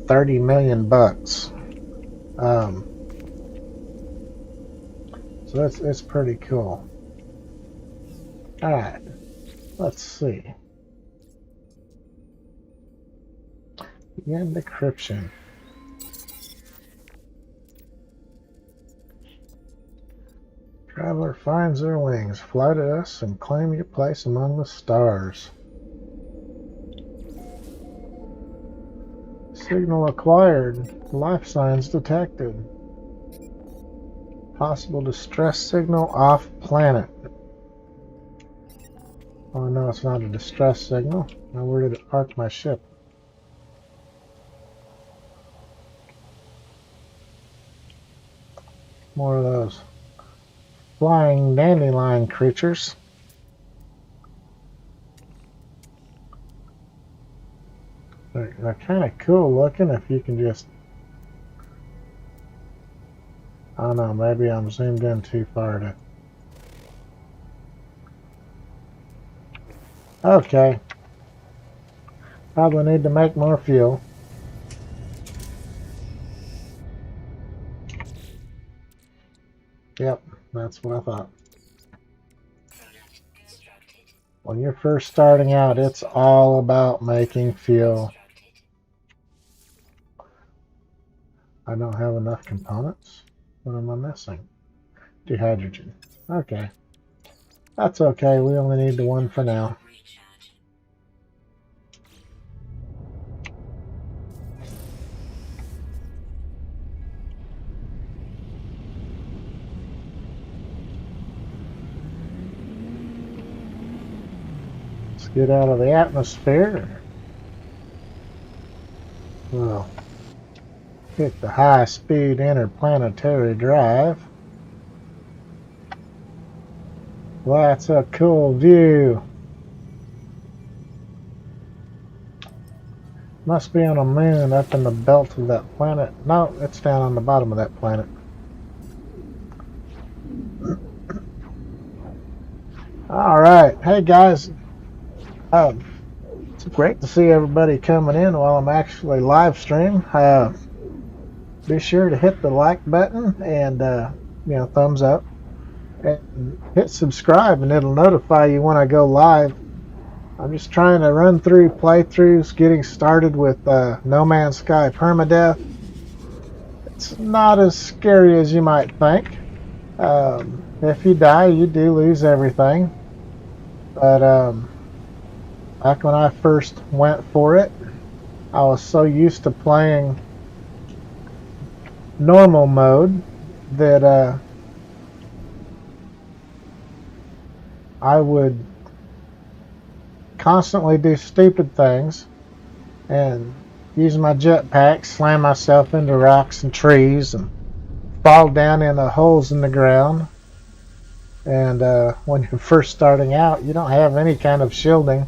30 million bucks. So it's pretty cool. Alright, let's see. Begin decryption. Traveler finds their wings. Fly to us and claim your place among the stars. Signal acquired. Life signs detected. Possible distress signal off planet. Oh no, it's not a distress signal. Now where did it park my ship? More of those flying dandelion creatures. They're kind of cool looking if you can just... I don't know, maybe I'm zoomed in too far to... Okay. Probably need to make more fuel. Yep, that's what I thought. Product constructed. When you're first starting out, it's all about making fuel. I don't have enough components. What am I missing? Dehydrogen. Okay. That's okay, we only need the one for now. Recharge. Let's get out of the atmosphere. We'll hit the high-speed interplanetary drive. That's a cool view. Must be on a moon up in the belt of that planet. No, it's down on the bottom of that planet. Alright, hey guys. It's great to see everybody coming in while I'm actually live stream. Be sure to hit the like button and thumbs up. And hit subscribe and it'll notify you when I go live. I'm just trying to run through playthroughs, getting started with NoMansSky Permadeath. It's not as scary as you might think. If you die, you do lose everything. But back when I first went for it, I was so used to playing normal mode that I would constantly do stupid things and use my jetpack, slam myself into rocks and trees and fall down in the holes in the ground. And when you're first starting out, you don't have any kind of shielding,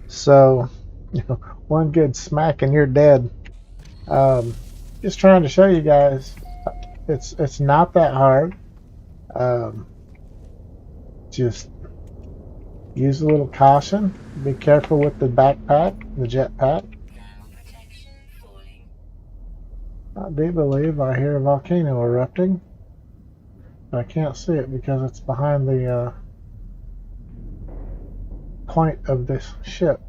so one good smack and you're dead. Just trying to show you guys it's not that hard. Just use a little caution. Be careful with the backpack, the jetpack. Thermal protection falling. I do believe I hear a volcano erupting. I can't see it because it's behind the point of this ship.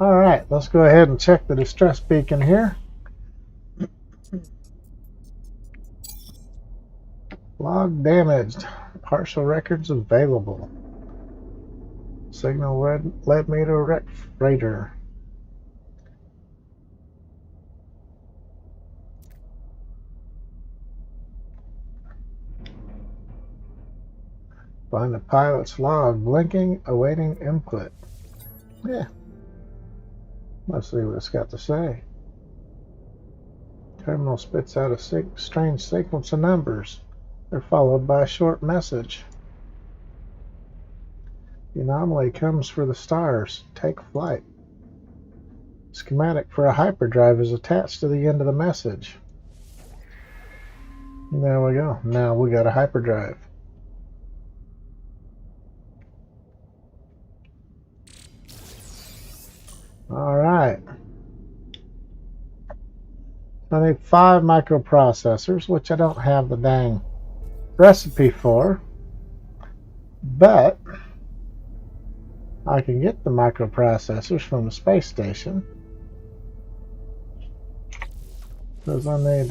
Alright, let's go ahead and check the distress beacon here. Log damaged. Partial records available. Signal led me to a wrecked freighter. Find the pilot's log, blinking, awaiting input. Yeah. Let's see what it's got to say. Terminal spits out a strange sequence of numbers. They're followed by a short message. The anomaly comes for the stars. Take flight. Schematic for a hyperdrive is attached to the end of the message. And there we go. Now we got a hyperdrive. Alright. I need 5 microprocessors, which I don't have the dang recipe for. But I can get the microprocessors from the space station. Because I need,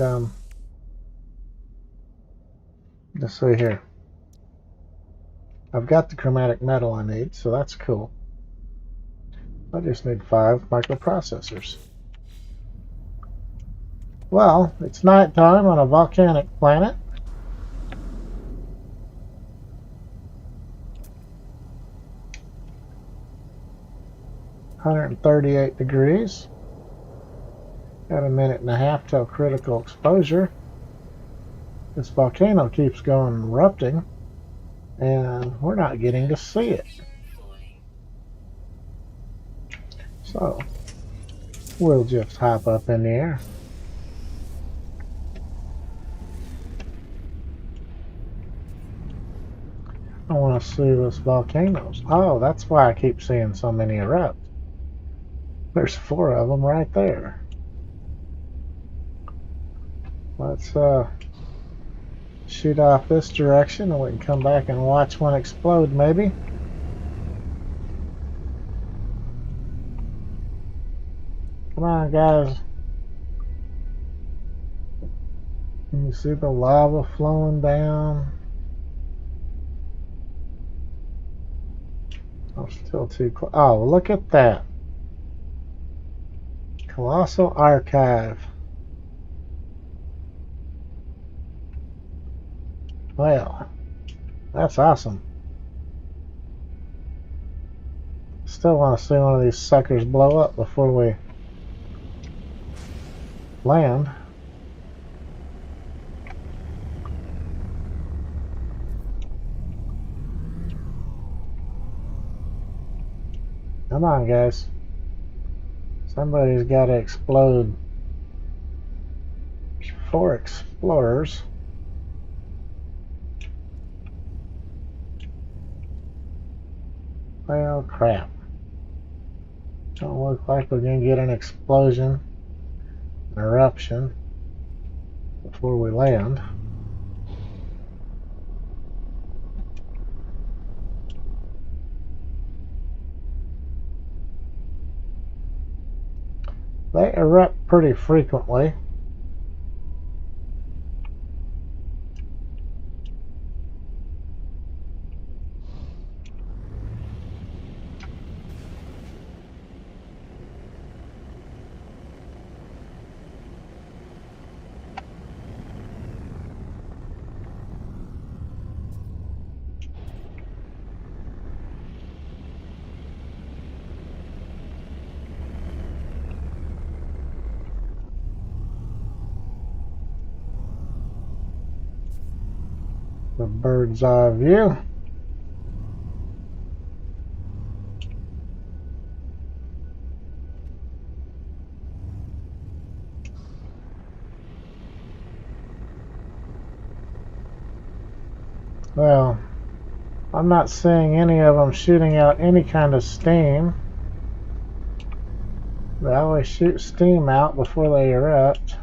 let's see here. I've got the chromatic metal I need, so that's cool. I just need 5 microprocessors. Well, it's nighttime on a volcanic planet. (138 degrees). Got a minute and a half till critical exposure. This volcano keeps going erupting, and we're not getting to see it. So, we'll just hop up in the air. I want to see this volcanoes. Oh, that's why I keep seeing so many erupt. There's 4 of them right there. Let's shoot off this direction and we can come back and watch one explode maybe. Come on, guys. Can you see the lava flowing down? I'm still too close. Oh, look at that. Colossal Archive. Well, that's awesome. Still want to see one of these suckers blow up before we land. Come on, guys. Somebody's got to explode. 4 explorers. Well, crap. Don't look like we're going to get an explosion, an eruption, before we land. They erupt pretty frequently. The bird's eye view. Well, I'm not seeing any of them shooting out any kind of steam. They always shoot steam out before they erupt.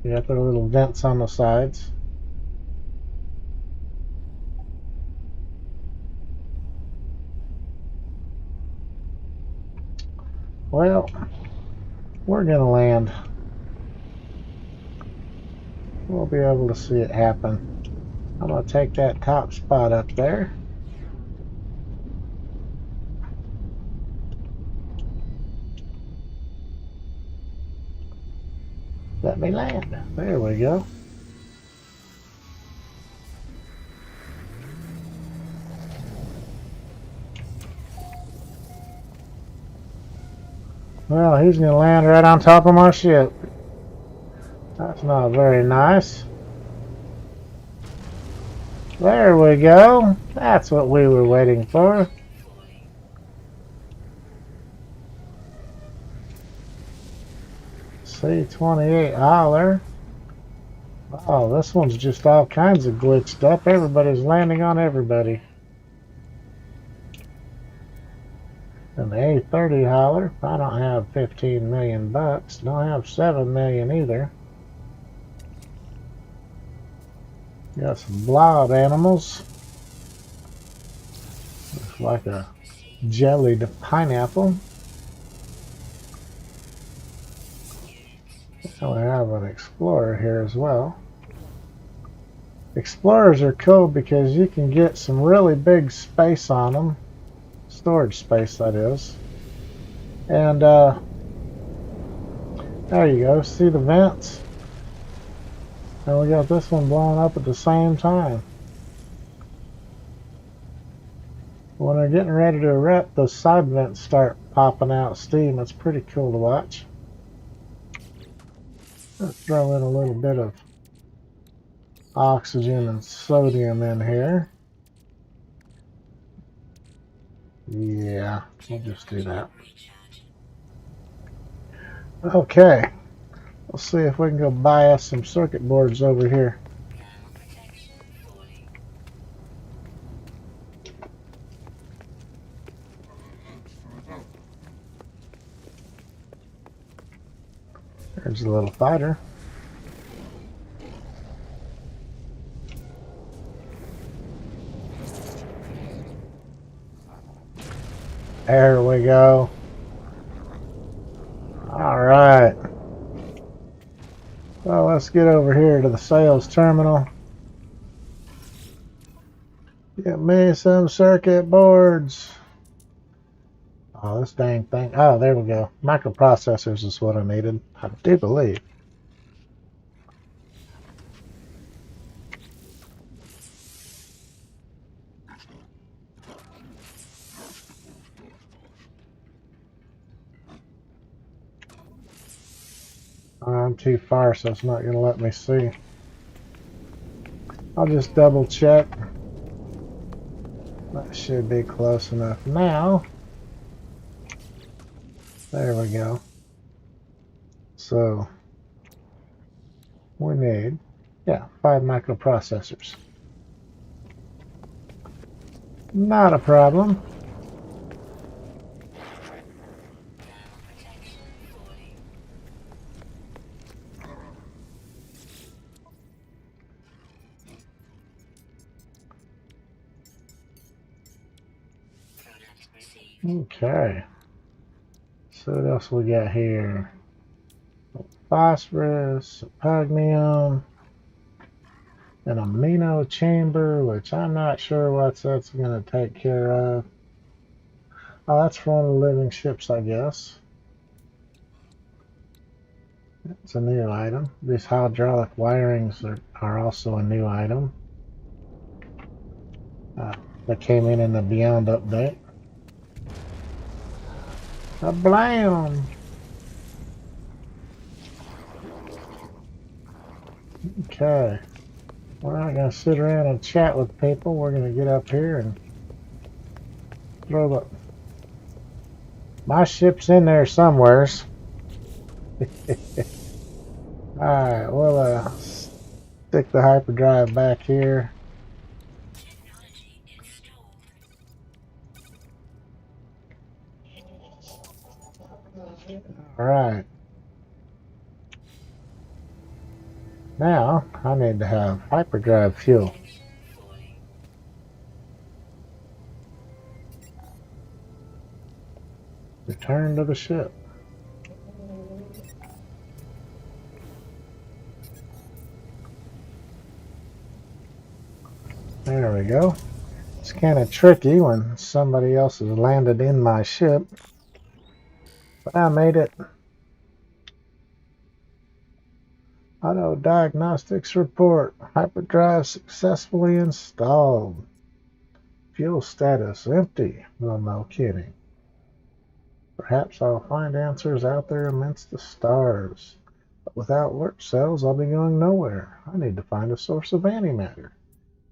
You got their little vents on the sides. Well, we're gonna land. We'll be able to see it happen. I'm gonna take that top spot up there. Let me land. There we go. Well, he's going to land right on top of my ship. That's not very nice. There we go. That's what we were waiting for. C-28 Howler. Oh, this one's just all kinds of glitched up. Everybody's landing on everybody. And the A-30 Howler. I don't have 15 million bucks. Don't have 7 million either. Got some blob animals. Looks like a jellied pineapple. So we have an Explorer here as well. Explorers are cool because you can get some really big space on them. Storage space, that is. And there you go. See the vents? And we got this one blowing up at the same time. When they're getting ready to erupt, those side vents start popping out steam. It's pretty cool to watch. Let's throw in a little bit of oxygen and sodium in here. Yeah, we'll just do that. Okay, let's see if we can go buy us some circuit boards over here. There's a little fighter. There we go. All right. Well, let's get over here to the sales terminal. Get me some circuit boards. Oh, this dang thing. Oh, there we go. Microprocessors is what I needed, I do believe. I'm too far, so it's not going to let me see. I'll just double check. That should be close enough now. There we go. So we need, yeah, 5 microprocessors. Not a problem. Okay. So what else we got here? Phosphorus, pugnium, an amino chamber, which I'm not sure what that's going to take care of. Oh, that's for one of the living ships, I guess. It's a new item. These hydraulic wirings are also a new item. That came in the Beyond update. Blam! Okay. We're not going to sit around and chat with people. We're going to get up here and throw the... My ship's in there somewheres. Alright, we'll stick the hyperdrive back here. Alright. Now, I need to have hyperdrive fuel. Return to the ship. There we go. It's kind of tricky when somebody else has landed in my ship. But I made it. Auto diagnostics report. Hyperdrive successfully installed. Fuel status empty. Well, no kidding. Perhaps I'll find answers out there amidst the stars. But without warp cells, I'll be going nowhere. I need to find a source of antimatter.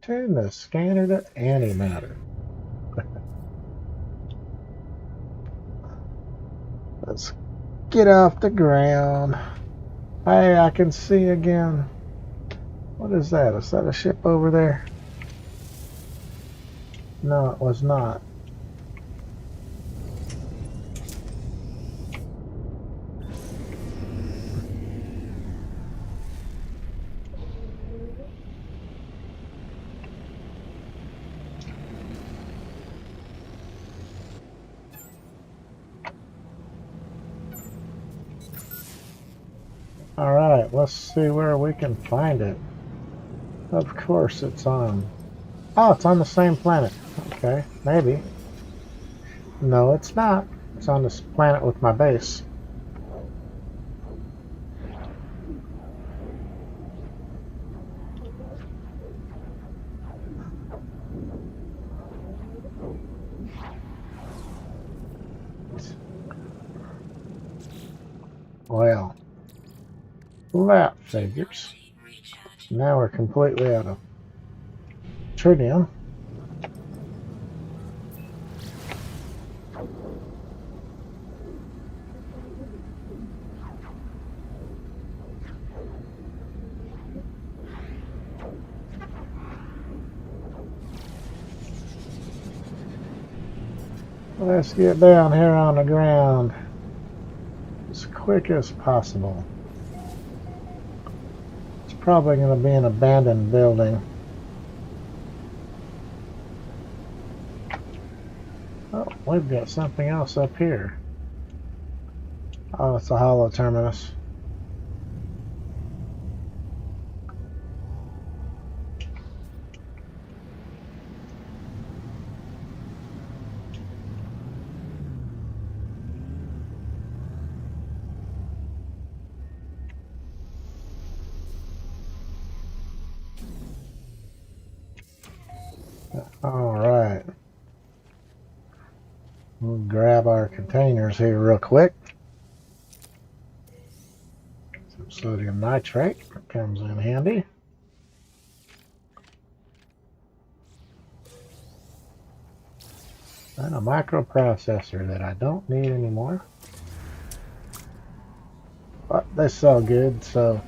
Turn the scanner to antimatter. Let's get off the ground. Hey, I can see again. What is that? Is that a ship over there? No, it was not. All right. Alright, let's see where we can find it. Of course it's on... Oh, it's on the same planet. Okay, maybe. No, it's not. It's on this planet with my base. Well, that figures. Now we're completely out of tritium. Let's get down here on the ground as quick as possible. It's probably going to be an abandoned building. Oh, we've got something else up here. Oh, it's a hollow terminus. All right. We'll grab our containers here real quick. Some sodium nitrate comes in handy. And a microprocessor that I don't need anymore. But they sell good, so...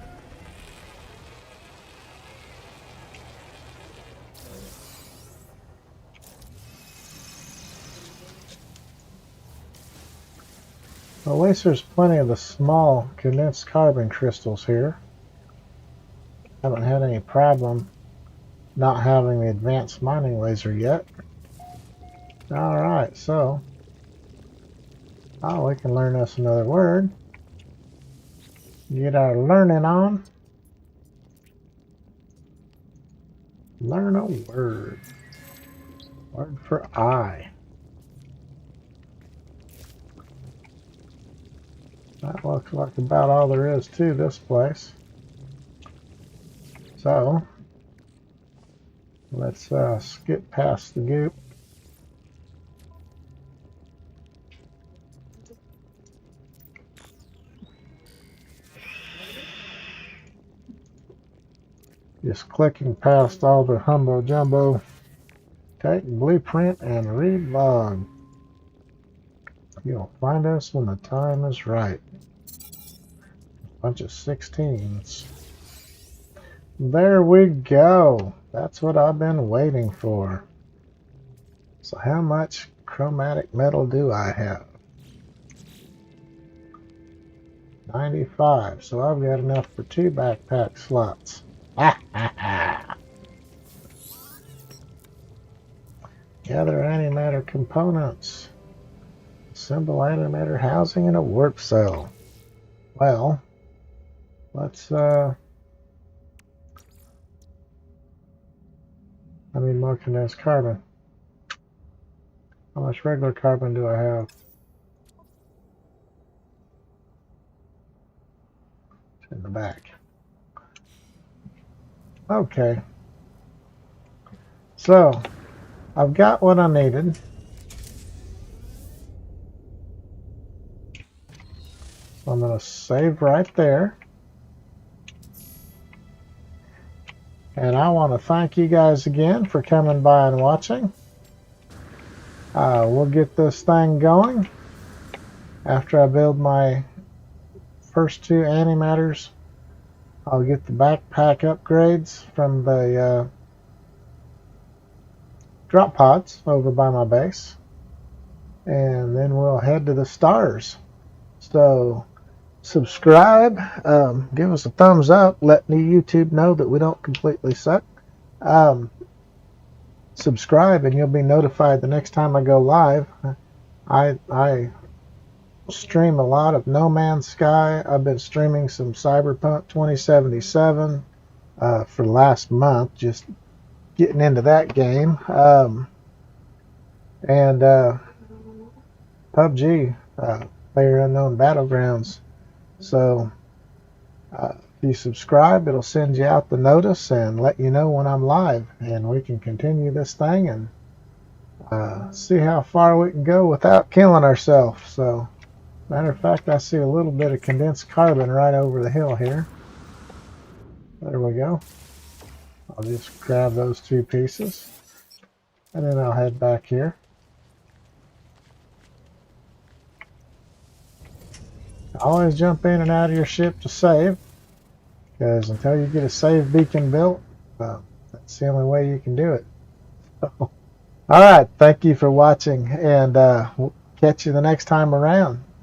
At least there's plenty of the small condensed carbon crystals here. Haven't had any problem not having the advanced mining laser yet. Alright, so... Oh, we can learn us another word. Get our learning on. Learn a word. Word for I. That looks like about all there is to this place. So, let's skip past the goop. Just clicking past all the humbo jumbo. Take blueprint and read log. You'll find us when the time is right. Bunch of 16s. There we go. That's what I've been waiting for. So how much chromatic metal do I have? 95. So I've got enough for 2 backpack slots. Gather antimatter components. Assemble antimatter housing in a warp cell. Well, let's I need more condensed carbon. How much regular carbon do I have? It's in the back. Okay. So, I've got what I needed. So I'm going to save right there. And I want to thank you guys again for coming by and watching. We'll get this thing going after I build my first 2 antimatters. I'll get the backpack upgrades from the drop pods over by my base. And then we'll head to the stars. So subscribe, give us a thumbs up, let YouTube know that we don't completely suck. Subscribe and you'll be notified the next time I go live. I stream a lot of NoMansSky. I've been streaming some Cyberpunk 2077 for the last month, just getting into that game. And PUBG, PlayerUnknown Battlegrounds. So if you subscribe, it'll send you out the notice and let you know when I'm live, and we can continue this thing and see how far we can go without killing ourselves. So, matter of fact, I see a little bit of condensed carbon right over the hill here. There we go. I'll just grab those 2 pieces, and then I'll head back here. Always jump in and out of your ship to save, because until you get a save beacon built, that's the only way you can do it. All right, thank you for watching, and we'll catch you the next time around.